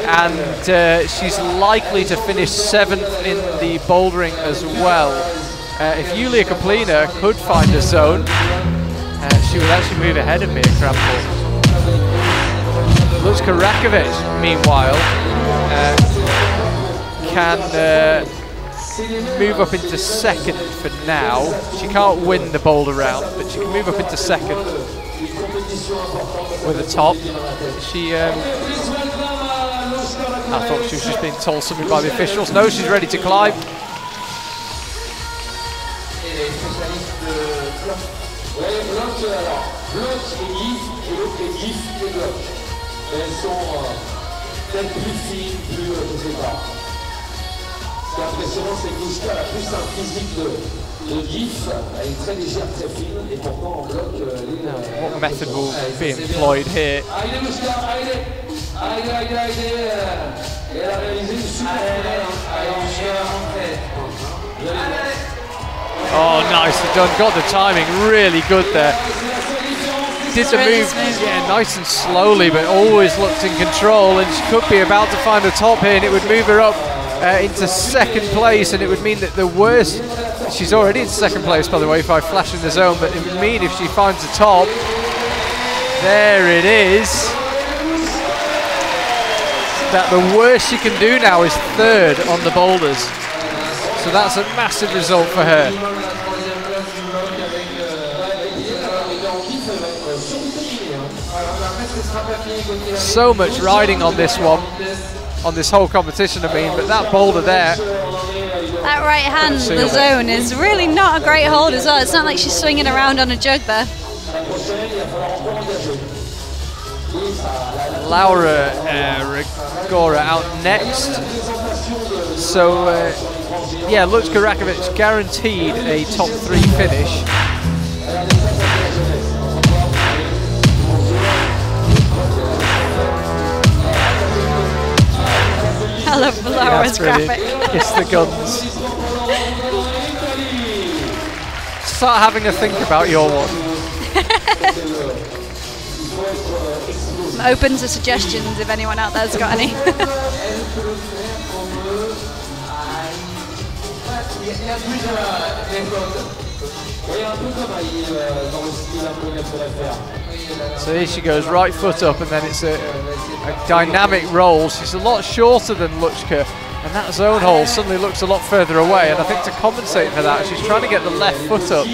and she's likely to finish 7th in the bouldering as well. If Yulia Kaplina could find a zone, she would actually move ahead of Mia Crampel. Lutz Karakovic, meanwhile, can move up into 2nd for now. She can't win the boulder round, but she can move up into 2nd with a top. She, I thought she was just being told something by the officials. No, she's ready to climb. Ce qui est impressionnant, c'est que Louchka, la plus simple physique de GIF, elle est très légère, très fine, et pourtant en bloc, elle est... What method will be employed here? Allez Louchka, allez, elle a réalisé une super Oh, nicely done. Got the timing really good there. Did the move, yeah, nice and slowly, but always looked in control, and she could be about to find the top here, and it would move her up into 2nd place, and it would mean that the worst, she's already in 2nd place by the way by flashing the zone, but it would mean if she finds the top, there it is, that the worst she can do now is 3rd on the boulders. So that's a massive result for her. So much riding on this one, on this whole competition, I mean, but that boulder there That right hand, the zone, is really not a great hold as well. It's not like she's swinging around on a jug there. Laura Rigora out next. So, yeah, Luchka Rakovic guaranteed a top 3 finish. I love Laura's graphic. It's the guns. Start having a think about your one. I'm open to suggestions if anyone out there's got any. So here she goes, right foot up, and then it's a dynamic roll. She's a lot shorter than Luchka, and that zone hole suddenly looks a lot further away, and I think to compensate for that, she's trying to get the left foot up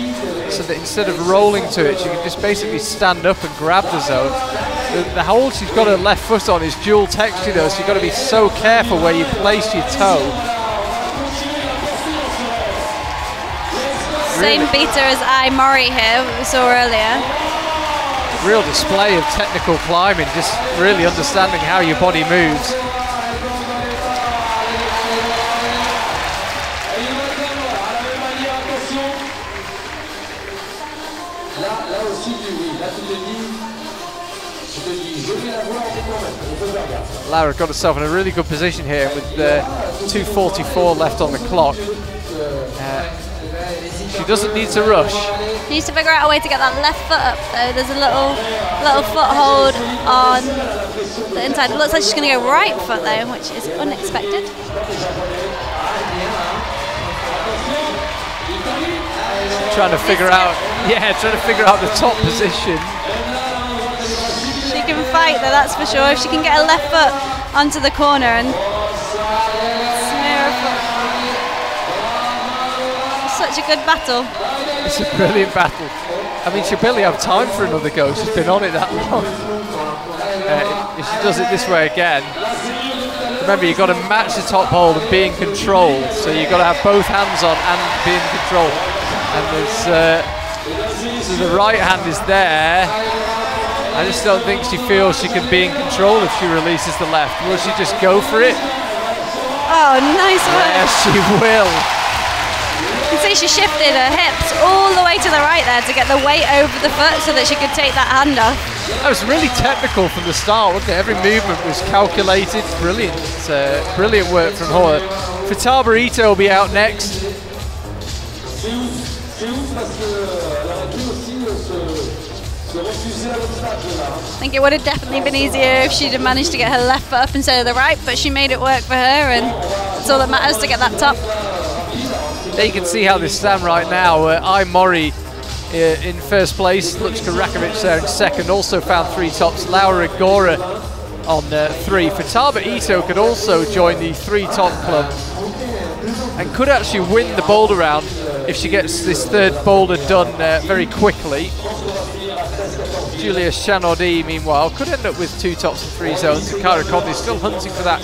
so that instead of rolling to it, she can just basically stand up and grab the zone. The hold she's got her left foot on is dual texture though, so you've got to be so careful where you place your toe. Same beater as Mori here, we saw earlier. Real display of technical climbing, just really understanding how your body moves. Laura got herself in a really good position here with 2:44 left on the clock. She doesn't need to rush. She needs to figure out a way to get that left foot up though. There's a little foothold on the inside. It looks like she's going to go right foot though, which is unexpected. Trying to figure out the top position. She can fight though, that's for sure. If she can get her left foot onto the corner and smear her foot. Such a good battle. It's a brilliant battle. I mean, she'll barely have time for another go. She's been on it that long. If she does it this way again, remember you've got to match the top hold and be in control. So you've got to have both hands on and be in control. And so the right hand is there. I just don't think she feels she can be in control if she releases the left. Will she just go for it? Oh, nice work. Yes, she will. You can see she shifted her hips all the way to the right there to get the weight over the foot so that she could take that hand off. That was really technical from the start, wasn't it? Every movement was calculated. Brilliant. Brilliant work from her. Futaba Ito will be out next. I think it would have definitely been easier if she'd have managed to get her left foot up instead of the right, but she made it work for her, and it's all that matters to get that top. There you can see how they stand right now. Mori in first place, Luchka Rakovic there in second, also found 3 tops. Laura Rigora on 3. Futaba Ito could also join the 3 top club and could actually win the boulder round if she gets this third boulder done very quickly. Julia Chanaudy, meanwhile, could end up with 2 tops and 3 zones. Kara Conley still hunting for that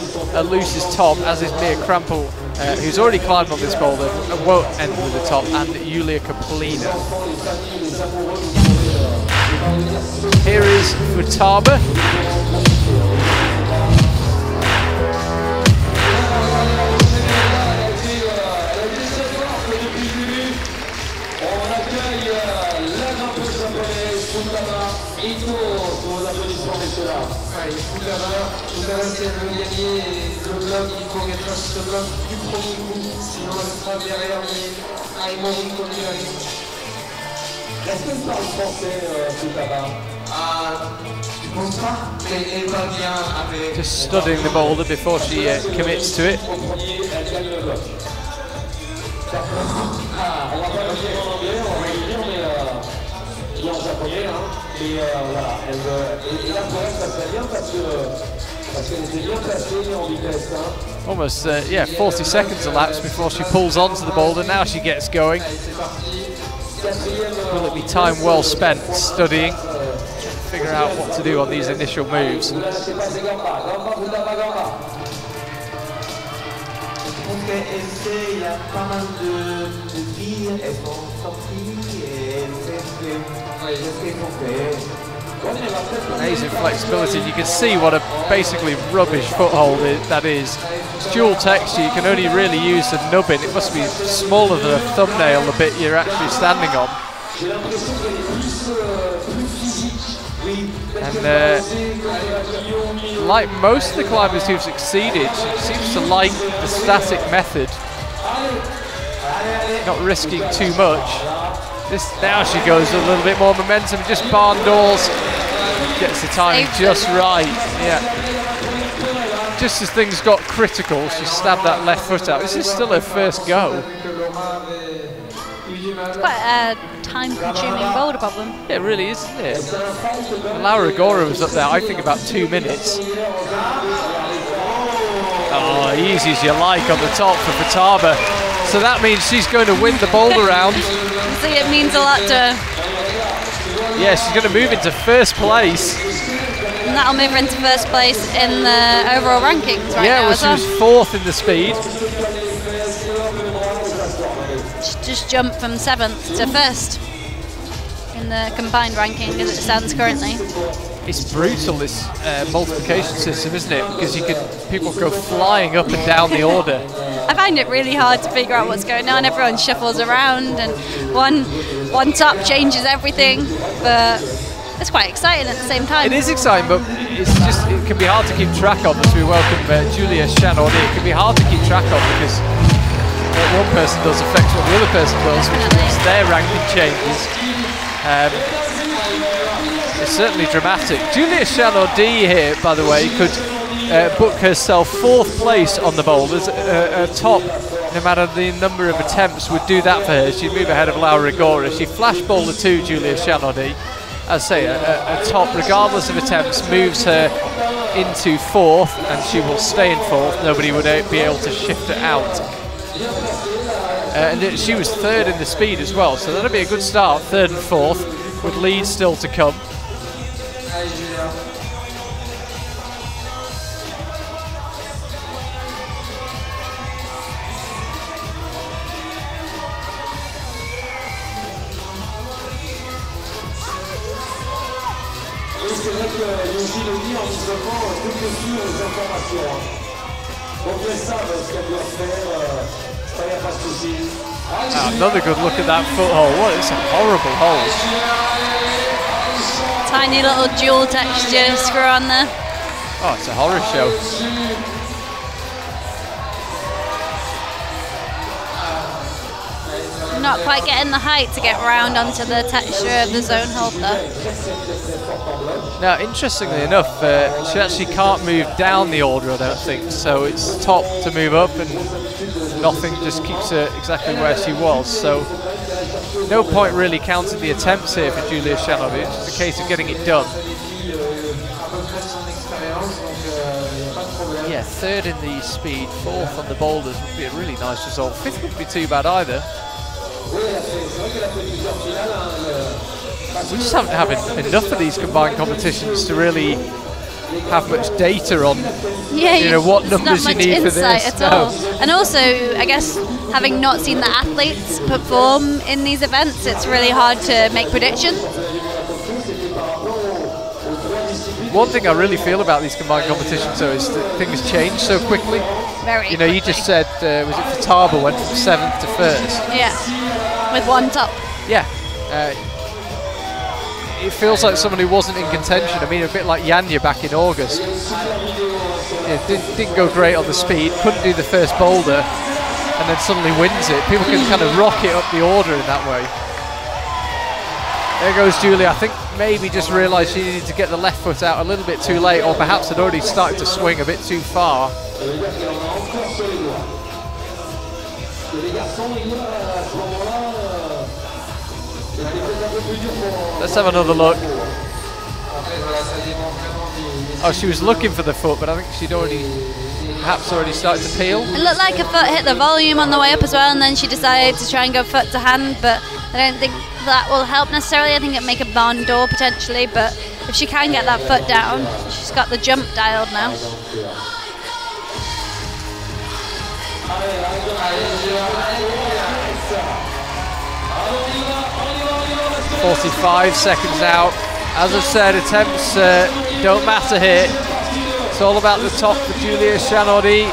loosest top, as is Mia Krampel, who's already climbed on this boulder and won't end with the top, and Yulia Kaplina. Here is Futaba. Futaba, si elle veut gagner le bloc, il faut qu'elle fasse le bloc du premier coup, sinon elle sera derrière les Mori Contreras. Est-ce qu'elle parle français, Futaba? Je pense pas, mais elle va bien avec. Just studying the boulder before she commits to it. On va pas le dire en anglais, on va le dire, mais il est en japonais, hein. Et voilà, et là pour elle ça serait bien parce qu'elle était bien placée en vitesse. Hein. Almost, 40 seconds elapsed before she pulls onto the boulder. Now she gets going. Will it be time well spent studying, figure out what to do on these initial moves? pense qu'elle sait, il y a pas mal de filles, elles sont sorties et elles savent ce qu'elles ont fait. Amazing flexibility. You can see what a basically rubbish foothold that is. It's dual texture. You can only really use the nubbin. It must be smaller than a thumbnail, the bit you're actually standing on. And like most of the climbers who've succeeded, she seems to like the static method, not risking too much. Now she goes a little bit more momentum, just barn doors, gets the timing just right. Yeah. Just as things got critical, she stabbed that left foot out. This is still her first go. It's quite a time-consuming boulder problem. Yeah, it really is, isn't it? Laura Gora was up there, I think, about 2 minutes. Oh, easy as you like on the top for Futaba. So that means she's going to win the boulder round. So it means a lot to her. Yeah, she's going to move into first place. And that'll move her into first place in the overall rankings right now. Yeah, well, she was fourth in the speed. She just jumped from 7th to 1st in the combined ranking as it stands currently. It's brutal, this multiplication system, isn't it? Because people go flying up and down the order. I find it really hard to figure out what's going on. Everyone shuffles around and one top changes everything, but it's quite exciting at the same time. It is exciting, but it can be hard to keep track of as we welcome Julia Chanaudy. It can be hard to keep track of because what one person does affects what the other person does, which means their ranking changes. It's certainly dramatic. Julia Chanaudy here, by the way, could book herself 4th place on the boulders. Her top, no matter the number of attempts, would do that for her. She'd move ahead of Laura Gora. She flash boulder 2, Julia Chanaudy. As I say, a top, regardless of attempts, moves her into 4th, and she will stay in 4th. Nobody would be able to shift her out. And she was 3rd in the speed as well, so that'll be a good start, 3rd and 4th, with leads still to come. C'est vrai que Yoshi le dit en isolement, tout est sûr aux informations. Donc elles savent ce qu'elles doivent faire, ça n'y a pas de souci. Another good look at that foothold. What, it's a horrible hole. Tiny little dual texture screw on there. Oh, it's a horror show. Not quite getting the height to get round onto the texture of the zone hold there. Now, interestingly enough, she actually can't move down the order, I don't think. So it's top to move up, and nothing just keeps her exactly where she was. So no point really counting the attempts here for Julia Chanaudy. It's just a case of getting it done. Yeah, 3rd in the speed, 4th on the boulders would be a really nice result. 5th wouldn't be too bad either. We just haven't had enough of these combined competitions to really have much data on, what numbers you need for this. At all. And also, I guess, having not seen the athletes perform in these events, it's really hard to make predictions. One thing I really feel about these combined competitions, though, is that things change so quickly. Very quickly. You just said, was it Futaba went from 7th to 1st? Yeah, with one top. Yeah. It feels like someone who wasn't in contention. I mean, a bit like Yanya back in August. Didn't go great on the speed, couldn't do the first boulder, and then suddenly wins it. People can kind of rocket up the order in that way. There goes Julia. I think maybe just realised she needed to get the left foot out a little bit too late, or perhaps had already started to swing a bit too far. Let's have another look. Oh, she was looking for the foot, but I think she'd perhaps already started to peel. It looked like her foot hit the volume on the way up as well, and then she decided to try and go foot to hand, but I don't think that will help necessarily. I think it'll make a barn door potentially, but if she can get that foot down, she's got the jump dialed now. .45 seconds out. As I said, attempts don't matter here. It's all about the top for Giulia Scianodi.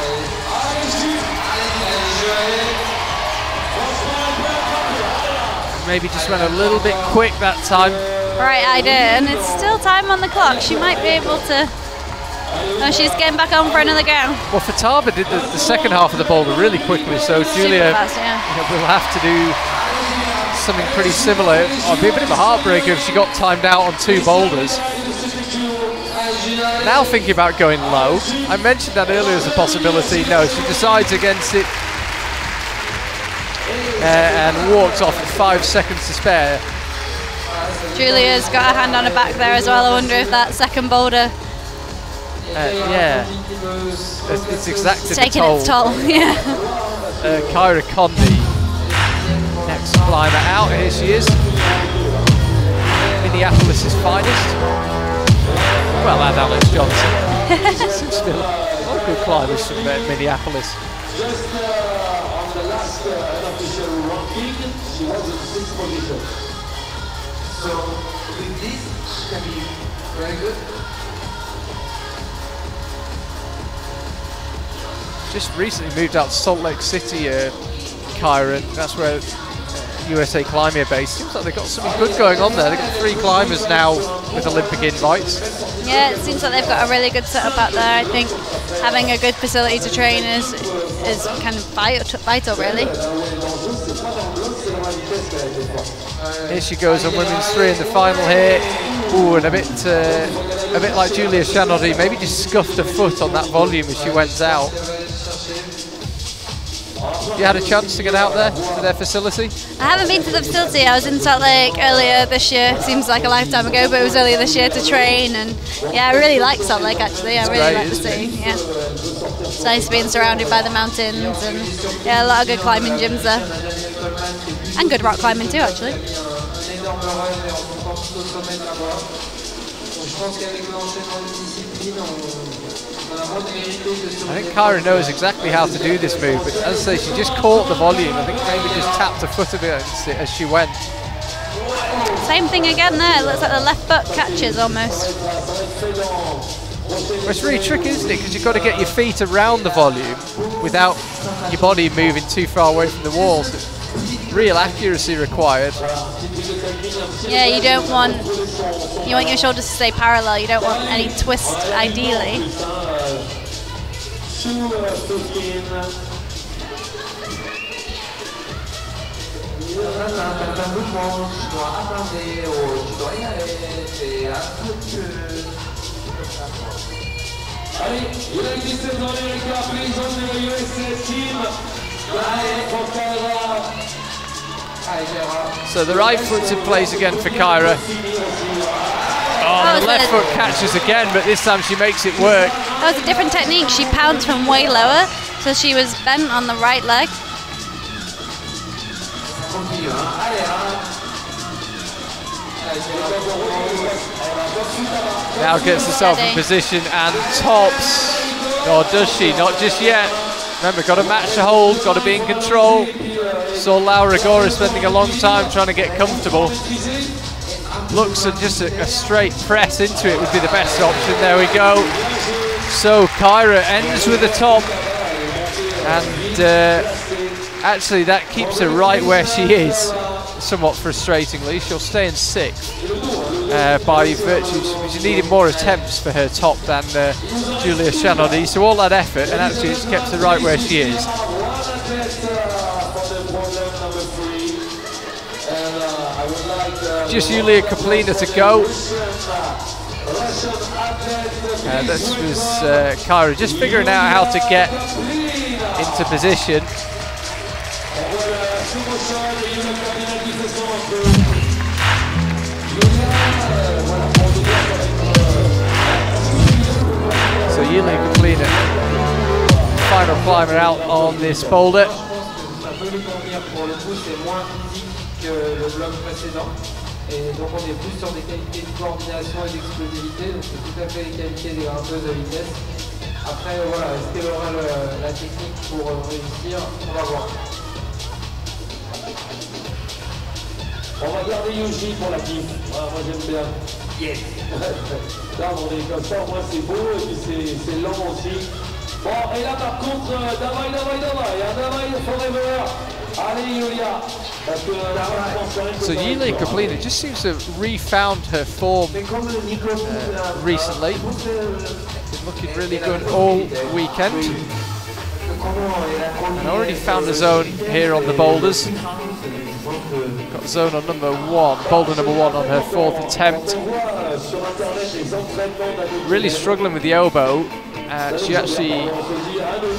Maybe just went a little bit quick that time. Right, I did, and it's still time on the clock. She might be able to. No, she's getting back on for another go. Well, Fataba did the second half of the boulder really quickly, so Giulia will have to do something pretty similar. It'd be a bit of a heartbreaker if she got timed out on 2 boulders. Now thinking about going low. I mentioned that earlier as a possibility. No, she decides against it and walks off with 5 seconds to spare. Giulia's got her hand on her back there as well. I wonder if that second boulder. Yeah, it's exactly taking its toll. Yeah. Kyra Condi, next climber out. Here she is, Minneapolis' finest. Well, and Alex Johnson. Still, a lot of good climbers from Minneapolis. Just on the last unofficial ranking, she was in 6th position. So with this, it can be very good. Just recently moved out to Salt Lake City, Kyra. That's where USA Climbing are based. Seems like they've got something good going on there. They've got 3 climbers now with Olympic invites. Yeah, it seems like they've got a really good setup out there. I think having a good facility to train is kind of vital, really. Here she goes on women's 3 in the final here. Ooh, and a bit like Giulia Scianodi, maybe just scuffed her foot on that volume as she went out. You had a chance to get out there to their facility? I haven't been to the facility. I was in Salt Lake earlier this year. Seems like a lifetime ago, but it was earlier this year to train. And yeah, I really like Salt Lake actually. I really like the city. Yeah, it's nice being surrounded by the mountains, and yeah, a lot of good climbing gyms there, and good rock climbing too actually. I think Kyra knows exactly how to do this move, but as I say, she just caught the volume. I think maybe just tapped her foot a bit as she went. Same thing again there. It looks like the left foot catches almost. Well, it's really tricky, isn't it? Because you've got to get your feet around the volume without your body moving too far away from the walls. Real accuracy required. Yeah, you want your shoulders to stay parallel. You don't want any twist, ideally. Allez, United States of America, please on the USA team. So the right foot's in place again for Kyra. Oh, the left foot catches again, but this time she makes it work. That was a different technique. She pounced from way lower, so she was bent on the right leg. Now gets herself in position and tops. Or does she? Not just yet. Remember, got to match the hold, got to be in control. Saw Laura Gora spending a long time trying to get comfortable. Looks at just a straight press into it would be the best option. There we go. So Kyra ends with the top, and actually that keeps her right where she is. Somewhat frustratingly, she'll stay in 6th by virtue. She needed more attempts for her top than Giulia Scianodi. So all that effort, and actually it's kept her right where she is. Just Yulia Kaplina to go. This was Kyra just figuring out how to get into position. So Yulia Kaplina, final climber out on this boulder. Et donc on est plus sur des qualités de coordination et d'explosivité, donc c'est tout à fait les qualités des grimpeuses de vitesse. Après voilà, est-ce qu'elle aura la technique pour réussir. On va voir. On va garder Yuji pour la kiff. Ah, moi j'aime bien. Yes. Là on est comme ça, moi c'est beau et puis c'est lent aussi. Bon, et là par contre, Davai, forever. Allez Yulia. Parce que So Yulia Kaplina just seems to have refound her form recently. Been looking really good all weekend. And already found the zone here on the boulders. Got zone on number 1, boulder number 1 on her 4th attempt. Really struggling with the elbow. She actually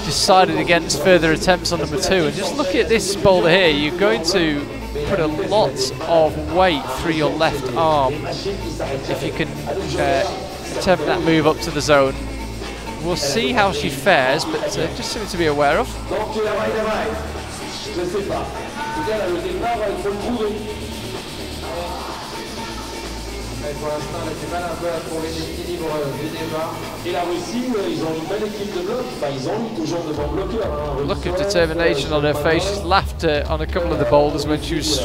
decided against further attempts on number 2. And just look at this boulder here. You're going to put a lot of weight through your left arm if you can attempt that move up to the zone. We'll see how she fares, but just something to be aware of. Pour l'instant, elle a du mal un peu à trouver l'équilibre du départ. Et la Russie, ils ont une belle équipe de blocs. Enfin, ils ont eu toujours de bons bloqueurs. Look at determination on her face. She's laughed on a couple of the boulders when she was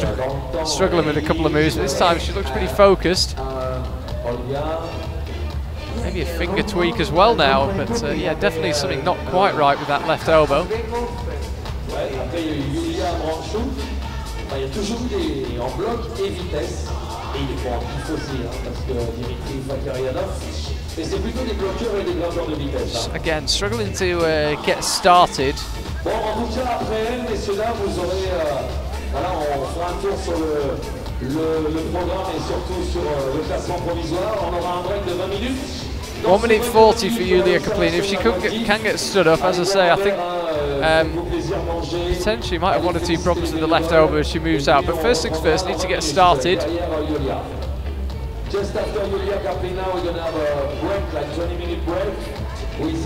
struggling with a couple of moves. But this time she looks pretty focused. Maybe a finger tweak as well now, but yeah, definitely something not quite right with that left elbow. Après, Yulia Branchou, il y a toujours des en bloc et vitesse. Et il est fort en kiff aussi, parce que Dimitri Fakarianov. Et c'est plutôt des bloqueurs et des grimpeurs de vitesse. Again, struggling to get started. Bon, en tout cas, après elle, messieurs, dames, vous aurez. Voilà, on fera un tour sur le programme et surtout sur le classement provisoire. On aura un break de 20 minutes. 1 minute 40 for Yulia Kaplina. If she can get stood up, as I say, I think potentially might have 1 or 2 problems with the left elbow as she moves out. But first things first, need to get started. Just after Yulia Kaplina, we're going to have a break, like 20-minute break, with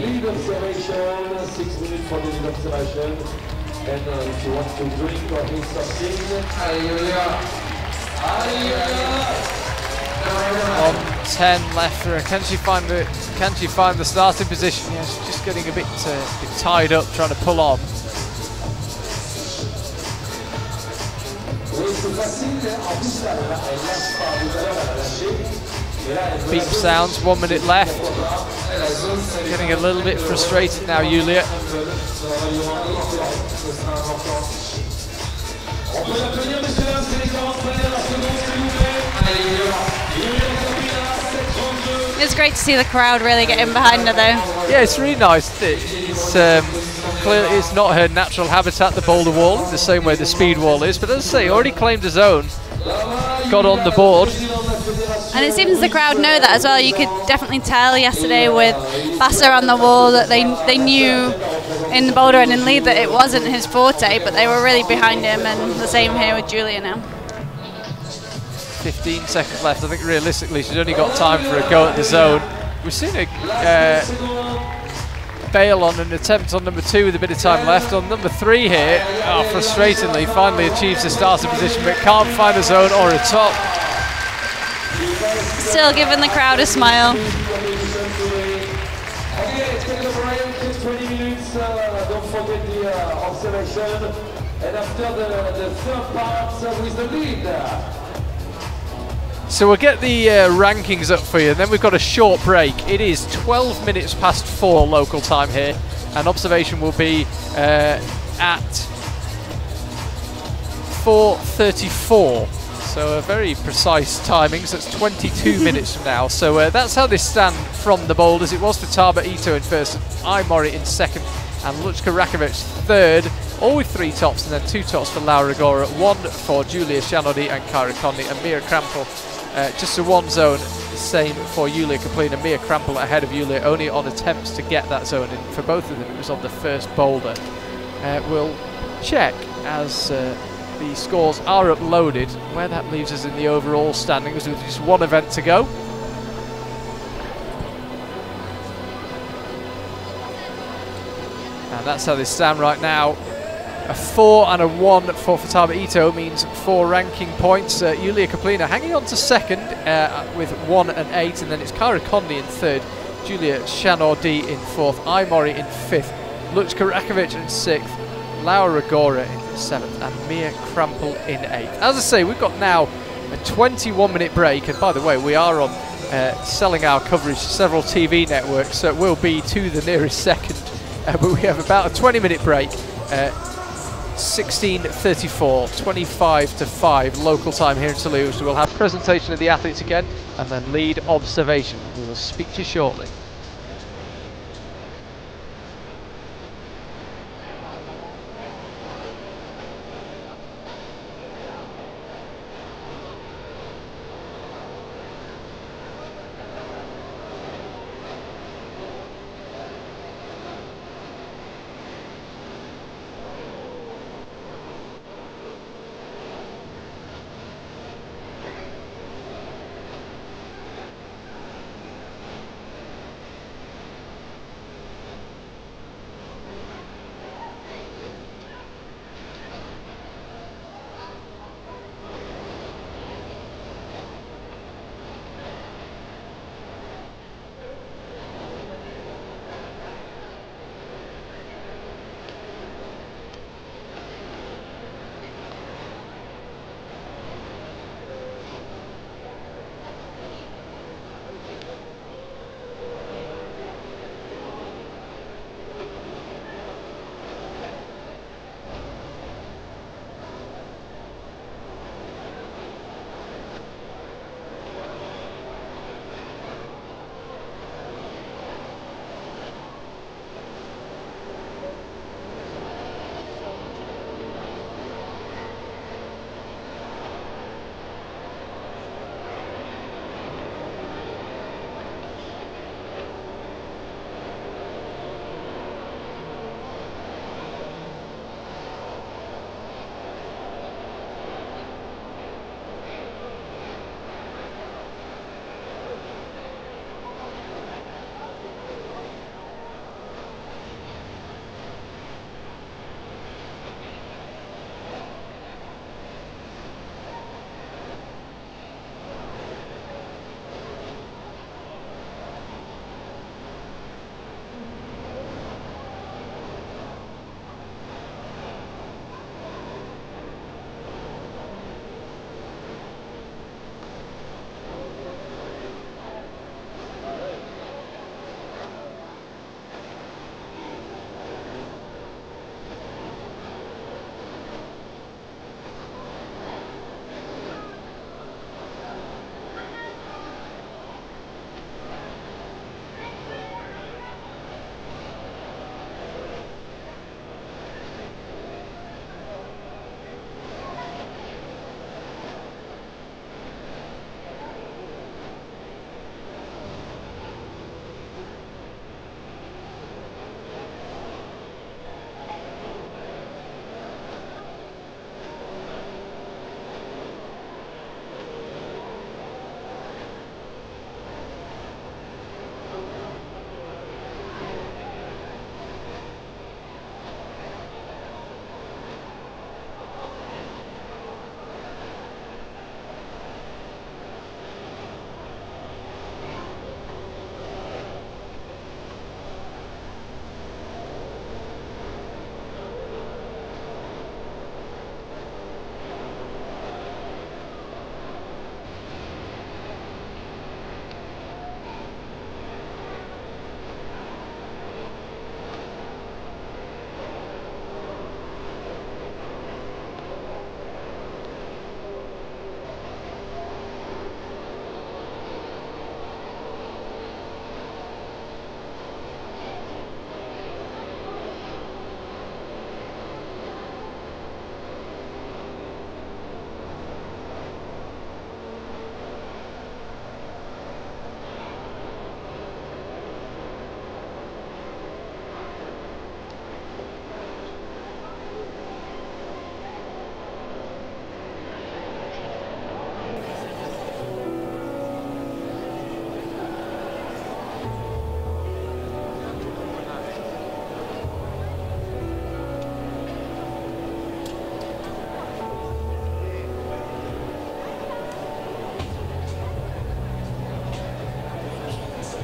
lead observation, 6 minutes for the lead observation. And if you want to drink or eat something, allez Yulia! Allez Yulia! 1:10 left for her. Can she find the starting position? Yeah, she's just getting a bit tied up trying to pull on. Beep sounds, 1 minute left. Getting a little bit frustrated now, Yulia. It's great to see the crowd really getting behind her though. Yeah, it's really nice. It's clearly it's not her natural habitat, the boulder wall, in the same way the speed wall is. But as I say, already claimed a zone, got on the board. And it seems the crowd know that as well. You could definitely tell yesterday with Basser on the wall that they knew in the boulder and in lead that it wasn't his forte, but they were really behind him, and the same here with Julia now. 15 seconds left. I think realistically she's only got time for a go at the zone. We've seen her bail on an attempt on number 2 with a bit of time left. On number 3 here, frustratingly, finally achieves the starting position but can't find a zone or a top. Still giving the crowd a smile. Okay, take a break, 20 minutes, don't forget the observation. And after the third part with the lead. So we'll get the rankings up for you, and then we've got a short break. It is 12 minutes past 4 local time here, and observation will be at 4:34. So a very precise timing, so it's 22 minutes from now. So that's how they stand from the boulders. It was for Taba Ito in first, and Imori in second, and Luchka Rakovic third, all with 3 tops, and then 2 tops for Laura Gora, 1 for Julia Shanodi and Kyra Conley, and Mia Krampel just a 1 zone, same for Yulia Kaplina. Mia Krampel ahead of Yulia, only on attempts to get that zone in. For both of them, it was on the first boulder. We'll check as the scores are uploaded where that leaves us in the overall standings with just 1 event to go. And that's how they stand right now. A 4 and a 1 for Futaba Ito means 4 ranking points. Yulia Kaplina hanging on to second with 1 and 8, and then it's Kyra Conley in third, Julia Shanor D in fourth, Imori in fifth, Luchka Rakovic in 6th, Laura Rigora in 7th, and Mia Krampel in 8th. As I say, we've got now a 21-minute break, and by the way, we are on selling our coverage to several TV networks, so it will be to the nearest second, but we have about a 20-minute break. 16:34, 25 to 5 local time here in Toulouse. We'll have presentation of the athletes again and then lead observation. We will speak to you shortly.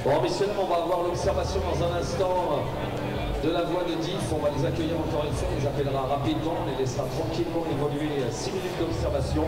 Bon, messieurs, on va avoir l'observation dans un instant de la voie de diff. On va les accueillir encore une fois, on les appellera rapidement, on les laissera tranquillement évoluer 6 minutes d'observation.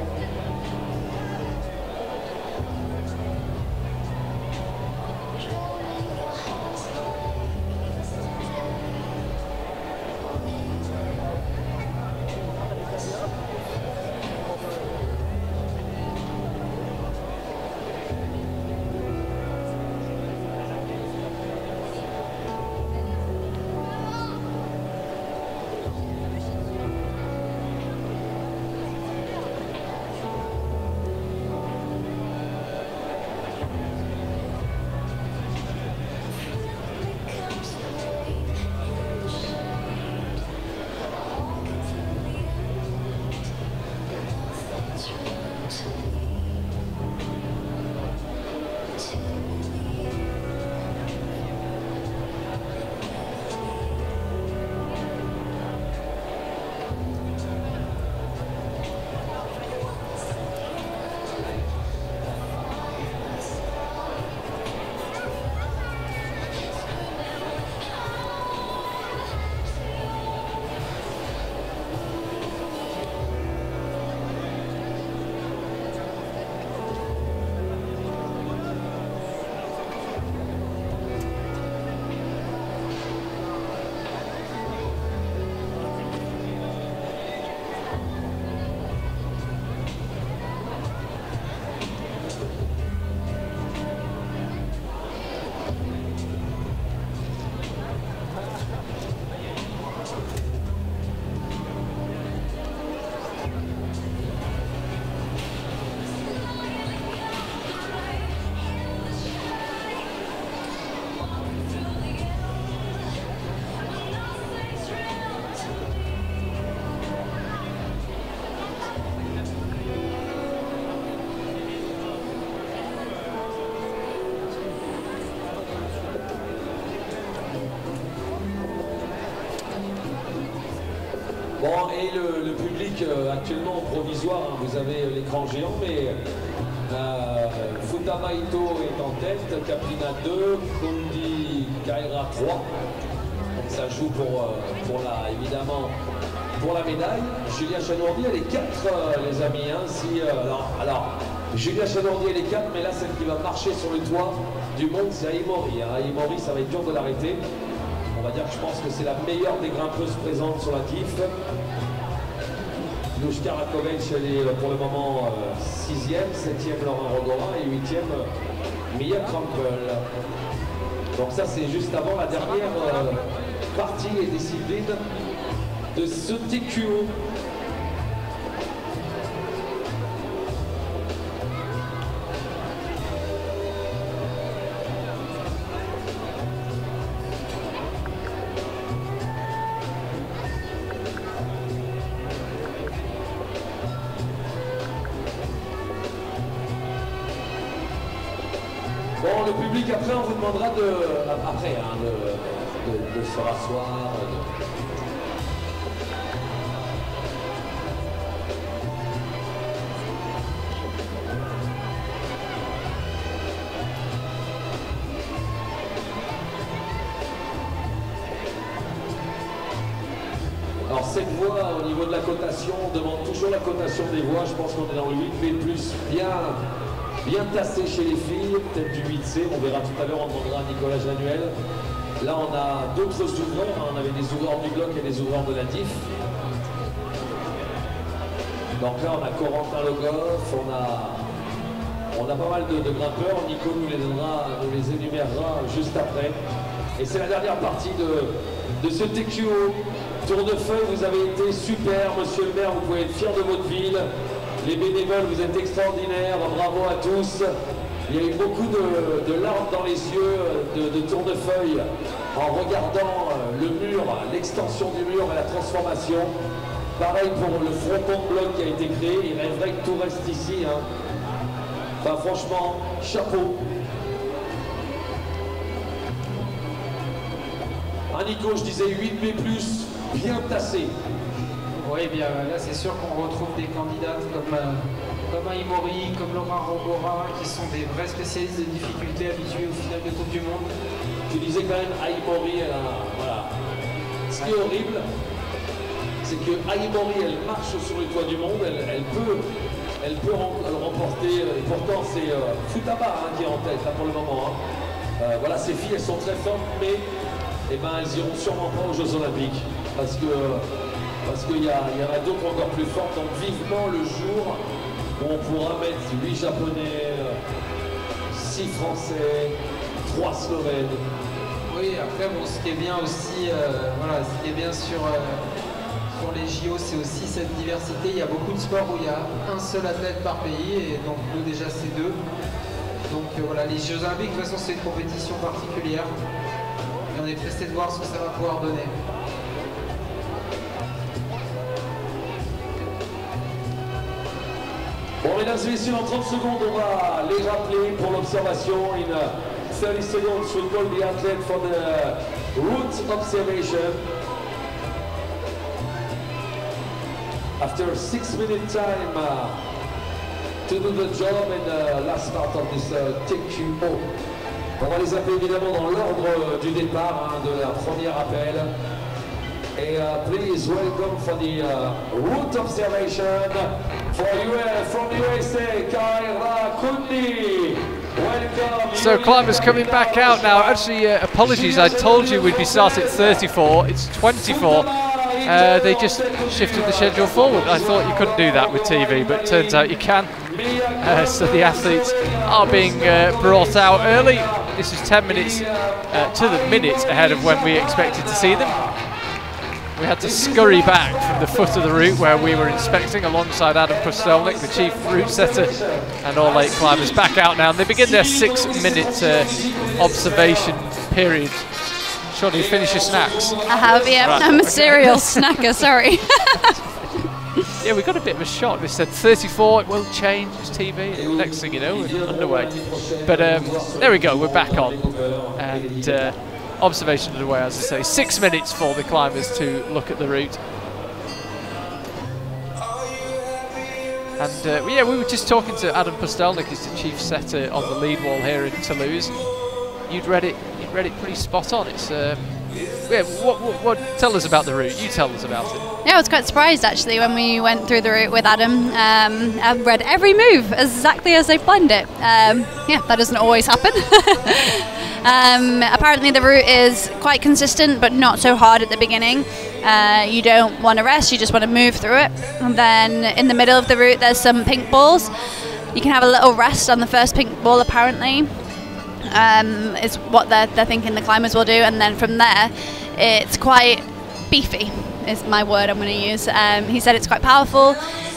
Bon, et le public actuellement provisoire, hein, vous avez l'écran géant, mais Futama Ito est en tête, Caprina 2, Kundi Kaira 3. Donc ça joue évidemment pour la médaille. Julia Chanourdi, elle est 4 les amis. Hein, alors, Julia Chanourdi, elle est 4, mais là celle qui va marcher sur le toit du monde, c'est Aimori. Hein. Aimori, ça va être dur de l'arrêter. On va dire que je pense que c'est la meilleure des grimpeuses présentes sur la TIF. Louchka Rakovic, elle est pour le moment 6e, 7e Laurent Rogora et 8e Mia Krampel. Donc ça c'est juste avant la dernière partie et discipline de ce TQO. Bon, le public, après, on vous demandera de se rasseoir. Alors, cette voie, au niveau de la cotation, on demande toujours la cotation des voies. Je pense qu'on est dans le 8B+, bien tassé chez les filles, peut-être du 8C, on verra tout à l'heure, on demandera à Nicolas Januel. Là on a d'autres ouvreurs, hein. On avait des ouvreurs du bloc et des ouvreurs de la DIF. Donc là on a Corentin Le Goff, on a pas mal de grimpeurs, Nico nous les énumérera juste après. Et c'est la dernière partie de ce TQO. Tour de feuille, vous avez été super, monsieur le maire, vous pouvez être fier de votre ville. Les bénévoles, vous êtes extraordinaires, bravo à tous. Il y a eu beaucoup de larmes dans les yeux, de tour de feuille, en regardant le mur, l'extension du mur et la transformation. Pareil pour le fronton de bloc qui a été créé, il rêverait que tout reste ici. Hein. Enfin, franchement, chapeau. Un Nico, je disais 8B+, bien tassé. Oui, bien là c'est sûr qu'on retrouve des candidates comme Aimori, comme Laurent Rogora, qui sont des vrais spécialistes de difficultés habitués au final de Coupe du Monde. Tu disais quand même Aimori, voilà. ce qui est horrible, c'est que Aïmori, elle marche sur les toits du monde, elle peut remporter, et pourtant c'est Futaba qui est en tête là, pour le moment. Voilà, ces filles, elles sont très fortes, mais eh ben, elles iront sûrement pas aux Jeux Olympiques, parce qu'il y en a d'autres encore plus fortes, donc vivement le jour où on pourra mettre 8 Japonais, 6 Français, 3 Slovènes. Oui, après, bon, ce qui est bien aussi, voilà, ce qui est bien sur les JO, c'est aussi cette diversité. Il y a beaucoup de sports où il y a un seul athlète par pays, et donc nous déjà c'est 2. Donc voilà, les Jeux Olympiques, de toute façon, c'est une compétition particulière. Et on est pressé de voir ce que ça va pouvoir donner. Bon, mesdames et messieurs, en 30 secondes, on va les rappeler pour l'observation. In 30 seconds, we'll call the athlete for the route observation. After 6-minute time to do the job and the last part of this TQO. On va les appeler évidemment dans l'ordre du départ, de la première appel. Et please welcome for the route observation from USA, Kaira Kundi. Welcome. So climbers coming back out now. Actually, apologies, I told you we'd be starting at 34. It's 24. They just shifted the schedule forward. I thought you couldn't do that with TV, but turns out you can. So the athletes are being brought out early. This is 10 minutes to the minute ahead of when we expected to see them. We had to scurry back from the foot of the route where we were inspecting alongside Adam Pustelnik, the chief route setter, and all 8 climbers back out now. And they begin their 6-minute observation period. Sean, you finish your snacks? I have, yeah. Right, I'm a okay. cereal snacker, sorry. Yeah, we got a bit of a shock. They said 34, it won't change, it's TV. And next thing you know, we're underway. But there we go, we're back on. And observation underway, as I say. 6 minutes for the climbers to look at the route. And yeah, we were just talking to Adam Pustelnik, who's the chief setter on the lead wall here in Toulouse. You'd read it pretty spot on. It's yeah, what tell us about the route? You tell us about it. Yeah, I was quite surprised actually when we went through the route with Adam. I've read every move exactly as they planned it. Yeah, that doesn't always happen. Apparently the route is quite consistent, but not so hard at the beginning. You don't want to rest, you just want to move through it. And then in the middle of the route there's some pink balls. You can have a little rest on the first pink ball apparently. Is what they're thinking the climbers will do, and then from there it's quite beefy is my word I'm going to use. He said it's quite powerful.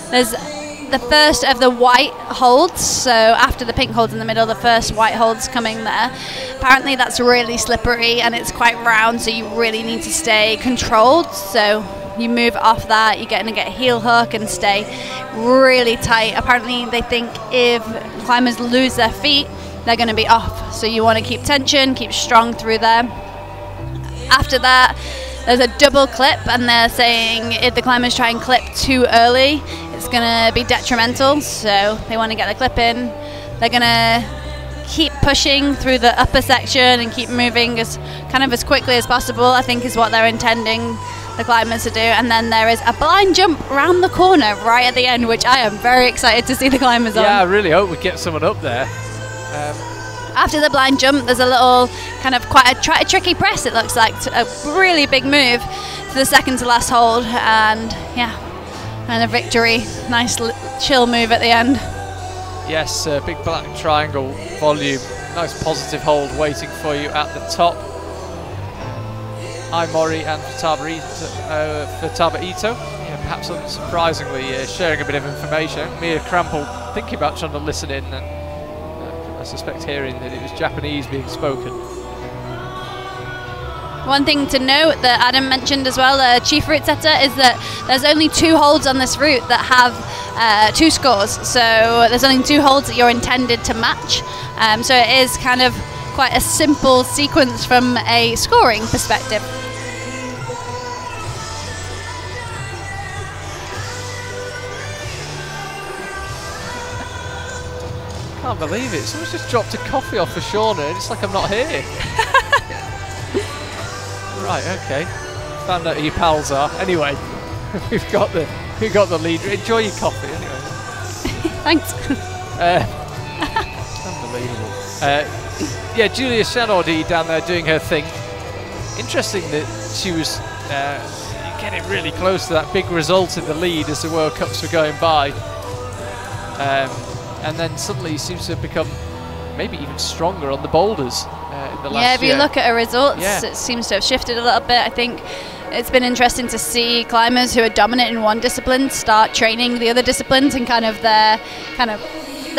There's the first of the white holds, so after the pink holds in the middle, the first white holds coming there. Apparently that's really slippery and it's quite round, so you really need to stay controlled. So you move off that, you're going to get a heel hook and stay really tight. Apparently they think if climbers lose their feet, they're going to be off, so you want to keep tension, keep strong through there. After that there's a double clip, and they're saying if the climbers try and clip too early it's going to be detrimental, so they want to get the clip in. They're going to keep pushing through the upper section and keep moving as quickly as possible, I think is what they're intending the climbers to do. And then there is a blind jump around the corner right at the end, which I am very excited to see the climbers on. Yeah, I really hope we get someone up there. After the blind jump there's a little quite a tricky press, it looks like, a really big move to the second to last hold, and yeah, and a victory. Nice chill move at the end. Yes, big black triangle volume, nice positive hold waiting for you at the top. Aimori and Futaba Ito, yeah, perhaps unsurprisingly sharing a bit of information. Mia Krampel thinking about trying to listen in, and I suspect hearing that it was Japanese being spoken. One thing to note that Adam mentioned as well, chief route setter, is that there's only 2 holds on this route that have 2 scores. So there's only 2 holds that you're intended to match. So it is quite a simple sequence from a scoring perspective. I can't believe it. Someone's just dropped a coffee off for Shauna and it's like I'm not here. Right, okay. found out who your pals are. Anyway, we've got the lead. Enjoy your coffee anyway. Thanks. Unbelievable. Yeah, Julia Chanaudy down there doing her thing. Interesting that she was getting really close to that big result in the lead as the World Cups were going by. And then suddenly seems to have become maybe even stronger on the boulders in the last year. Yeah, if you look at her results, it seems to have shifted a little bit. I think it's been interesting to see climbers who are dominant in one discipline start training the other disciplines and kind of their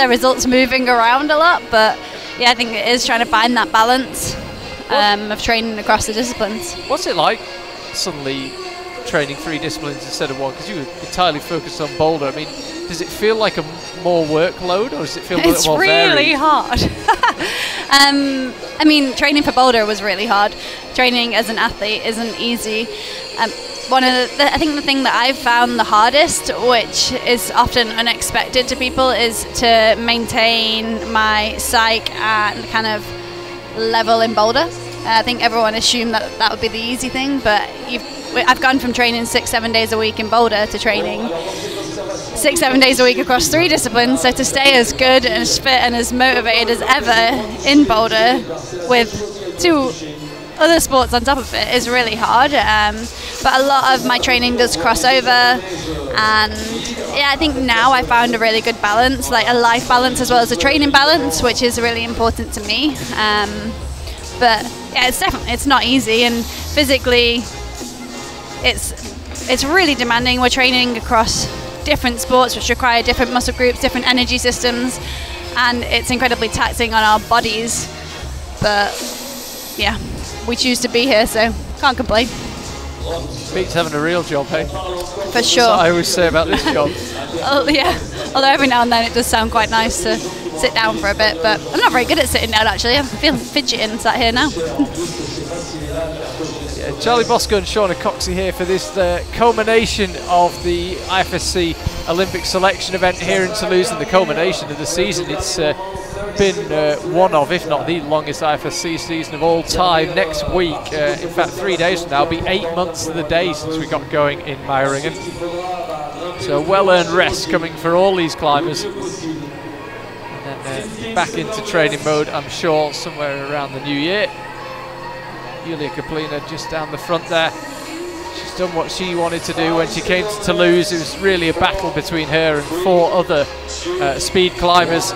results moving around a lot. But yeah, I think it is trying to find that balance of training across the disciplines. What's it like suddenly training 3 disciplines instead of 1? Because you were entirely focused on boulder. I mean, does it feel like a more workload, or does it feel a little more varied? It's really hard. I mean, training for boulder was really hard. Training as an athlete isn't easy. I think the thing that I've found the hardest, which is often unexpected to people, is to maintain my psyche and kind of level in boulder. I think everyone assumed that would be the easy thing, but I've gone from training 6-7 days a week in boulder to training 6-7 days a week across 3 disciplines. So to stay as good and as fit and as motivated as ever in boulder with 2 other sports on top of it is really hard. But a lot of my training does cross over, and yeah, I think now I found a really good balance, like a life balance as well as a training balance, which is really important to me. But yeah, it's not easy, and physically it's really demanding. We're training across different sports which require different muscle groups, different energy systems, and it's incredibly taxing on our bodies. But yeah, we choose to be here, so can't complain. Beats having a real job, hey? For sure. That's what I always say about this job. Oh yeah, although every now and then it does sound quite nice to sit down for a bit, but I'm not very good at sitting down actually. I'm feeling fidgeting sat here now. Yeah, Charlie Bosco and Shauna Coxey here for this culmination of the IFSC Olympic selection event here in Toulouse, and the culmination of the season. It's been one of, if not the longest IFSC season of all time. Next week, in fact 3 days from now, will be 8 months to the day since we got going in Meiringen. So well-earned rest coming for all these climbers. And then back into training mode, I'm sure, somewhere around the new year. Julia Kaplina just down the front there. She's done what she wanted to do when she came to Toulouse. It was really a battle between her and 4 other speed climbers.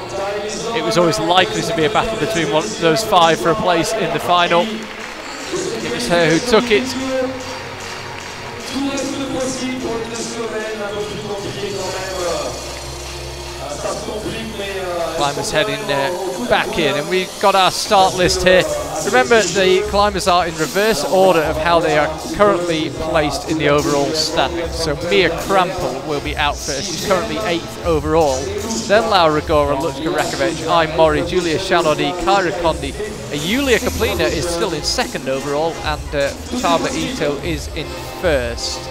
It was always likely to be a battle between one of those 5 for a place in the final. It was her who took it. Climbers heading back in, and we've got our start list here. Remember, the climbers are in reverse order of how they are currently placed in the overall standings. So Mia Krampel will be out first. She's currently 8th overall. Then Laura Gora, Lutka Rakovic, I Mori, Julia Chanaudy, Kyra Condi. Julia Kaplina is still in 2nd overall, and Taba Ito is in 1st.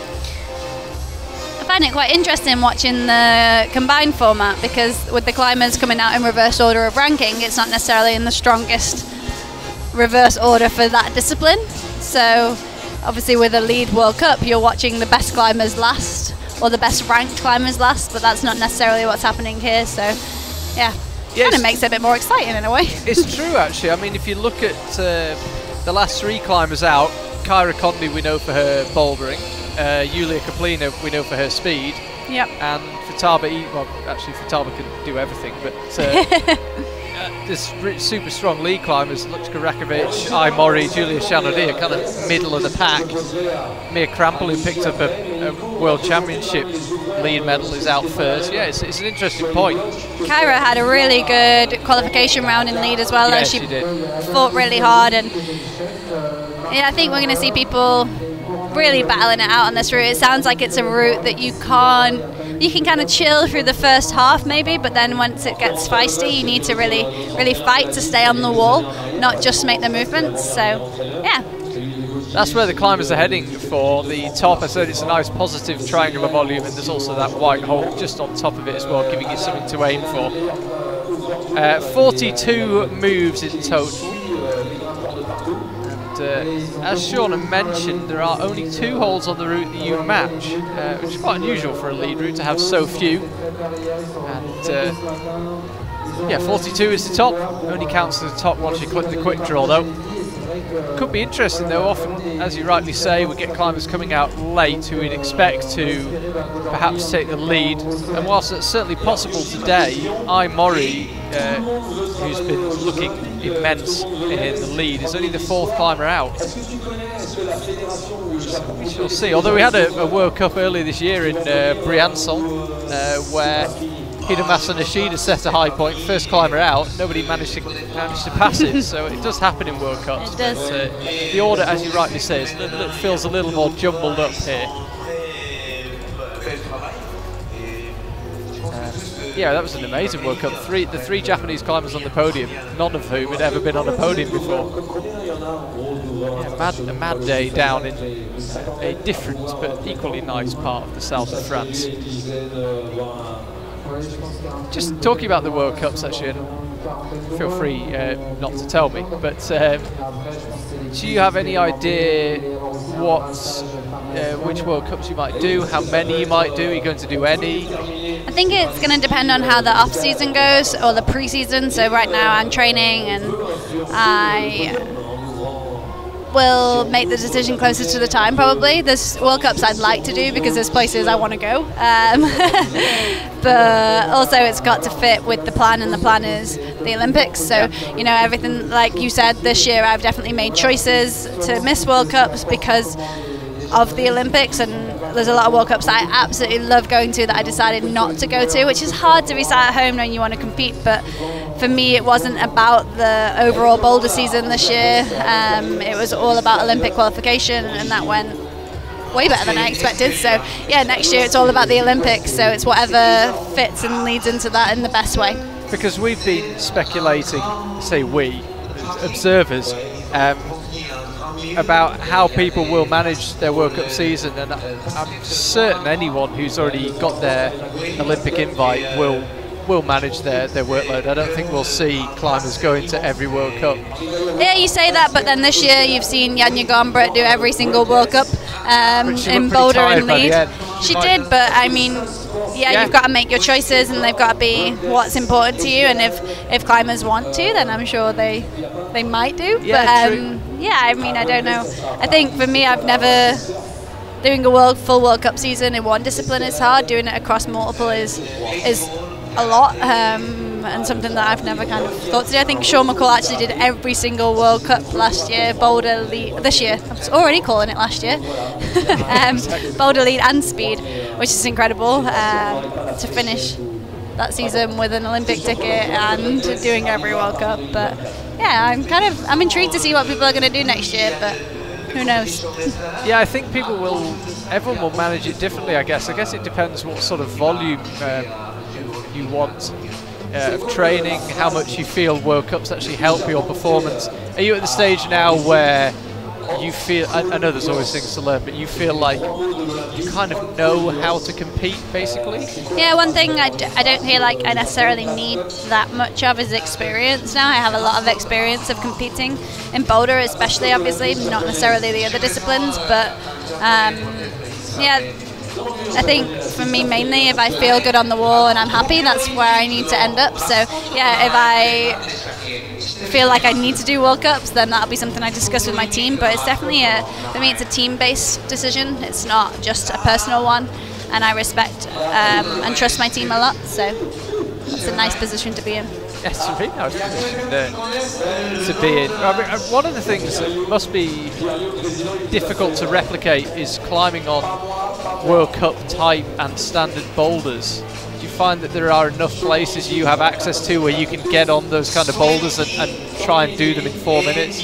I find it quite interesting watching the combined format, because with the climbers coming out in reverse order of ranking, it's not necessarily in the strongest reverse order for that discipline. So obviously with a lead World Cup, you're watching the best climbers last, or the best ranked climbers last, but that's not necessarily what's happening here. So yeah, kind of makes it a bit more exciting in a way. It's true actually. I mean, if you look at the last 3 climbers out, Kyra Condi we know for her bouldering, Julia Kaplina we know for her speed. Yep. And Futaba, well, actually Futaba can do everything, but this super strong lead climbers, Lutka Rakovic, I Mori, Julia Chanaudy are kind of middle of the pack. Mia Krampel, who picked up a World Championship lead medal, is out first. Yeah, it's an interesting point. Kyra had a really good qualification round in lead as well. Yeah, she did. Fought really hard, and yeah, I think we're going to see people really battling it out on this route. It sounds like it's a route that you can kind of chill through the first half maybe, but then once it gets feisty, you need to really fight to stay on the wall, not just make the movements. So yeah, that's where the climbers are heading for the top. I said it's a nice positive triangular volume, and there's also that white hole just on top of it as well, giving you something to aim for. 42 moves in total. And as Shauna mentioned, there are only 2 holes on the route that you match, which is quite unusual for a lead route to have so few. And yeah, 42 is the top, only counts as the top once you click the quick draw though. Could be interesting though, often, as you rightly say, we get climbers coming out late who we'd expect to perhaps take the lead, and whilst it's certainly possible today, Mori, who's been looking immense in the lead, is only the 4th climber out. So we shall see, although we had a World Cup earlier this year in Briançon, where Hidemasa Nishida set a high point, first climber out, nobody managed to pass it, so it does happen in World Cups. It does. But, the order, as you rightly say, feels a little more jumbled up here. Yeah, that was an amazing World Cup. The 3 Japanese climbers on the podium, none of whom had ever been on a podium before. Yeah, a mad day down in a different but equally nice part of the south of France. Just talking about the World Cups actually, and feel free not to tell me, but do you have any idea which World Cups you might do, how many you might do? Are you going to do any? I think it's going to depend on how the off-season goes, or the pre-season. So right now I'm training, and I will make the decision closer to the time probably. There's World Cups I'd like to do because there's places I want to go. But also it's got to fit with the plan, and the plan is the Olympics. So, you know, everything, like you said, this year I've definitely made choices to miss World Cups because of the Olympics, and there's a lot of World Cups that I absolutely love going to that I decided not to go to, which is hard to be sat at home knowing you want to compete. But for me, it wasn't about the overall boulder season this year. It was all about Olympic qualification, and that went way better than I expected. So yeah, next year it's all about the Olympics, so it's whatever fits and leads into that in the best way. Because we've been speculating, say we, observers, about how people will manage their World Cup season, and I'm certain anyone who's already got their Olympic invite will manage their workload. I don't think we'll see climbers going to every World Cup. Yeah, you say that, but then this year you've seen Janja Gombrich do every single World Cup in boulder and lead. She did, but I mean, yeah, you've got to make your choices, and they've got to be what's important to you. And if climbers want to, then I'm sure they might do. Yeah, but yeah, I mean, I don't know. I think for me, I've never doing a full World Cup season in one discipline is hard. Doing it across multiple is a lot, and something that I've never kind of thought to do. I think Sean McCall actually did every single World Cup last year, boulder, lead, this year. I was already calling it last year. Boulder, lead and speed, which is incredible to finish that season with an Olympic ticket and doing every World Cup. But yeah, I'm intrigued to see what people are going to do next year, but who knows? Yeah, I think everyone will manage it differently, I guess. I guess it depends what sort of volume you want of training, how much you feel World Cups actually help your performance. Are you at the stage now where you feel, I know there's always things to learn, but you feel like you kind of know how to compete, basically? Yeah, one thing I don't feel like I necessarily need that much of is experience now. I have a lot of experience of competing in boulder, especially, obviously, not necessarily the other disciplines, but yeah, I think for me mainly, if I feel good on the wall and I'm happy, that's where I need to end up. So yeah, if I feel like I need to do World Cups, then that'll be something I discuss with my team. But it's definitely for me, it's a team-based decision. It's not just a personal one, and I respect and trust my team a lot. So it's a nice position to be in. Yes, it's a really nice position to be in. I mean, one of the things that must be difficult to replicate is climbing on World Cup type and standard boulders. Do you find that there are enough places you have access to where you can get on those kind of boulders and try and do them in 4 minutes?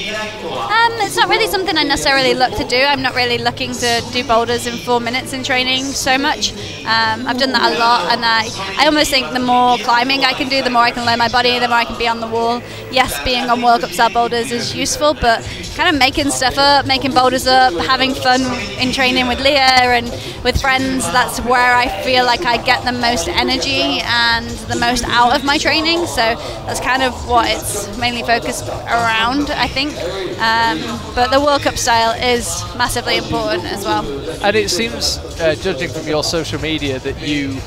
It's not really something I necessarily look to do. I'm not really looking to do boulders in 4 minutes in training so much. I've done that a lot, and I almost think the more climbing I can do, the more I can learn my body, the more I can be on the wall. Yes, being on World Cup style boulders is useful, but kind of making stuff up, making boulders up, having fun in training with Leah and with friends, that's where I feel like I get the most energy and the most out of my training. So that's kind of what it's mainly focused focused around, I think. But the World Cup style is massively important as well. And it seems, judging from your social media, that you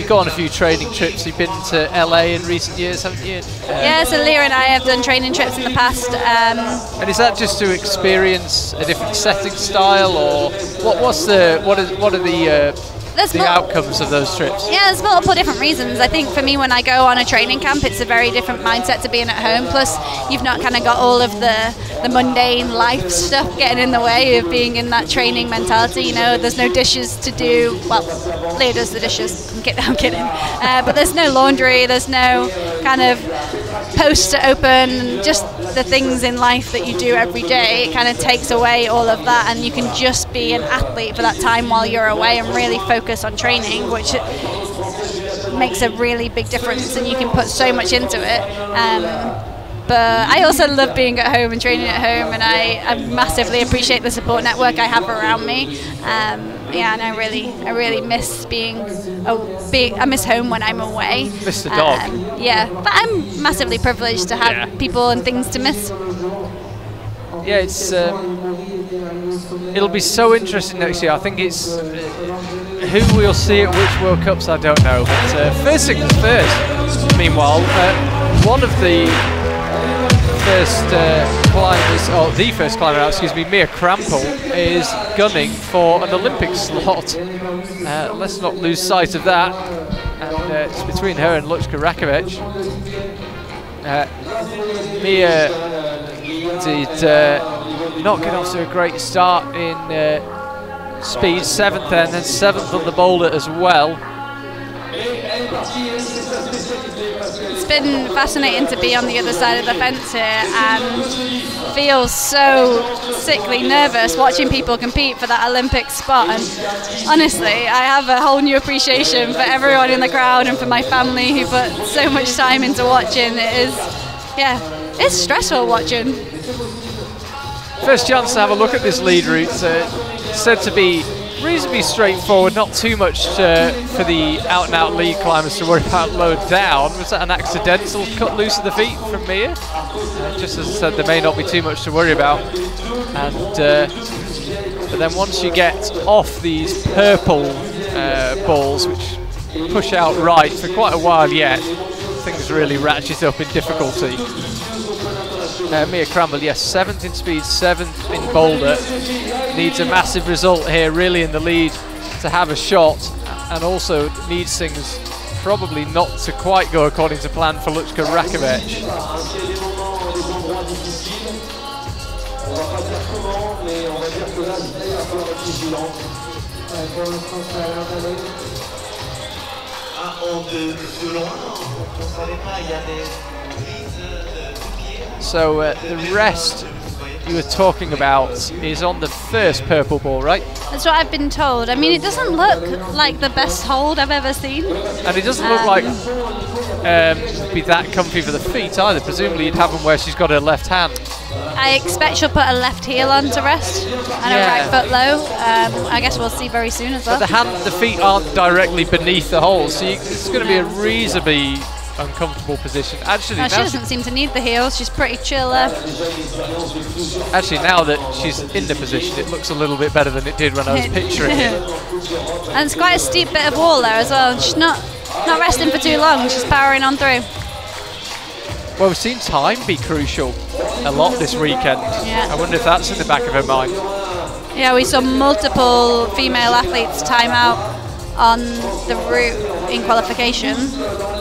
go on a few training trips. You've been to LA in recent years, haven't you? Yeah, so Leah and I have done training trips in the past. And is that just to experience a different setting style, or what are the outcomes of those trips? Yeah, there's multiple different reasons. I think for me, when I go on a training camp, it's a very different mindset to being at home. Plus, you've not kind of got all of the mundane life stuff getting in the way of being in that training mentality. You know, there's no dishes to do. Well, Leah does the dishes. I'm kidding. But there's no laundry. There's no kind of post to open. Just the things in life that you do every day. It kind of takes away all of that, and you can just be an athlete for that time while you're away and really focus on training, which makes a really big difference, and you can put so much into it. But I also love being at home and training at home, and I massively appreciate the support network I have around me. Yeah, and I really miss I miss home when I'm away. Miss the dog. Yeah, but I'm massively privileged to have people and things to miss. Yeah, it's it'll be so interesting next year. I think it's who we'll see at which World Cups, I don't know. But first things first. Meanwhile, one of the first climbers, or the first climber out, excuse me, Mia Krampel, is gunning for an Olympic slot. Let's not lose sight of that. And it's between her and Lučka Rakovic. Mia did not get off to a great start in speed, 7th and then 7th on the boulder as well. It's been fascinating to be on the other side of the fence here and feel so sickly nervous watching people compete for that Olympic spot. And honestly, I have a whole new appreciation for everyone in the crowd and for my family who put so much time into watching. It's stressful watching. First chance to have a look at this lead route. Said to be reasonably straightforward, not too much for the out-and-out lead climbers to worry about low down. Was that an accidental cut loose of the feet from Mia? Just as I said, there may not be too much to worry about. And but then once you get off these purple balls, which push out right for quite a while yet, things really ratchet up in difficulty. Mia Krampel, yes, 7th in speed, 7th in boulder. Needs a massive result here, really in the lead to have a shot, and also needs things probably not to quite go according to plan for Lučka Rakovic. So the rest you were talking about is on the first purple ball, right? That's what I've been told. I mean, it doesn't look like the best hold I've ever seen. And it doesn't look like be that comfy for the feet either. Presumably you'd have them where she's got her left hand. I expect she'll put a left heel on to rest and a right foot low. I guess we'll see very soon as well. But the feet aren't directly beneath the hole, so it's going to be a reasonably uncomfortable position. Actually, no, she doesn't seem to need the heels. She's pretty chill there. Actually, now that she's in the position, it looks a little bit better than it did when I was picturing it. And it's quite a steep bit of wall there as well. She's not resting for too long. She's powering on through. Well, we've seen time be crucial a lot this weekend. Yeah. I wonder if that's in the back of her mind. Yeah, we saw multiple female athletes time out on the route in qualification.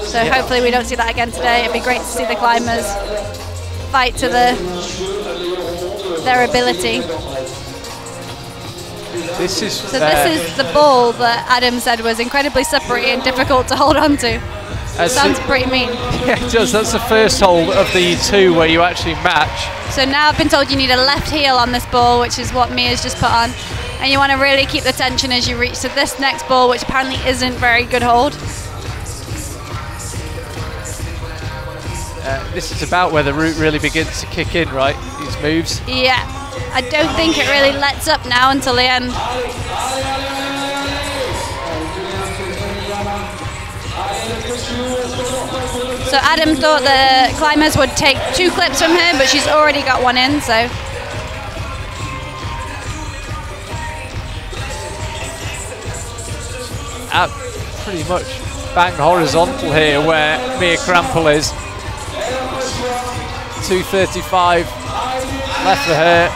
So hopefully we don't see that again today. It'd be great to see the climbers fight to their ability. This is the ball that Adam said was incredibly slippery and difficult to hold on to. Sounds pretty mean. Yeah, it does. That's the first hold of the two where you actually match. So now I've been told you need a left heel on this ball, which is what Mia's just put on. And you want to really keep the tension as you reach to this next ball, which apparently isn't very good hold. This is about where the route really begins to kick in, right? These moves. Yeah. I don't think it really lets up now until the end. So Adam thought the climbers would take 2 clips from her, but she's already got 1 in, so. Pretty much bang horizontal here where Mia Krampel is. 2:35 left for her.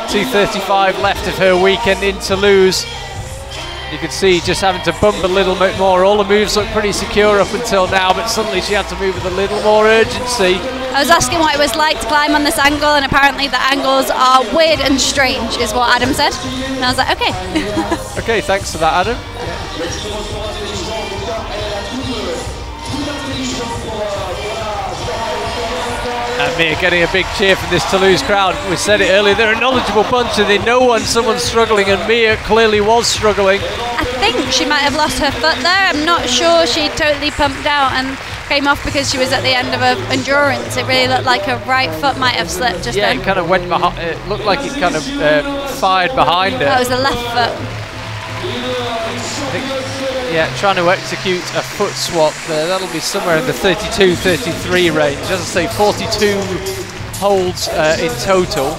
2:35 left of her weekend in Toulouse. You can see just having to bump a little bit more. All the moves look pretty secure up until now, but suddenly she had to move with a little more urgency. I was asking what it was like to climb on this angle, and apparently the angles are weird and strange, is what Adam said. And I was like, okay. Okay, thanks for that, Adam. And Mia getting a big cheer from this Toulouse crowd. We said it earlier, they're a knowledgeable bunch and they know when someone's struggling, and Mia clearly was struggling. I think she might have lost her foot there. I'm not sure. She totally pumped out and came off because she was at the end of her endurance. It really looked like her right foot might have slipped just then. Yeah, it kind of went behind. It looked like it kind of fired behind her. That was the left foot. Yeah, trying to execute a foot swap there. That'll be somewhere in the 32-33 range. As I say, 42 holds in total.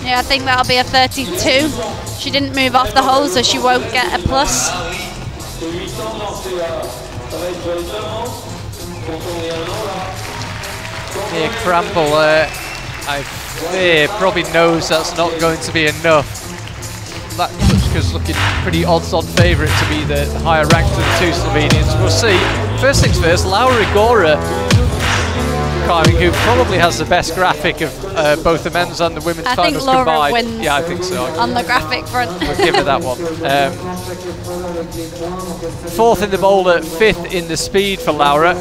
Yeah, I think that'll be a 32. She didn't move off the hole, so she won't get a plus. Mia Krampel, I fear, probably knows that's not going to be enough. That Kuchka's looking pretty odds-on favourite to be the higher ranked of the 2 Slovenians. We'll see. First things first, Laura Igora climbing, who probably has the best graphic of both the men's and the women's finals combined. I think Laura wins. Yeah, I think so. On the graphic front. We'll give her that one. 4th in the boulder, 5th in the speed for Laura.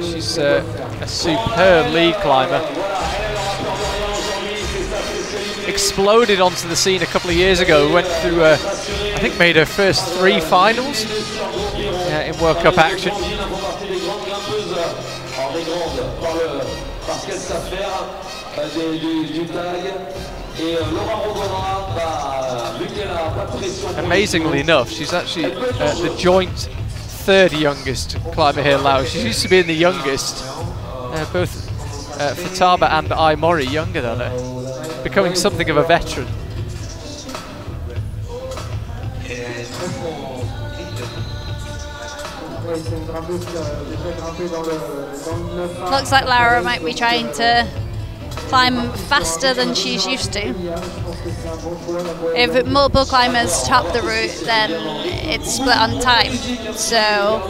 She's a superb lead climber. Exploded onto the scene a couple of years ago. Went through, I think, made her first 3 finals in World Cup action. Amazingly enough, she's actually the joint 3rd youngest climber here in Laos. She used to be in the youngest. Both Futaba and Aimori younger than her. Becoming something of a veteran. Looks like Laura might be trying to climb faster than she's used to. If multiple climbers top the route, then it's split on time. So,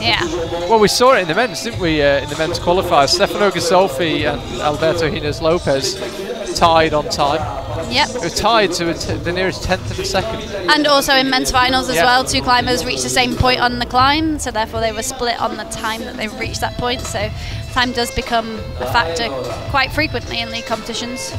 yeah. Well, we saw it in the men's, didn't we? In the men's qualifiers, Stefano Gasolfi and Alberto Hines Lopez tied on time. Yep. They were tied to the nearest 10th of a second. And also in men's finals as well, 2 climbers reached the same point on the climb, so therefore they were split on the time that they reached that point. So time does become a factor quite frequently in league competitions.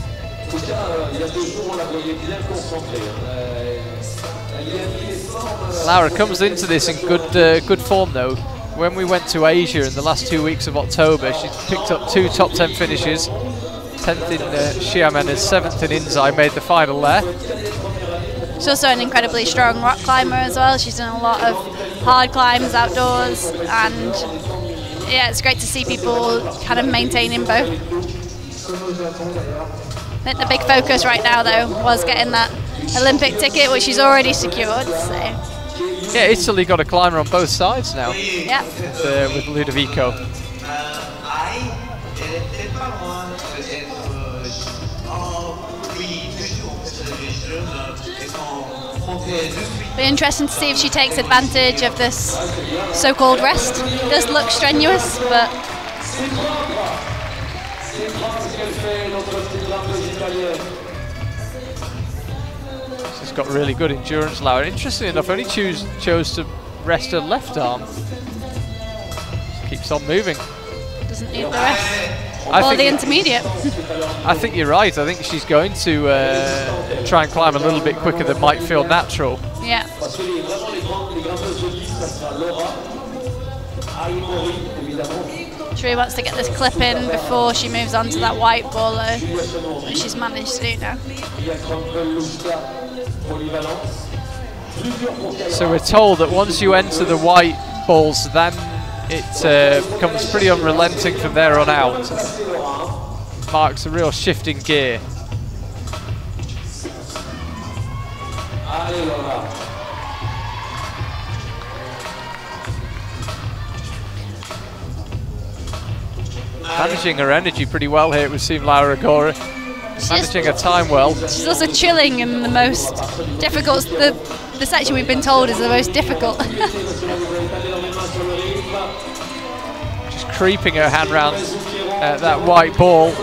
Laura comes into this in good form though. When we went to Asia in the last 2 weeks of October, she picked up 2 top 10 finishes. 10th in Xiamen and 7th in Inzai, made the final there. She's also an incredibly strong rock climber as well. She's done a lot of hard climbs outdoors, and yeah, it's great to see people kind of maintaining both. I think the big focus right now though was getting that Olympic ticket, which she's already secured. So. Yeah, Italy got a climber on both sides now. Yeah. With Ludovico. Be interesting to see if she takes advantage of this so-called rest. It does look strenuous, but she's got really good endurance, Laura. Interestingly enough, only chose to rest her left arm. Just keeps on moving. Doesn't need the rest. Or the intermediate. I think you're right. I think she's going to try and climb a little bit quicker than might feel natural. Yeah. She really wants to get this clip in before she moves on to that white baller, which she's managed to do now. So we're told that once you enter the white balls, then it becomes pretty unrelenting from there on out. Marks a real shift in gear. Managing her energy pretty well here, it would seem, Laura Agora. Managing her time well. She's also chilling in the most difficult, the section we've been told is the most difficult. Just creeping her hand round that white ball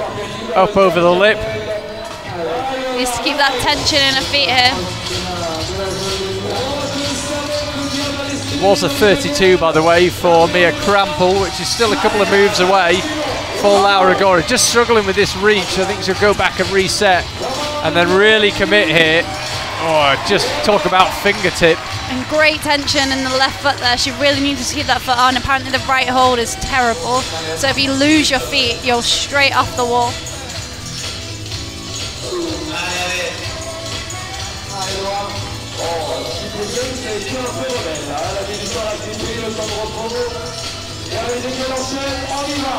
up over the lip. Needs to keep that tension in her feet here. It was a 32, by the way, for Mia Krampel, which is still a couple of moves away for Laura Agora. Just struggling with this reach. I think she'll go back and reset and then really commit here. Oh, just talk about fingertip. And great tension in the left foot there. She really needs to keep that foot on. Apparently the right hold is terrible. So if you lose your feet, you're straight off the wall.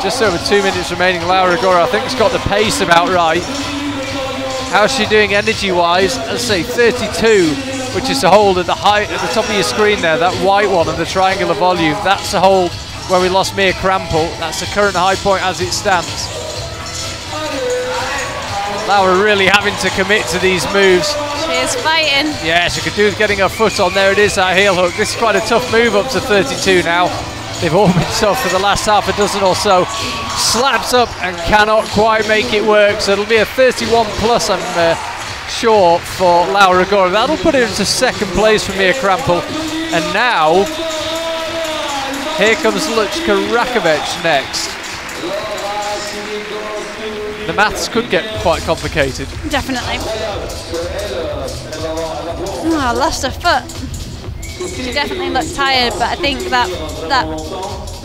Just over 2 minutes remaining. Laura Agora, I think, has got the pace about right. How's she doing energy-wise? Let's say 32, which is the hold at the top of your screen there, that white one and the triangular volume. That's the hold where we lost Mia Krampel. That's the current high point as it stands. Laura really having to commit to these moves. She is fighting. Yeah, she could do with getting her foot on. There it is, that heel hook. This is quite a tough move up to 32 now. They've all been tough for the last half a dozen or so. Slaps up and cannot quite make it work. So it'll be a 31 plus, I'm sure, for Laura Agora. That'll put her into second place for Mia Krampel. And now, here comes Lučka Rakovic next. The maths could get quite complicated. Definitely. Oh, I lost her foot. She definitely looked tired, but I think that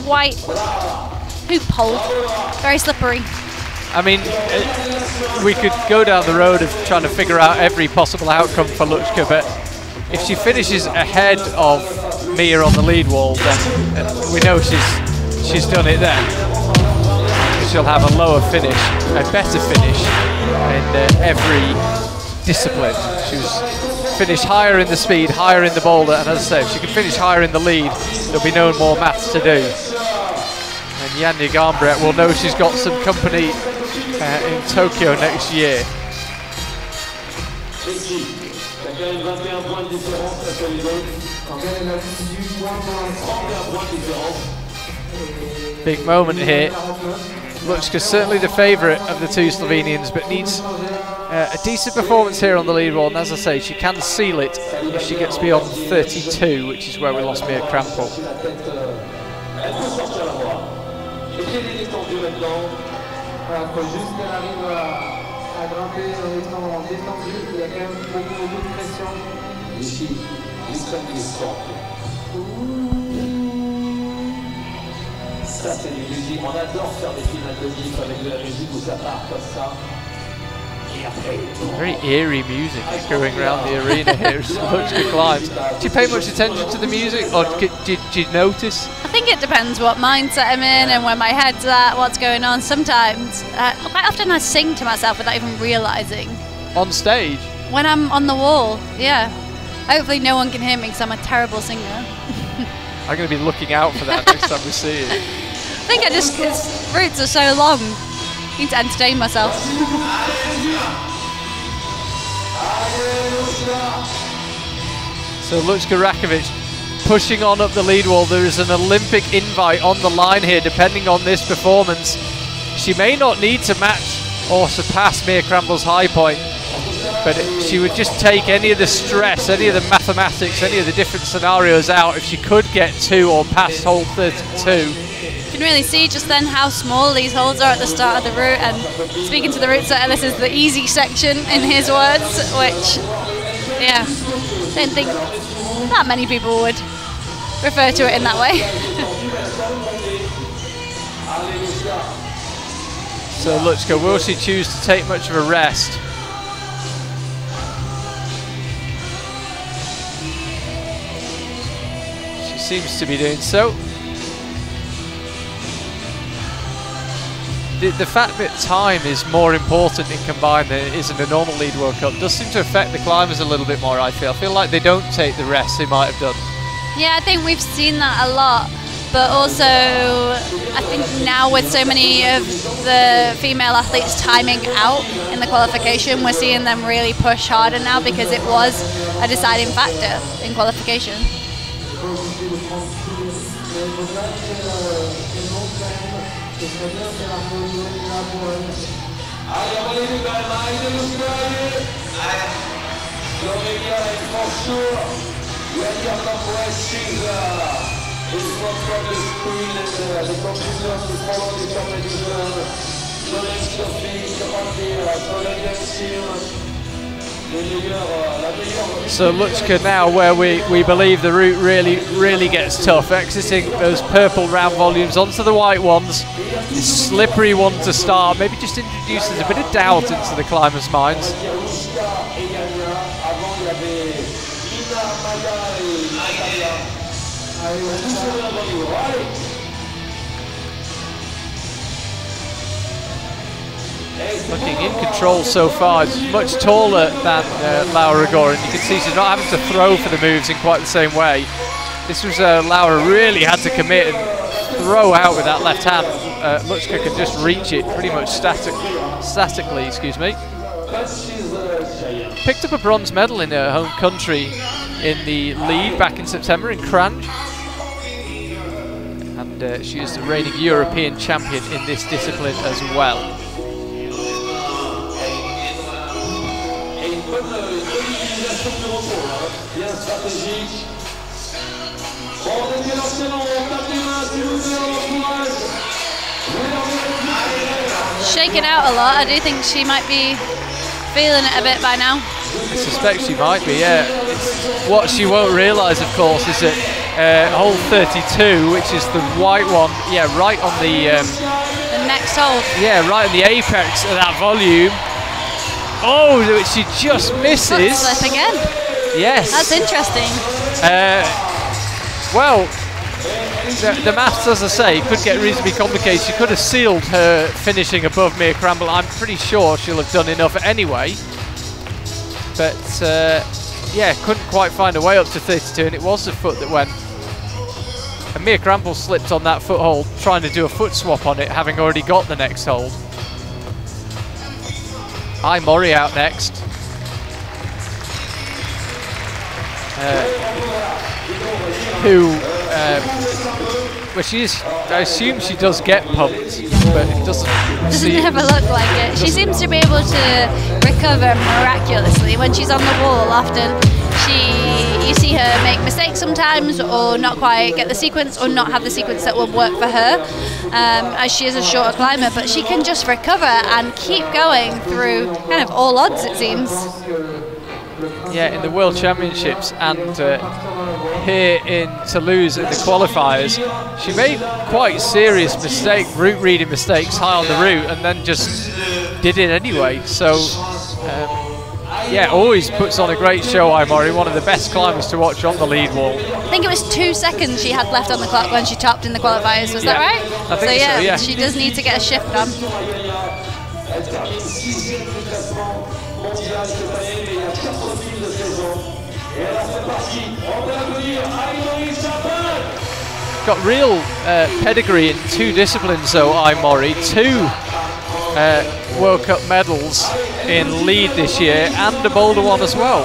white hoop hold, very slippery. I mean, we could go down the road of trying to figure out every possible outcome for Lučka, but if she finishes ahead of Mia on the lead wall, then we know she's done it then. She'll have a lower finish, a better finish in every discipline. She was finished higher in the speed, higher in the boulder, and as I say, if she can finish higher in the lead, there'll be no more maths to do. And Yanni Gambret will know she's got some company in Tokyo next year. Big moment here. Lučka's certainly the favourite of the two Slovenians, but needs a decent performance here on the lead wall. And as I say, she can seal it if she gets beyond 32, which is where we lost Mia Krampel. Ça c'est du musique, on adore faire des finales de diff avec de la musique où ça part comme ça. Very eerie music going around the arena here as Lučka climbs. Do you pay much attention to the music, or did you notice? I think it depends what mindset I'm in and where my head's at, what's going on. Sometimes, quite often I sing to myself without even realising. On stage? When I'm on the wall, yeah. Hopefully no one can hear me because I'm a terrible singer. I'm going to be looking out for that next time we see it. I think its roots are so long. I need to entertain myself. So Lučka Rakovic pushing on up the lead wall. There is an Olympic invite on the line here depending on this performance. She may not need to match or surpass Mia Krampel's high point, but she would just take any of the stress, any of the mathematics, any of the different scenarios out if she could get to or past hole 32. You can really see just then how small these holes are at the start of the route, and speaking to the route setter, this is the easy section in his words, which, yeah, I don't think that many people would refer to it in that way. So Lučka, will she choose to take much of a rest? seems to be doing so. The fact that time is more important in combined than it is in a normal lead World Cup does seem to affect the climbers a little bit more, I feel. I feel like they don't take the rest they might have done. Yeah, I think we've seen that a lot. But also, I think now with so many of the female athletes timing out in the qualification, we're seeing them really push harder now because it was a deciding factor in qualification. So Luchka now, where we believe the route really gets tough, exiting those purple round volumes onto the white ones. This slippery one to start, maybe just introduces a bit of doubt into the climbers' minds. Looking in control so far. She's much taller than Laura Gore, and you can see she's not having to throw for the moves in quite the same way. This was Laura really had to commit and throw out with that left hand. Luchka can just reach it pretty much statically, excuse me. Picked up a bronze medal in her home country in the lead back in September in Cranj. And she is the reigning European champion in this discipline as well. Shaking out a lot. I do think she might be feeling it a bit by now. I suspect she might be, yeah. What she won't realise, of course, is that hole 32, which is the white one, yeah, right on the next hole. Yeah, right on the apex of that volume. Oh, she just misses. Foot slip again. Yes. That's interesting. Well, the maths, as I say, could get reasonably complicated. She could have sealed her finishing above Mia Cramble. I'm pretty sure she'll have done enough anyway. But, yeah, couldn't quite find a way up to 32, and it was the foot that went. And Mia Cramble slipped on that foothold, trying to do a foot swap on it, having already got the next hold. Mori out next. Well, she is. I assume she does get pumped, but it doesn't ever look like it. She seems to be able to recover miraculously when she's on the wall. Often, you see her make mistakes sometimes, or not quite get the sequence, or not have the sequence that will work for her, as she is a shorter climber. But she can just recover and keep going through kind of all odds, it seems. Yeah, in the World Championships and here in Toulouse in the qualifiers, she made quite serious route reading mistakes high on the route, and then just did it anyway. So, yeah, always puts on a great show, Mori, one of the best climbers to watch on the lead wall. I think it was 2 seconds she had left on the clock when she topped in the qualifiers, was that right? I think so, yeah. She does need to get a shift on. Got real pedigree in 2 disciplines though, Mori. 2 World Cup medals in lead this year, and a boulder one as well.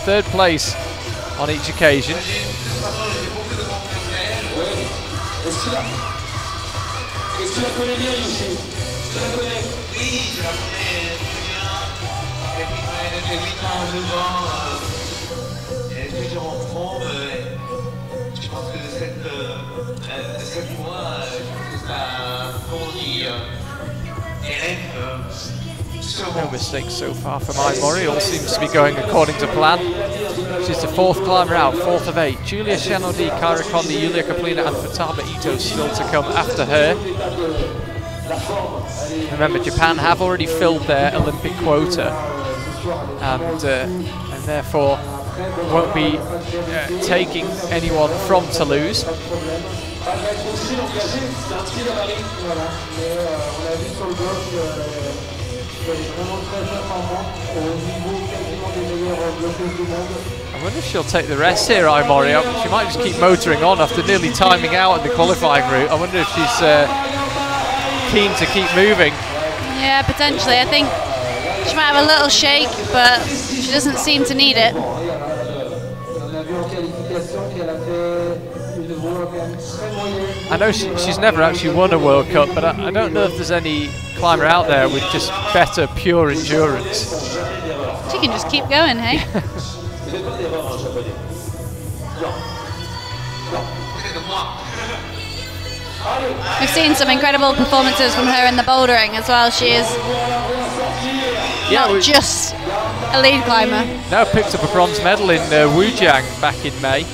3rd place on each occasion. No mistakes so far from Mori. All seems to be going according to plan. She's the 4th climber out, 4th of 8. Julia Shenodi, Kyra Conley, Yulia Kaplina and Futaba Ito still to come after her. Remember, Japan have already filled their Olympic quota, and therefore won't be taking anyone from Toulouse. I wonder if she'll take the rest here, Aimori. She might just keep motoring on after nearly timing out in the qualifying route. I wonder if she's keen to keep moving. Yeah, potentially. I think she might have a little shake, but she doesn't seem to need it. I know she's never actually won a World Cup, but I don't know if there's any climber out there with just better pure endurance. She can just keep going, hey? We've seen some incredible performances from her in the bouldering as well. She is not just a lead climber. Now picked up a bronze medal in Wujiang back in May.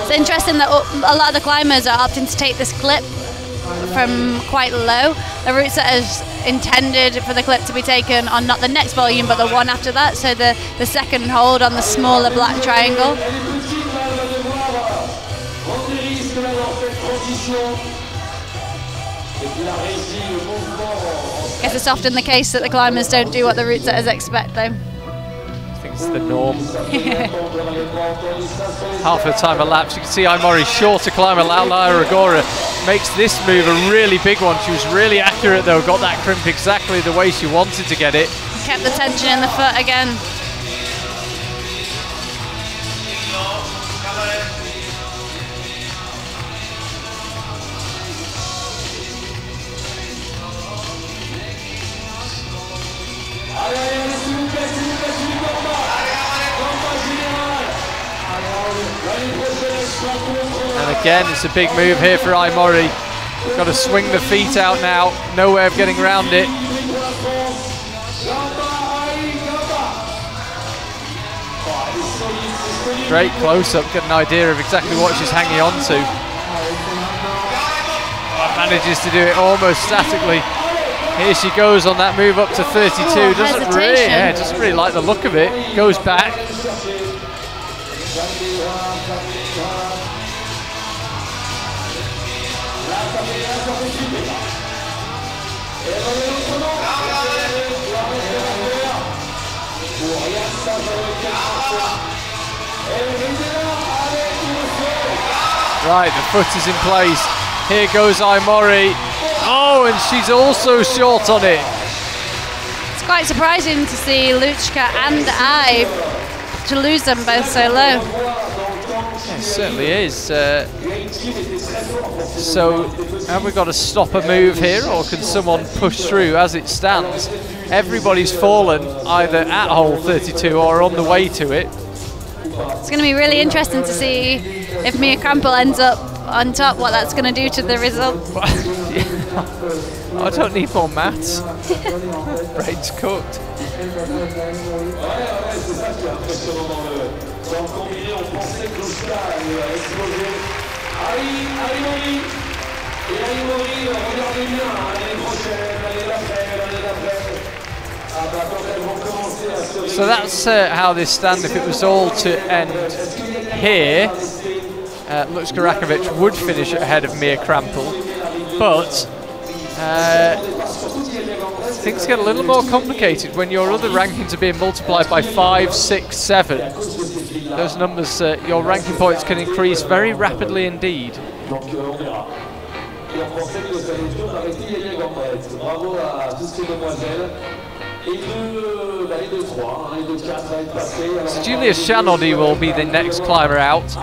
It's interesting that a lot of the climbers are opting to take this clip from quite low. The route setter is intended for the clip to be taken on not the next volume but the one after that, so the second hold on the smaller black triangle. I guess it's often the case that the climbers don't do what the route setters expect though. I think it's the norm. Half the time elapsed. You can see Aimori's shorter climber, Laila Agora, makes this move a really big one. She was really accurate though, got that crimp exactly the way she wanted to get it. Kept the tension in the foot again. And again, it's a big move here for Aimori. Got to swing the feet out now. No way of getting around it. Great close-up, get an idea of exactly what she's hanging on to. Manages to do it almost statically. Here she goes on that move up to 32. Doesn't really like the look of it. Goes back. Right, the foot is in place. Here goes Aimori. Oh, and she's also short on it. It's quite surprising to see Luchka and I to lose them both so low. Yeah, it certainly is. So, have we got to stop a move here, or can someone push through as it stands? Everybody's fallen either at hole 32 or on the way to it. It's going to be really interesting to see if Mia Krampel ends up on top, what that's going to do to the result. I don't need more maths. Brain's cooked. So that's how this stand, if it was all to end here, Luchka Rakovic would finish ahead of Mia Krampel, but things get a little more complicated when your other rankings are being multiplied by 5, 6, 7. Those numbers, your ranking points can increase very rapidly indeed. So Julia Shanodi will be the next climber out.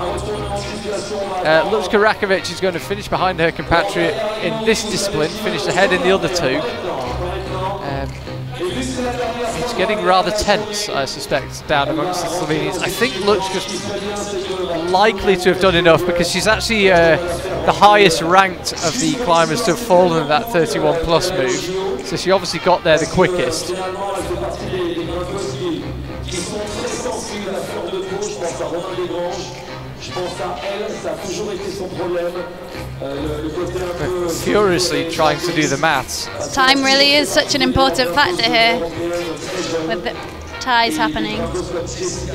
Luchka Rakovic is going to finish behind her compatriot in this discipline, finished ahead in the other two. It's getting rather tense, I suspect, down amongst the Slovenians. I think Luchka's likely to have done enough because she's actually the highest ranked of the climbers to have fallen in that 31 plus move. So she obviously got there the quickest. They're furiously trying to do the maths. Time really is such an important factor here. ties happening. She's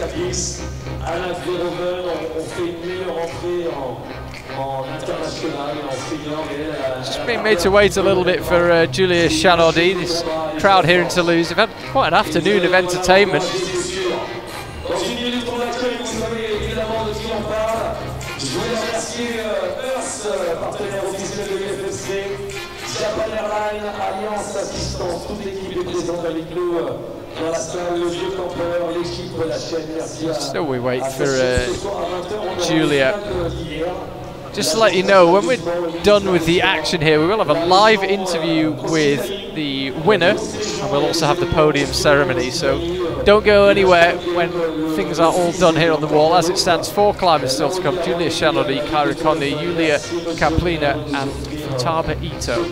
been made to wait a little bit for Julia Chanaudy. This crowd here in Toulouse have had quite an afternoon of entertainment. So we wait for Julia. Just to let you know, when we're done with the action here, we will have a live interview with the winner, and we'll also have the podium ceremony. So don't go anywhere when things are all done here on the wall. As it stands, 4 climbers still to come: Julia Chanaudy, Kyra Conley, Yulia Kaplina and Futaba Ito.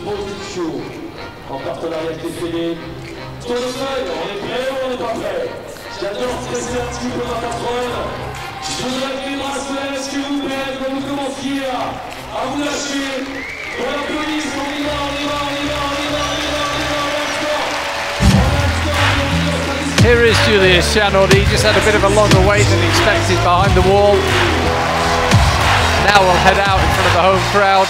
Here is Julia Chanaudy, just had a bit of a longer wait than expected behind the wall. Now we'll head out in front of the home crowd.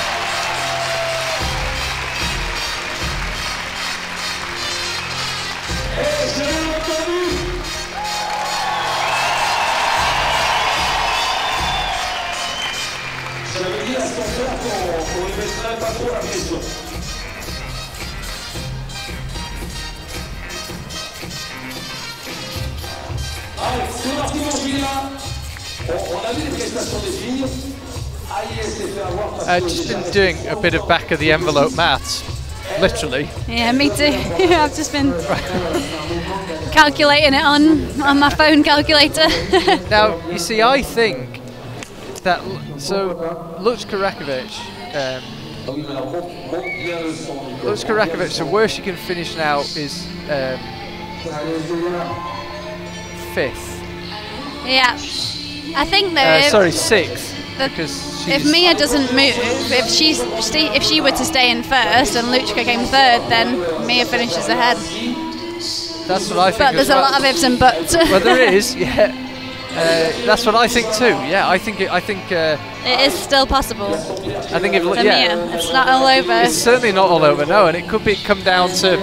Just been doing a bit of back of the envelope maths, literally. Yeah, me too. I've just been calculating it on my phone calculator. Now, you see, I think that, so Lučka Rakovic, so where she can finish now is 5th. Yeah, I think though. Sorry, 6th. Because if Mia doesn't move, if she were to stay in first and Lučka came 3rd, then Mia finishes ahead. That's what I think. But there's a lot of ifs and buts. Well, there is, yeah. That's what I think too. Yeah, I think. It is still possible. I think if Mia, it's not all over. It's certainly not all over, no. And it could come down to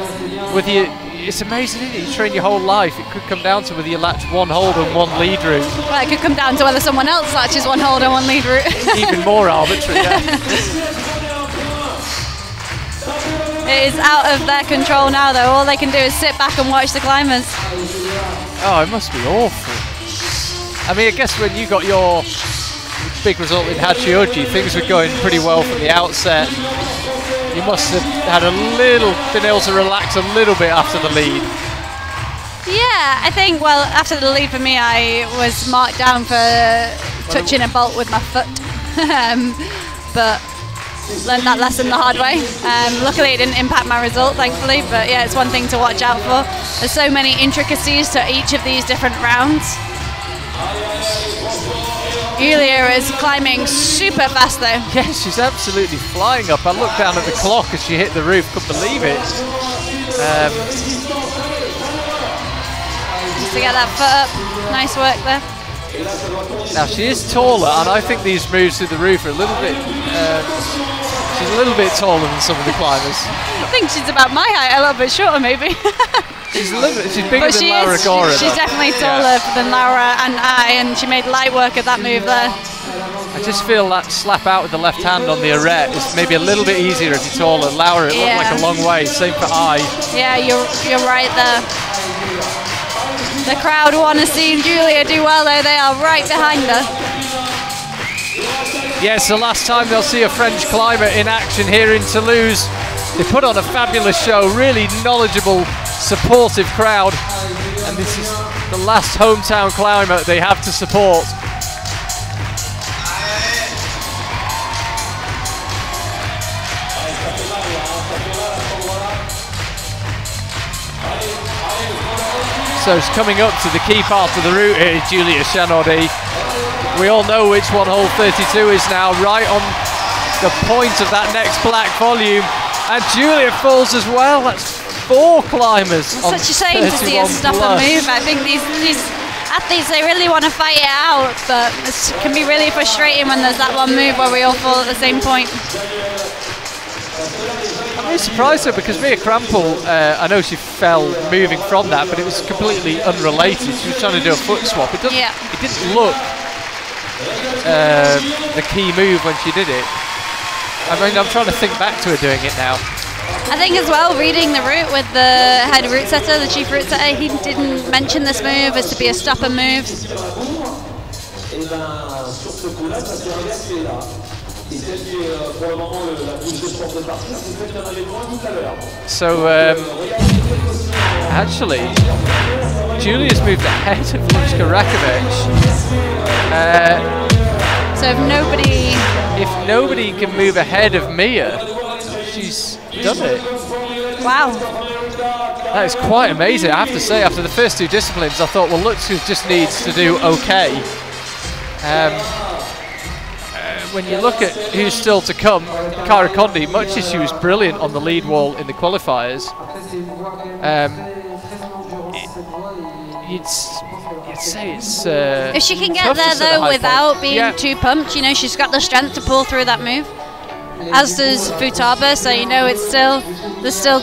whether you. It's amazing, isn't it? You train your whole life. It could come down to whether you latch 1 hold and 1 lead route. Well, it could come down to whether someone else latches 1 hold and 1 lead route. Even more arbitrary, yeah. It is out of their control now, though. All they can do is sit back and watch the climbers. Oh, it must be awful. I mean, I guess when you got your big result in Hachioji, things were going pretty well from the outset. You must have had been able to relax a little bit after the lead. Yeah, I think, well, after the lead for me, I was marked down for touching a bolt with my foot. But learned that lesson the hard way. Luckily, it didn't impact my result, thankfully. But yeah, it's one thing to watch out for. There's so many intricacies to each of these different rounds. Yulia is climbing super fast though. Yeah, she's absolutely flying up. I looked down at the clock as she hit the roof, couldn't believe it. Just to get that foot up, nice work there. Now she is taller, and I think these moves through the roof are a little bit, she's a little bit taller than some of the climbers. I think she's about my height, a little bit shorter maybe. She's bigger than Laura Gora. She's definitely taller than Laura and and she made light work of that move there. I just feel that slap out with the left hand on the arete is maybe a little bit easier if you're taller. Laura, it looked like a long way, same for I. Yeah, you're right there. The crowd want to see Julia do well though, they are right behind her. Yes, the last time they'll see a French climber in action here in Toulouse. They put on a fabulous show, really knowledgeable, supportive crowd, and this is the last hometown climber they have to support. So it's coming up to the key part of the route here, Julia Chanaudy. We all know which one hole 32 is now, right on the point of that next black volume. And Julia falls as well. That's 4 climbers. It's such a shame to see us stop and move. I think these athletes, they really want to fight it out, but it can be really frustrating when there's that one move where we all fall at the same point. I'm really surprised though, because Mia Krampel, I know she fell moving from that, but it was completely unrelated. She was trying to do a foot swap. It didn't look the key move when she did it. I mean, I'm trying to think back to her doing it now. I think as well, reading the route with the head route setter, the chief route setter, he didn't mention this move as to be a stop and move. So, actually, Julia's moved ahead of Lučka Rakovic. So if nobody can move ahead of Mia, she's done it. Wow. That is quite amazing. I have to say, after the first 2 disciplines, I thought, well, Lučka just needs to do okay. When you look at who's still to come, Kyra Condi, much as she was brilliant on the lead wall in the qualifiers, you'd say it's if she can get there though without being too pumped, you know, she's got the strength to pull through that move, as does Futaba, so you know there's still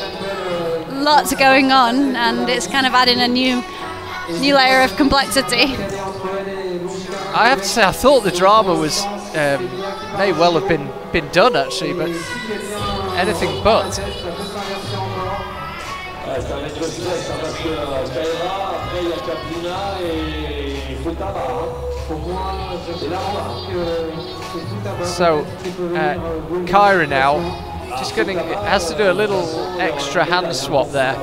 lots going on, and it's kind of adding a new layer of complexity. I have to say, I thought the drama was may well have been done actually, but anything but. So Kyra now just has to do a little extra hand swap there.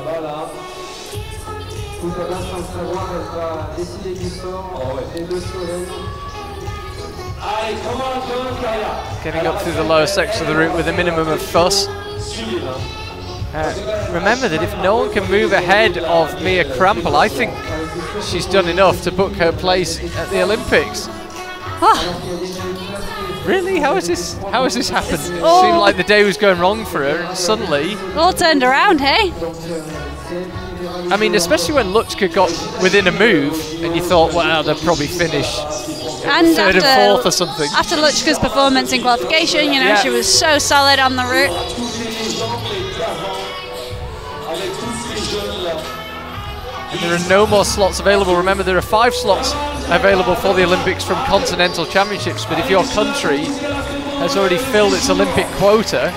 Getting up through the lower section of the route with a minimum of fuss. Remember that if no one can move ahead of Mia Krampel, I think she's done enough to book her place at the Olympics. Really? How has this happened? It seemed like the day was going wrong for her, and suddenly all turned around, hey? I mean, especially when Lučka got within a move, and you thought, well, they'll probably finish third and fourth or something. After Lučka's performance in qualification, you know, she was so solid on the route. And there are no more slots available. Remember, there are 5 slots available for the Olympics from continental championships, but if your country has already filled its Olympic quota,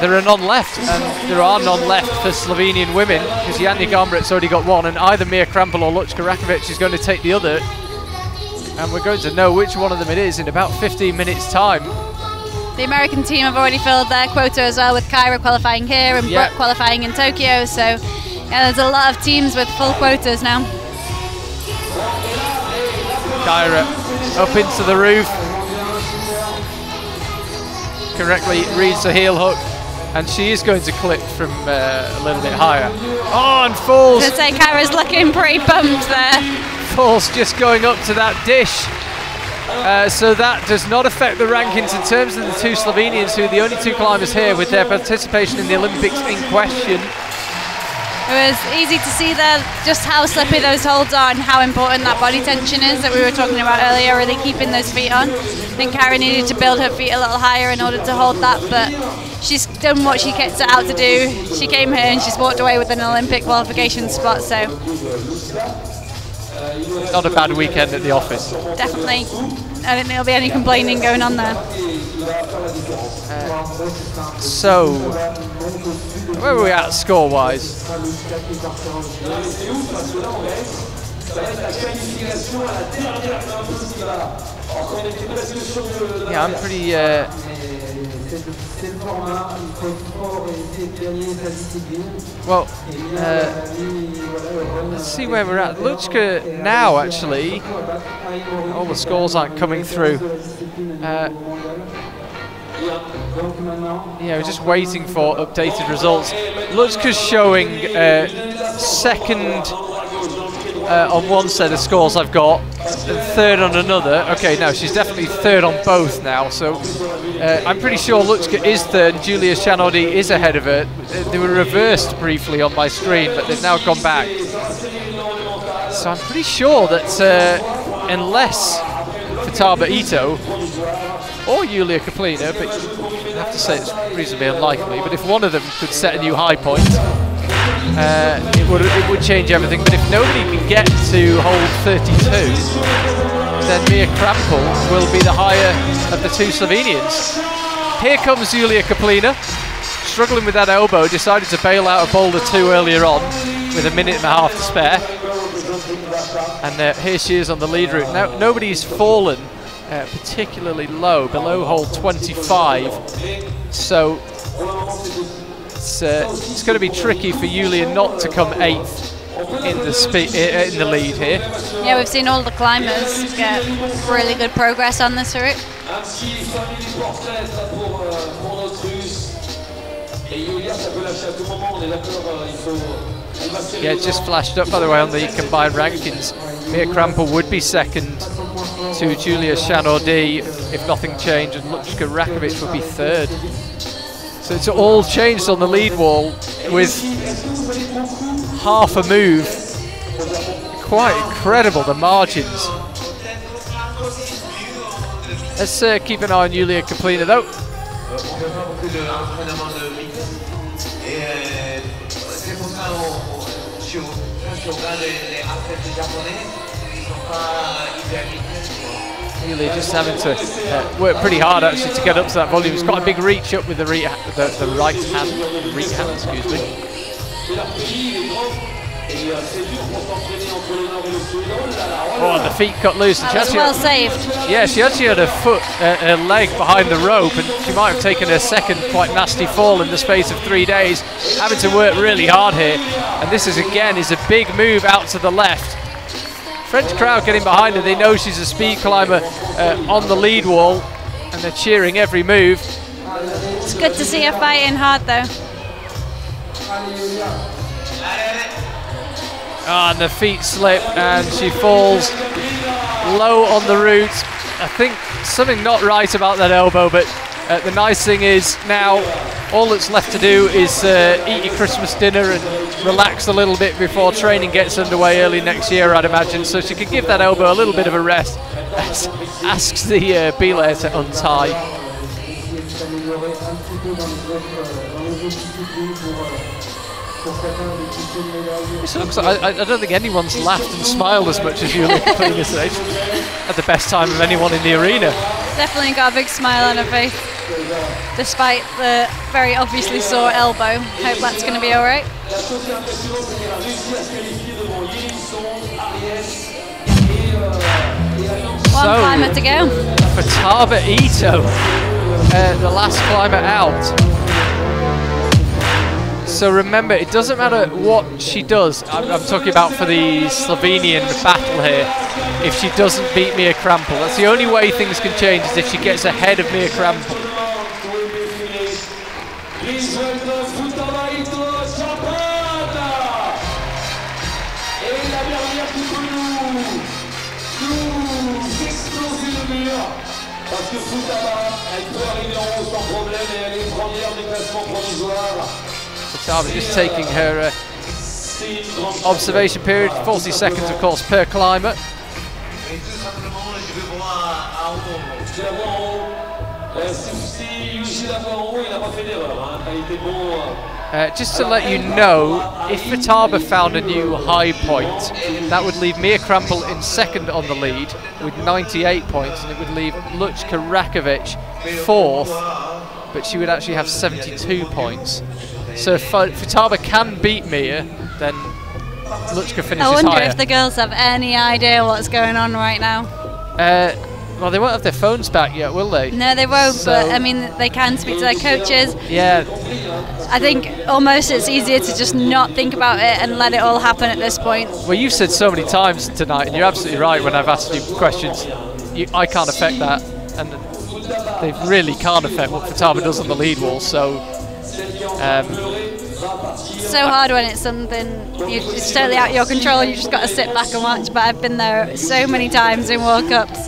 there are none left, and there are none left for Slovenian women, because Janja Gambret's already got 1, and either Mia Krampel or Lučka Rakovic is going to take the other, and we're going to know which one of them it is in about 15 minutes time. The American team have already filled their quota as well, with Kyra qualifying here and Brooke qualifying in Tokyo, so yeah, there's a lot of teams with full quotas now. Kyra up into the roof, correctly reads the heel hook, and she is going to clip from a little bit higher. Oh, and falls. I was going to say, Kyra's looking pretty bummed there. Falls just going up to that dish. So that does not affect the rankings in terms of the 2 Slovenians, who are the only 2 climbers here with their participation in the Olympics in question. It was easy to see there just how slippy those holds are and how important that body tension is that we were talking about earlier, really keeping those feet on. I think Kyra needed to build her feet a little higher in order to hold that, but she's done what she gets out to do. She came here and she's walked away with an Olympic qualification spot, so not a bad weekend at the office. Definitely. I don't think there'll be any complaining going on there. So, where are we at score-wise? Yeah, I'm pretty... well, let's see where we're at. Lučka now, actually, all the scores aren't coming through. Yeah, we're just waiting for updated results. Lučka's showing second on one set of scores I've got, and third on another. Okay, no, she's definitely third on both now. So I'm pretty sure Luchka is third, and Julia Chanodi is ahead of her. They were reversed briefly on my screen, but they've now gone back. So I'm pretty sure that unless Futaba Ito or Yulia Kaplina, but I have to say it's reasonably unlikely, but if one of them could set a new high point, it would change everything. But if nobody can get to hold 32, then Mia Krampel will be the higher of the two Slovenians. Here comes Yulia Kaplina, struggling with that elbow, decided to bail out a boulder 2 earlier on with a minute and a half to spare. And here she is on the lead route. Now, nobody's fallen particularly low, below hole 25. So it's going to be tricky for Yulia not to come 8th in the lead here. Yeah, we've seen all the climbers get really good progress on this route. Yeah, it just flashed up, by the way, on the combined rankings. Mia Krampel would be second to Julia Chanodi if nothing changed, and Luchka Rakovic would be third. So it's all changed on the lead wall with half a move. Quite incredible, the margins. Let's keep an eye on Yulia Kaplina though. Yulia just having to work pretty hard actually to get up to that volume. It's quite a big reach up with the right hand, excuse me. Oh, and the feet cut loose. And that was well saved. Yeah, she actually had her leg behind the rope, and she might have taken her second quite nasty fall in the space of 3 days, having to work really hard here. And this is a big move out to the left. French crowd getting behind her. They know she's a speed climber on the lead wall, and they're cheering every move. It's good to see her fighting hard though. And the feet slip and she falls low on the route. I think something not right about that elbow, but the nice thing is now all that's left to do is eat your Christmas dinner and relax a little bit before training gets underway early next year, I'd imagine. So she could give that elbow a little bit of a rest. Asks the belayer to untie. It looks like I don't think anyone's laughed and smiled as much as Yulia Kaplina today. At the best time of anyone in the arena. Definitely got a big smile on her face, despite the very obviously sore elbow. Hope that's going to be all right. One climber to go. Futaba Ito, the last climber out. So remember, it doesn't matter what she does. I'm talking about for the Slovenian battle here. If she doesn't beat Mia Krampel, that's the only way things can change, is if she gets ahead of Mia Krampel. Parce que Futaba, elle peut arriver en haut sans problème et elle est première du classement provisoire. Futaba just taking her observation period, 40 seconds of course per climber. Just to let you know, if Futaba found a new high point, that would leave Mia Krampel in second on the lead with 98 points, and it would leave Luchka Rakovic fourth, but she would actually have 72 points. So if Futaba can beat Mia, then Luchka finishes higher. I wonder if the girls have any idea what's going on right now. Well, they won't have their phones back yet, will they? No, they won't, so, but I mean, they can speak to their coaches. Yeah. I think almost it's easier to just not think about it and let it all happen at this point. Well, you've said so many times tonight, and you're absolutely right when I've asked you questions. I can't affect that, and they really can't affect what Futaba does on the lead wall, so It's so hard when it's something it's totally out of your control and you just got to sit back and watch. But I've been there so many times in World Cups.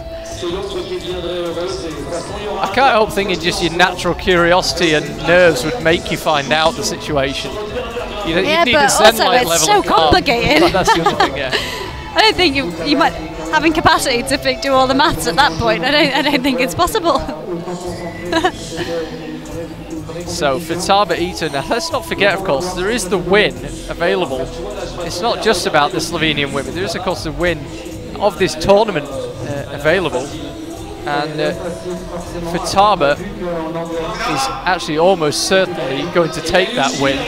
I can't help thinking just your natural curiosity and nerves would make you find out the situation. You need but a Zen also light it's level so of calm. complicated. But that's the other thing, yeah. I don't think you might having capacity to do all the maths at that point. I don't think it's possible. So Futaba Ito, now let's not forget, of course, there is the win available. It's not just about the Slovenian women. There is, of course, the win of this tournament available. And Futaba is actually almost certainly going to take that win.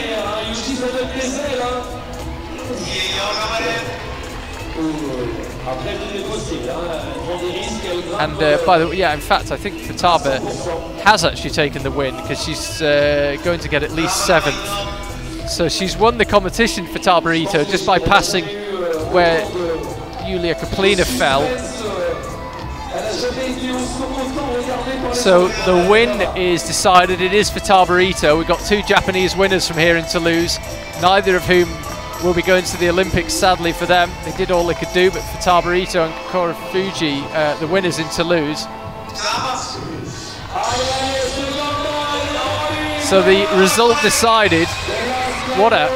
And by the way, yeah, in fact, I think Futaba has actually taken the win because she's going to get at least 7th. So she's won the competition, Futaba Ito, just by passing where Julia Koplina fell. So the win is decided. It is Futaba Ito. We've got 2 Japanese winners from here in Toulouse, neither of whom will be going to the Olympics, sadly for them. They did all they could do, but Futaba Ito and Kokoro Fuji, the winners in Toulouse. So the result decided. What a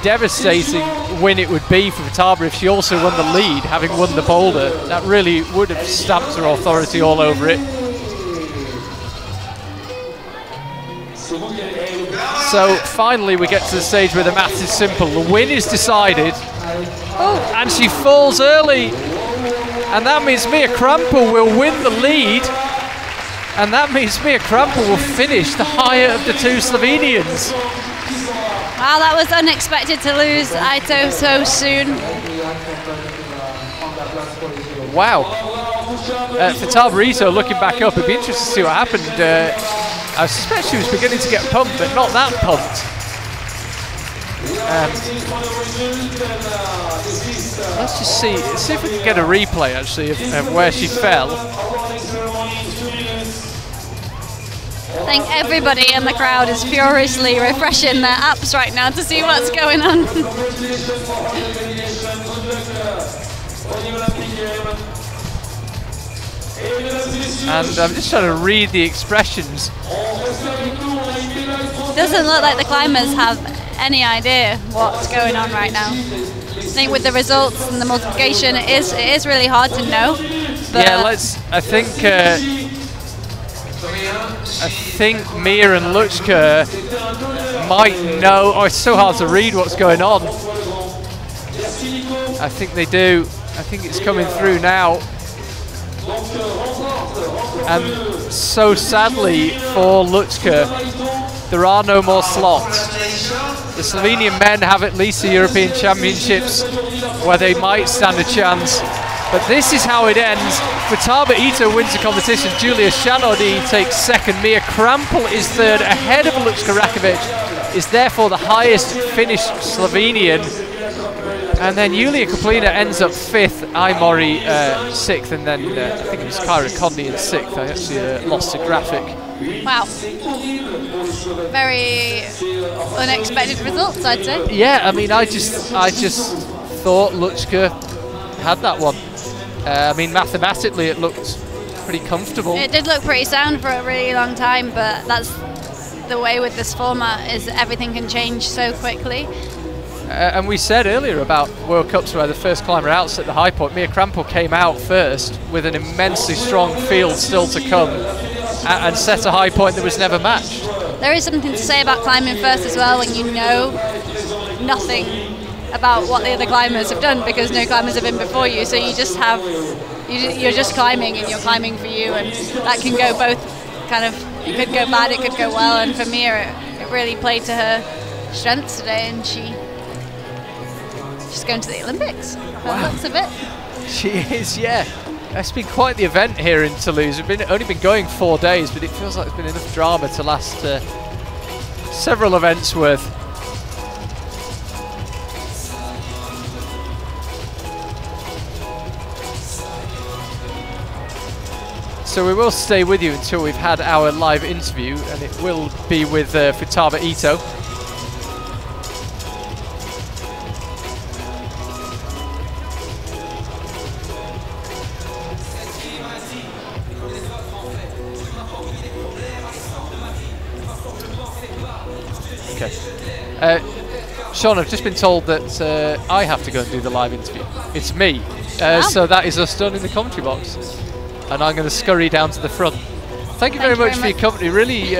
devastating win it would be for Futaba if she also won the lead, having won the boulder. That really would have stamped her authority all over it. So finally we get to the stage where the maths is simple. The win is decided. Oh, and she falls early. And that means Mia Krampel will win the lead. And that means Mia Krampel will finish the higher of the 2 Slovenians. Wow, that was unexpected to lose Ito so soon. Wow. Futaba Ito, looking back up, it'd be interesting to see what happened. I suspect she was beginning to get pumped, but not that pumped. Let's just see if we can get a replay actually of where she fell. I think everybody in the crowd is furiously refreshing their apps right now to see what's going on. And I'm just trying to read the expressions. It doesn't look like the climbers have any idea what's going on right now. I think with the results and the multiplication, it is really hard to know. But yeah, I think Mia and Luchka might know. Oh, it's so hard to read what's going on. I think they do. I think it's coming through now. And so sadly for Luchka, there are no more slots. The Slovenian men have at least the European Championships where they might stand a chance. But this is how it ends. Futaba Ito wins the competition. Julia Shanodi takes 2nd. Mia Krampel is 3rd, ahead of Luchka Rakovic, is therefore the highest finished Slovenian. And then Julia Koplina ends up 5th, Aimori 6th, and then I think it was Kyra Conley in 6th. I actually lost the graphic. Wow. Very unexpected results, I'd say. Yeah, I mean, I just thought Luchka had that one. I mean, mathematically it looked pretty comfortable. It did look pretty sound for a really long time, but that's the way with this format, is everything can change so quickly. And we said earlier about World Cups where the first climber out at the high point. Mia Krampel came out first with an immensely strong field still to come and set a high point that was never matched. There is something to say about climbing first as well when you know nothing about what the other climbers have done, because no climbers have been before you, so you just have, you're just climbing and you're climbing for you, and that can go both kind of, it could go bad, it could go well, and for Mia it really played to her strengths today, and she's going to the Olympics. Wow. By the looks of it. She is, yeah. It's been quite the event here in Toulouse. We've only been going 4 days, but it feels like there's been enough drama to last several events worth. So we will stay with you until we've had our live interview, and it will be with Futaba Ito. Sean, I've just been told that I have to go and do the live interview. It's me. So that is us done in the commentary box. And I'm going to scurry down to the front. Thank you very much for your company. Really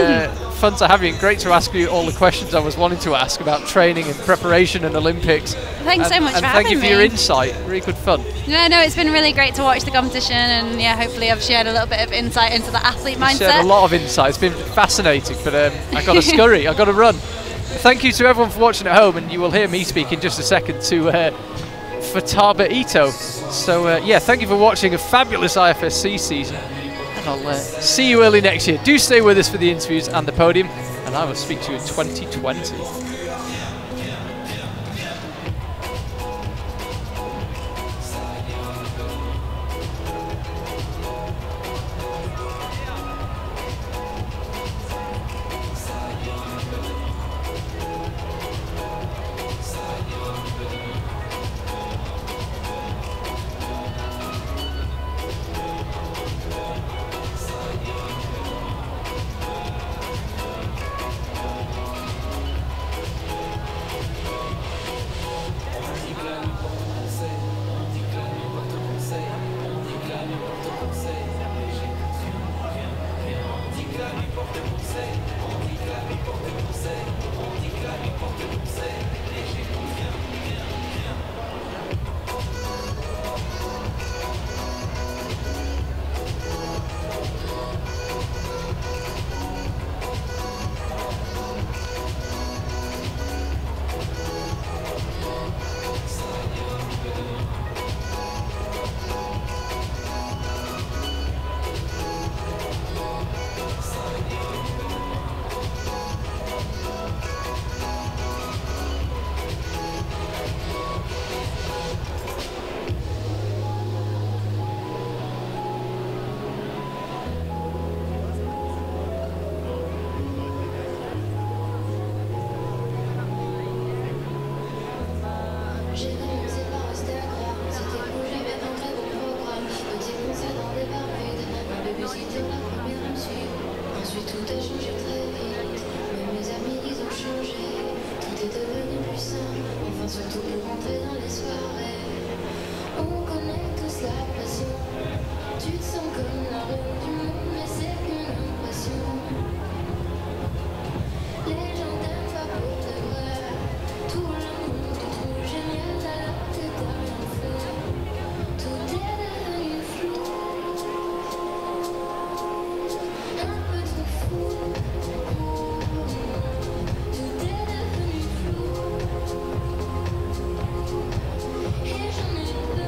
fun to have you, and great to ask you all the questions I was wanting to ask about training and preparation and Olympics. Thanks so much for having me. And thank you for your insight. Really good fun. No, it's been really great to watch the competition, and yeah, hopefully I've shared a little bit of insight into the athlete mindset. Shared a lot of insight. It's been fascinating, but I got to scurry. I got to run. Thank you to everyone for watching at home, and you will hear me speak in just a second to Futaba Ito. So yeah, thank you for watching a fabulous IFSC season. I'll see you early next year. Do stay with us for the interviews and the podium, and I will speak to you in 2020.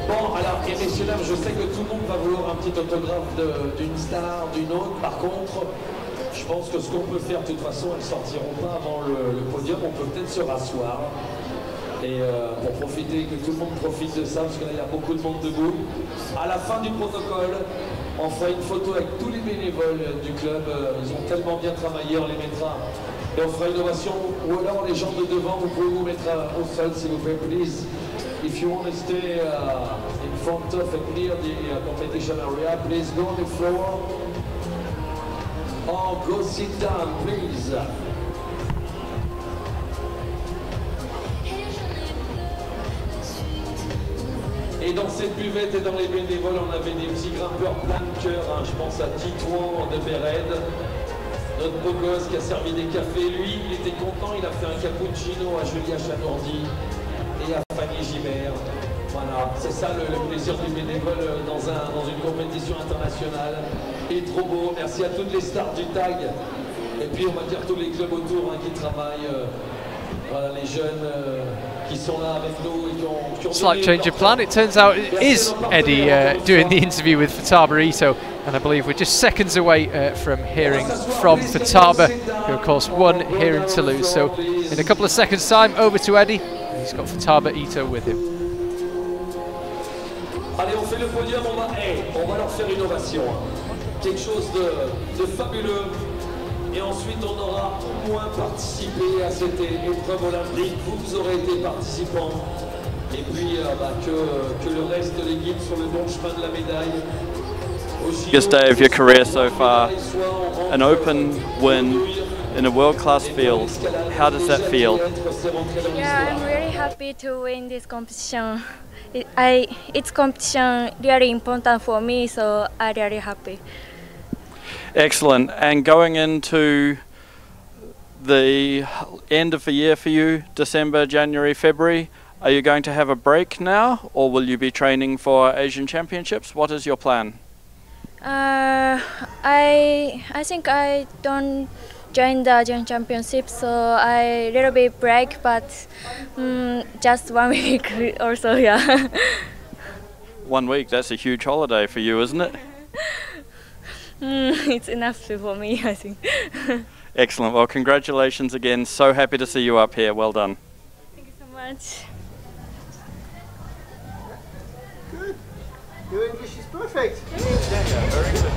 Bon, alors, et messieurs, dames, je sais que tout le monde va vouloir un petit autographe d'une star, d'une autre. Par contre, je pense que ce qu'on peut faire, de toute façon, elles ne sortiront pas avant le podium. On peut peut-être se rasseoir. Et pour profiter, que tout le monde profite de ça, parce que là, il y a beaucoup de monde debout. À la fin du protocole, on fera une photo avec tous les bénévoles du club. Ils ont tellement bien travaillé, on les mettra. Et on fera une ovation. Ou alors, les gens de devant, vous pouvez vous mettre au sol, s'il vous plaît, please. If you want to stay in front of and near the competition area, please go on the floor or go sit down, please. Et dans cette buvette et dans les bénévoles, on avait des petits grimpeurs plein de cœur. Hein. Je pense à Titouan de Béred, notre beau gosse qui a servi des cafés. Lui, il était content, il a fait un cappuccino à Julia Chanourdi et à Fanny Gibert. Voilà, c'est ça le plaisir du bénévole dans une compétition internationale. Et trop beau, merci à toutes les stars du tag. Et puis on va dire tous les clubs autour qui travaillent. Voilà, les jeunes qui sont là avec nous et qui ont slight change of plan. It turns out it is Eddie doing the interview with Futaba Ito, and I believe we're just seconds away from hearing from Futaba, who of course won here in Toulouse. So in a couple of seconds time, over to Eddie. He's got Futaba Ito with him. Allez, on fait le podium, on va leur faire une ovation. Quelque chose de fabuleux. Et ensuite, on aura au moins participé à cette épreuve olympique. Vous aurez été participants. Et puis, que le reste de l'équipe sur le bon chemin de la médaille. Biggest day of your career so far. An open win in a world-class field. How does that feel? Yeah, I'm really happy to win this competition. It's competition really important for me, so I'm really happy. Excellent. And going into the end of the year for you, December, January, February, are you going to have a break now, or will you be training for Asian Championships? What is your plan? I think I don't join the Asian Championship, so I little bit break, but just 1 week or so, yeah. 1 week, that's a huge holiday for you, isn't it? It's enough for me, I think. Excellent. Well, congratulations again. So happy to see you up here. Well done. Thank you so much. Good. Your English is perfect. Yeah, very good.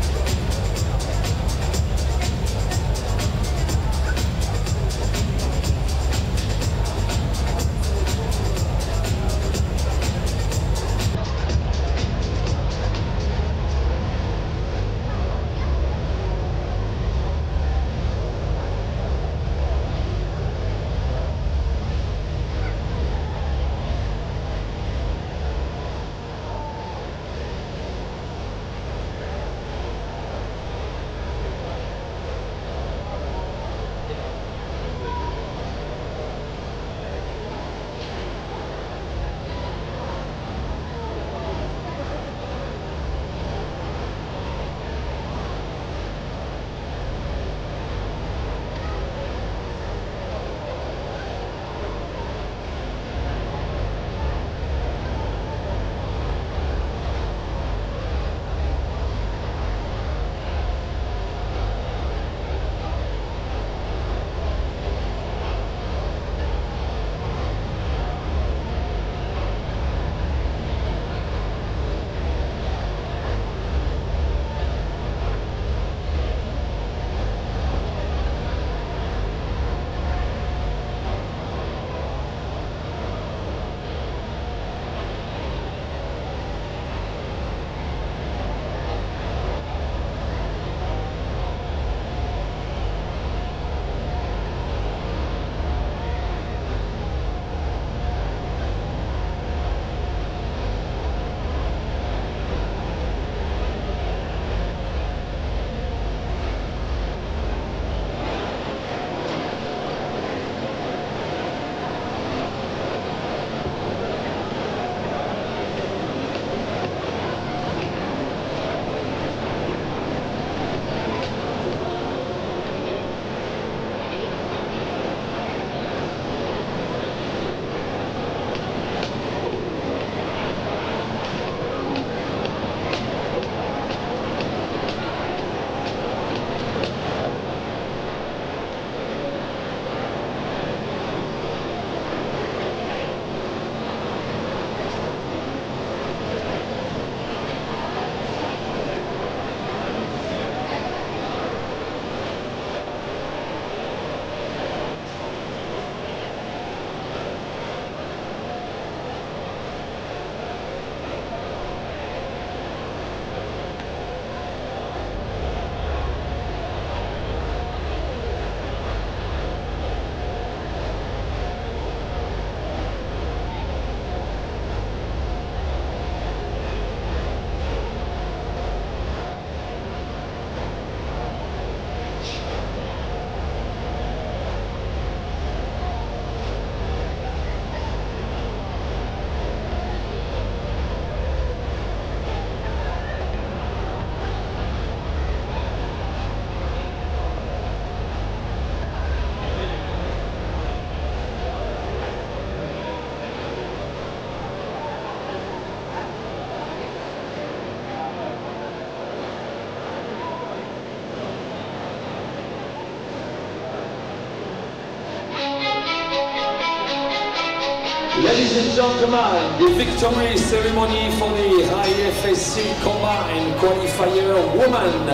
Ladies and gentlemen, the victory ceremony for the IFSC Combined Qualifier Woman.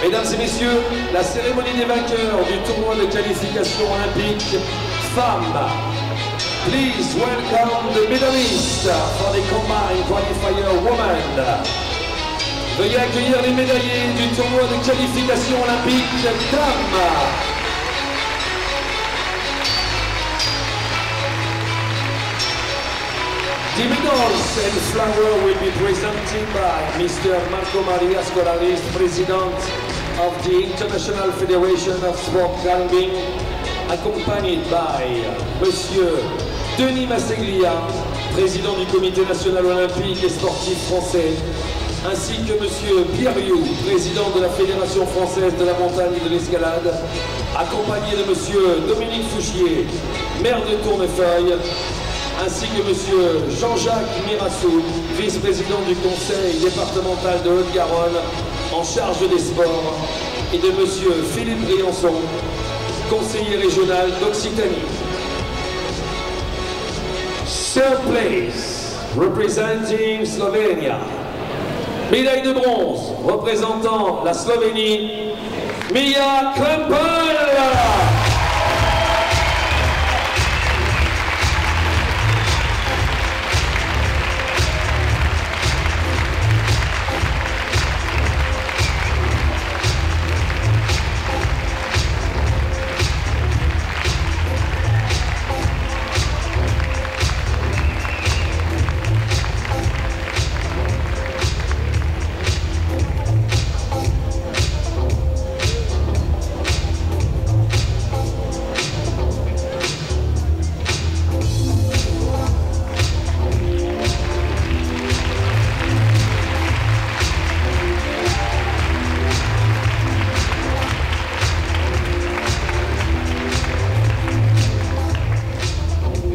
Mesdames et messieurs, la cérémonie des vainqueurs du tournoi de qualification olympique femmes. Please welcome the medalists for the Combined Qualifier Woman. Veuillez accueillir les médaillés du tournoi de qualification olympique dames. The medals and flower will be presented by Mr. Marco Maria Scolaris, President of the International Federation of Sport Climbing, accompanied by Monsieur Denis Masseglia, Président du Comité National Olympique et Sportif Français, ainsi que Monsieur Pierre Rioux, Président de la Fédération Française de la Montagne et de l'Escalade, accompagné de Monsieur Dominique Fouchier, maire de Tournefeuille, ainsi que Monsieur Jean-Jacques Mirassou, vice-président du Conseil départemental de Haute-Garonne, en charge des sports, et de Monsieur Philippe Briançon, conseiller régional d'Occitanie. Third place, representing Slovenia. Médaille de bronze, représentant la Slovénie, Mia Krempel.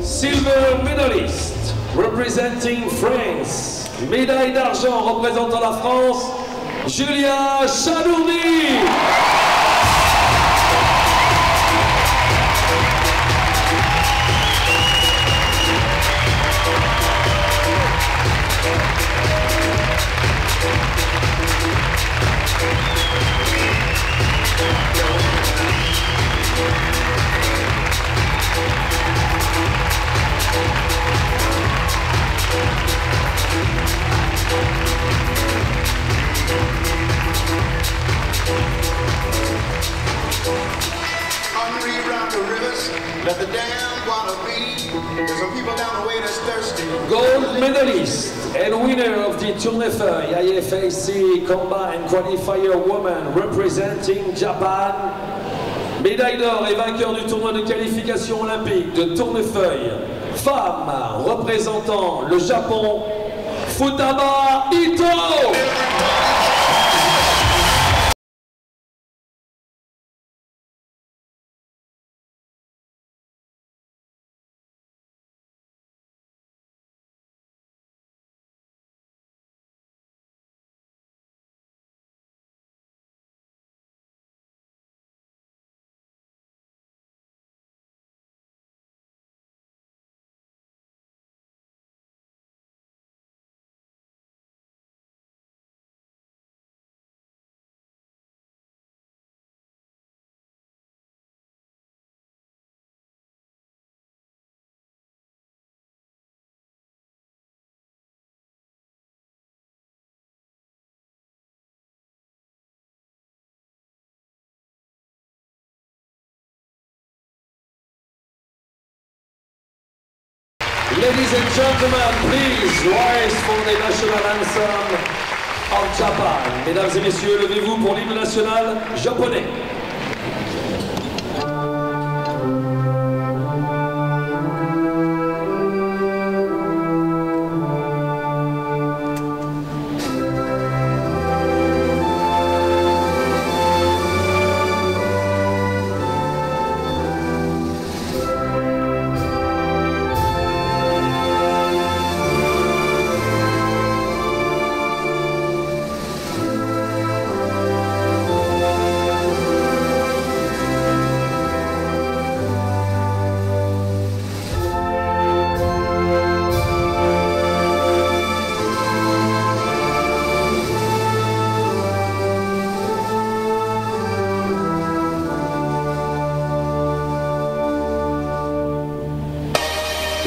Silver medalist representing France. Médaille d'argent représentant la France, Julia Chadourny. Let the damned water be. There's some people down the way that's thirsty. Gold medalist and winner of the Tournefeuille IFSC Combine Qualifier Woman representing Japan. Médaille d'or et vainqueur du tournoi de qualification olympique de Tournefeuille. Femme représentant le Japon, Futaba Ito. Ladies and gentlemen, please rise for the national anthem of Japan. Mesdames et messieurs, levez-vous pour l'hymne national japonais.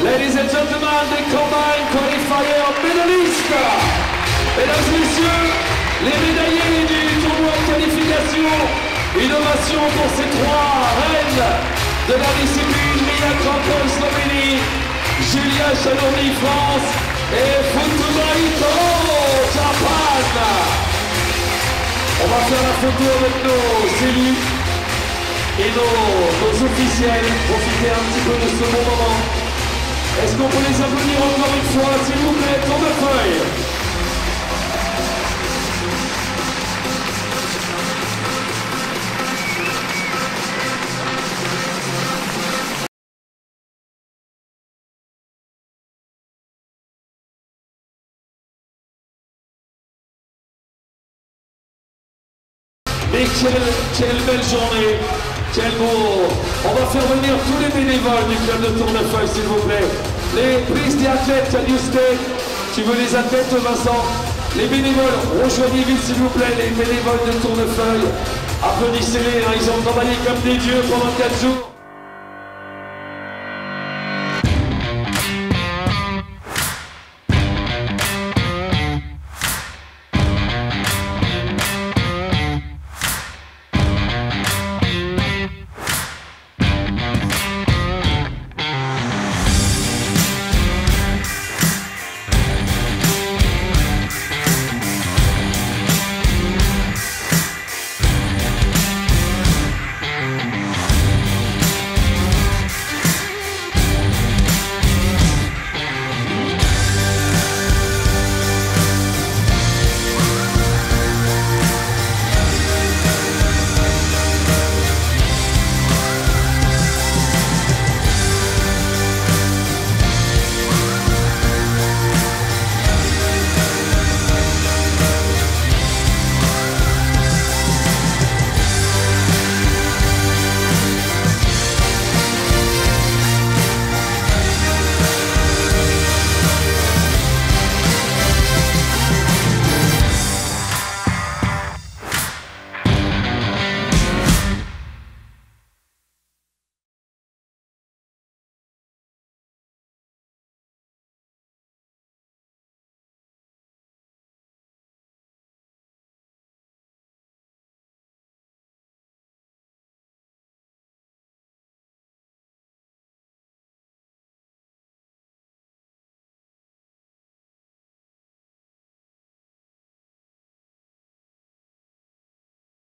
Ladies and gentlemen, the Combine Qualifier medalist. Mesdames et messieurs, les médaillés du tournoi de qualification. Innovation pour ces trois reines de la discipline Mia Krempel Slovénie, Julien Chalorny France et Futumaito Japan. On va faire la photo avec nos élus et nos officiels. Profitez un petit peu de ce bon moment. Est-ce qu'on peut les applaudir encore une fois, s'il vous plaît, tour de feuille. Et quelle belle journée, quel beau. On va faire venir tous les bénévoles du club de Tournefeuille, s'il vous plaît. Please the athlètes, can you stay? Tu veux les athlètes, Vincent? Les bénévoles, rejoignez vite, s'il vous plaît, les bénévoles de Tournefeuille. Applaudissez-les, hein, ils ont travaillé comme des dieux pendant 4 jours.